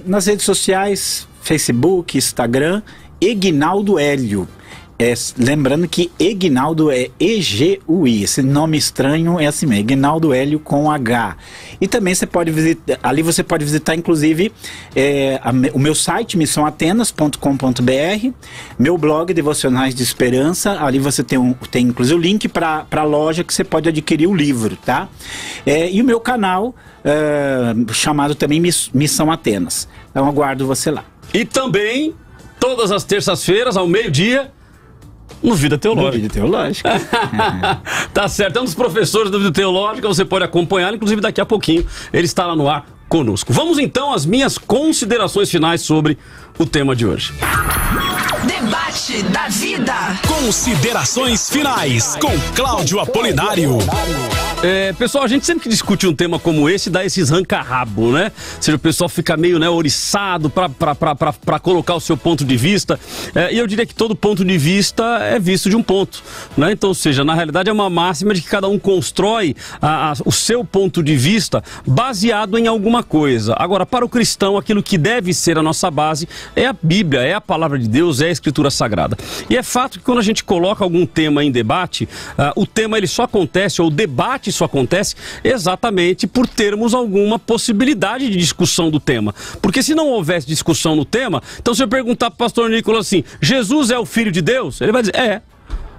Speaker 4: Nas redes sociais, Facebook, Instagram, Eguinaldo Hélio. Lembrando que Eguinaldo é E-G-U-I, esse nome estranho é assim mesmo, Eguinaldo Hélio com H. E também você pode visitar, ali você pode visitar inclusive o meu site, missãoatenas.com.br, meu blog Devocionais de Esperança, ali você tem inclusive o link para a loja que você pode adquirir o livro, tá? E o meu canal, chamado também Missão Atenas. Então aguardo você lá.
Speaker 1: E também, todas as terças-feiras, ao meio-dia, no Vida Teológica.
Speaker 4: No Vida Teológica.
Speaker 1: Tá certo, é um dos professores do Vida Teológica, você pode acompanhar, inclusive daqui a pouquinho ele está lá no ar conosco. Vamos então às minhas considerações finais sobre o tema de hoje.
Speaker 8: Debate da Vida.
Speaker 10: Considerações finais com Cláudio Apolinário.
Speaker 1: Pessoal, a gente sempre que discute um tema como esse, dá esses ranca-rabo, né? Ou seja, o pessoal fica meio, né, oriçado pra colocar o seu ponto de vista. E eu diria que todo ponto de vista é visto de um ponto, né? Então, ou seja, na realidade é uma máxima de que cada um constrói o seu ponto de vista baseado em alguma coisa. Agora, para o cristão, aquilo que deve ser a nossa base é a Bíblia, é a palavra de Deus, é a Escritura Sagrada. E é fato que quando a gente coloca algum tema em debate, o tema ele só acontece, ou o debate só acontece exatamente por termos alguma possibilidade de discussão do tema. Porque se não houvesse discussão no tema, então se eu perguntar para o pastor Nicolas assim, Jesus é o Filho de Deus? Ele vai dizer, é.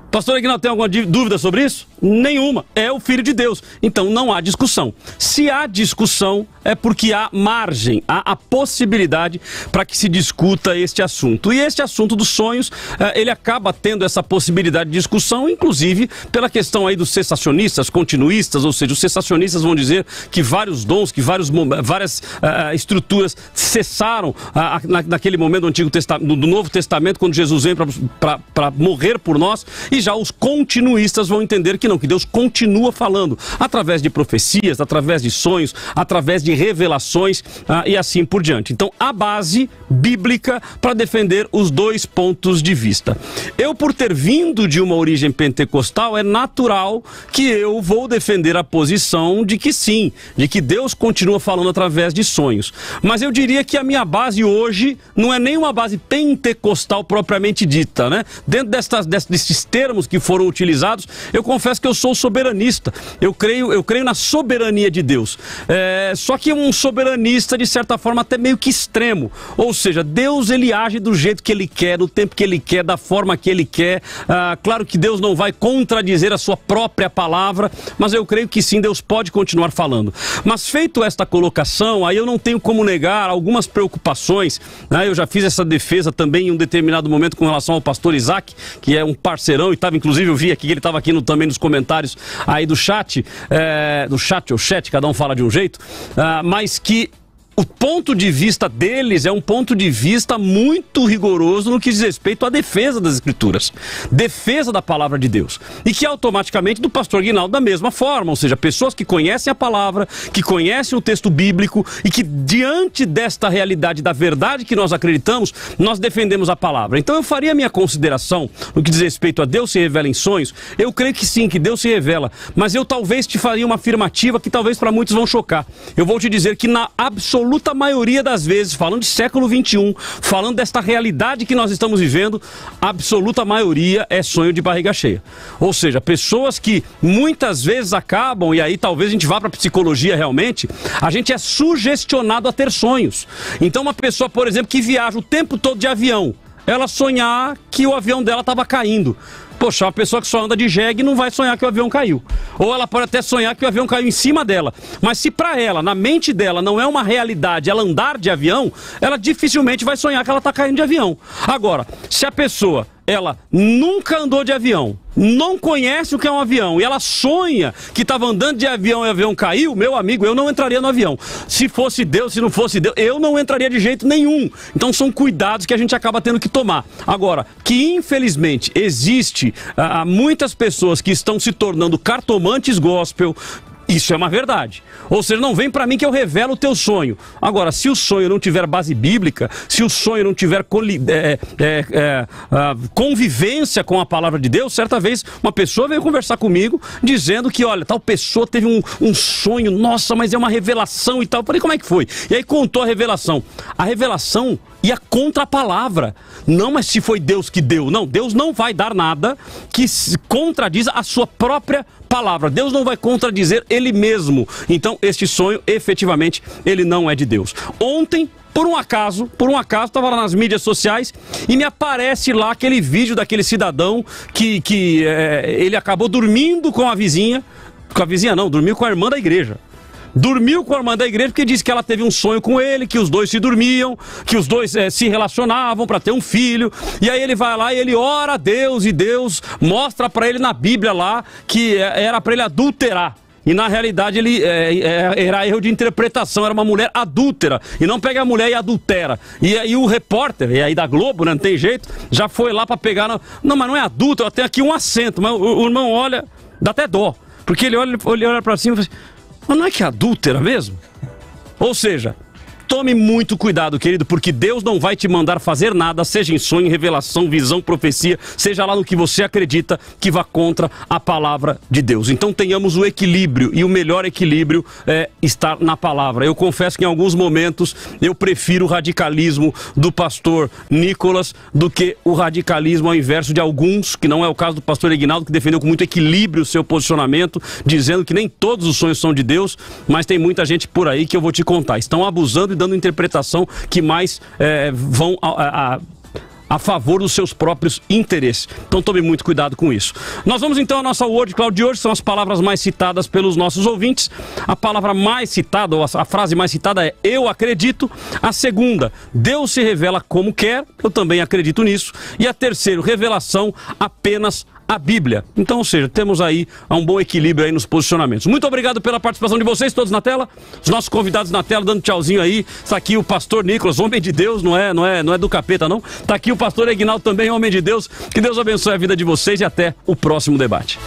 Speaker 1: Pastor Aguinaldo, tem alguma dúvida sobre isso? Nenhuma. É o Filho de Deus. Então não há discussão. Se há discussão, é porque há margem, há a possibilidade para que se discuta este assunto. E este assunto dos sonhos, ele acaba tendo essa possibilidade de discussão, inclusive pela questão aí dos cessacionistas, continuistas, ou seja, os cessacionistas vão dizer que vários dons, que várias estruturas cessaram naquele momento do Antigo Testamento, do Novo Testamento, quando Jesus vem para morrer por nós. E já os continuistas vão entender que não, que Deus continua falando através de profecias, através de sonhos, através de revelações e assim por diante. Então, a base bíblica para defender os dois pontos de vista. Eu, por ter vindo de uma origem pentecostal, é natural que eu vou defender a posição de que sim, de que Deus continua falando através de sonhos. Mas eu diria que a minha base hoje não é nem uma base pentecostal propriamente dita, né? Dentro desses termos que foram utilizados, eu confesso que eu sou soberanista. Eu creio na soberania de Deus. Só que um soberanista, de certa forma, até meio que extremo. Ou seja, Deus, ele age do jeito que ele quer, no tempo que ele quer, da forma que ele quer. Claro que Deus não vai contradizer a sua própria palavra, mas eu creio que sim, Deus pode continuar falando. Mas feito esta colocação, aí eu não tenho como negar algumas preocupações, né? Eu já fiz essa defesa também em um determinado momento com relação ao pastor Isaac, que é um parceirão e inclusive eu vi aqui que ele estava aqui também nos comentários aí do chat, ou chat, cada um fala de um jeito, mas que o ponto de vista deles é um ponto de vista muito rigoroso no que diz respeito à defesa das Escrituras, defesa da palavra de Deus. E que automaticamente do pastor Aguinaldo da mesma forma, ou seja, pessoas que conhecem a palavra, que conhecem o texto bíblico e que diante desta realidade da verdade que nós acreditamos, nós defendemos a palavra. Então eu faria a minha consideração no que diz respeito a Deus se revela em sonhos. Eu creio que sim, que Deus se revela, mas eu talvez te faria uma afirmativa que talvez para muitos vão chocar. Eu vou te dizer que na absoluta maioria das vezes, falando de século XXI, falando desta realidade que nós estamos vivendo, a absoluta maioria é sonho de barriga cheia. Ou seja, pessoas que muitas vezes acabam, e aí talvez a gente vá para a psicologia realmente, a gente é sugestionado a ter sonhos. Então uma pessoa, por exemplo, que viaja o tempo todo de avião, ela sonhar que o avião dela estava caindo. Poxa, uma pessoa que só anda de jegue não vai sonhar que o avião caiu. Ou ela pode até sonhar que o avião caiu em cima dela. Mas se pra ela, na mente dela, não é uma realidade ela andar de avião, ela dificilmente vai sonhar que ela tá caindo de avião. Agora, se a pessoa, ela nunca andou de avião, não conhece o que é um avião, e ela sonha que estava andando de avião e o avião caiu, meu amigo, eu não entraria no avião. Se fosse Deus, se não fosse Deus, eu não entraria de jeito nenhum. Então são cuidados que a gente acaba tendo que tomar. Agora, que infelizmente existe muitas pessoas que estão se tornando cartomantes gospel, isso é uma verdade. Ou seja, não vem pra mim que eu revelo o teu sonho. Agora, se o sonho não tiver base bíblica, se o sonho não tiver convivência com a palavra de Deus, certa vez uma pessoa veio conversar comigo dizendo que, olha, tal pessoa teve um sonho, nossa, mas é uma revelação e tal. Eu falei, como é que foi? E aí contou a revelação. A revelação ia contra a palavra. Não, mas se foi Deus que deu. Não, Deus não vai dar nada que contradiza a sua própria palavra. Deus não vai contradizer ele mesmo. Então, este sonho, efetivamente, ele não é de Deus. Ontem, por um acaso, estava lá nas mídias sociais e me aparece lá aquele vídeo daquele cidadão que ele acabou dormindo com a vizinha. Com a vizinha não, dormiu com a irmã da igreja. Dormiu com a irmã da igreja porque disse que ela teve um sonho com ele, que os dois se dormiam, que os dois se relacionavam para ter um filho. E aí ele vai lá e ele ora a Deus e Deus mostra para ele na Bíblia lá que era para ele adulterar. E na realidade ele era erro de interpretação, era uma mulher adúltera. E não pega a mulher e adultera. E aí o repórter, e aí da Globo, né, não tem jeito, já foi lá para pegar... Não, mas não é adúltera, tem aqui um acento. Mas o irmão olha, dá até dó. Porque ele olha para cima e fala assim, mas não é que é adúltera mesmo? Ou seja, tome muito cuidado, querido, porque Deus não vai te mandar fazer nada, seja em sonho, revelação, visão, profecia, seja lá no que você acredita, que vá contra a palavra de Deus. Então tenhamos o equilíbrio, e o melhor equilíbrio é estar na palavra. Eu confesso que em alguns momentos eu prefiro o radicalismo do pastor Nicolas do que o radicalismo ao inverso de alguns, que não é o caso do pastor Ignaldo, que defendeu com muito equilíbrio o seu posicionamento, dizendo que nem todos os sonhos são de Deus, mas tem muita gente por aí que eu vou te contar. Estão abusando e dando interpretação que mais vão a favor dos seus próprios interesses. Então tome muito cuidado com isso. Nós vamos então à nossa Word Cloud de hoje, são as palavras mais citadas pelos nossos ouvintes. A palavra mais citada, ou a frase mais citada é eu acredito. A segunda, Deus se revela como quer, eu também acredito nisso. E a terceira, revelação apenas a Bíblia. Então, ou seja, temos aí um bom equilíbrio aí nos posicionamentos. Muito obrigado pela participação de vocês, todos na tela. Os nossos convidados na tela, dando tchauzinho aí. Está aqui o pastor Nicolas, homem de Deus, não é do capeta, não. Está aqui o pastor Ignaldo também, homem de Deus. Que Deus abençoe a vida de vocês e até o próximo debate.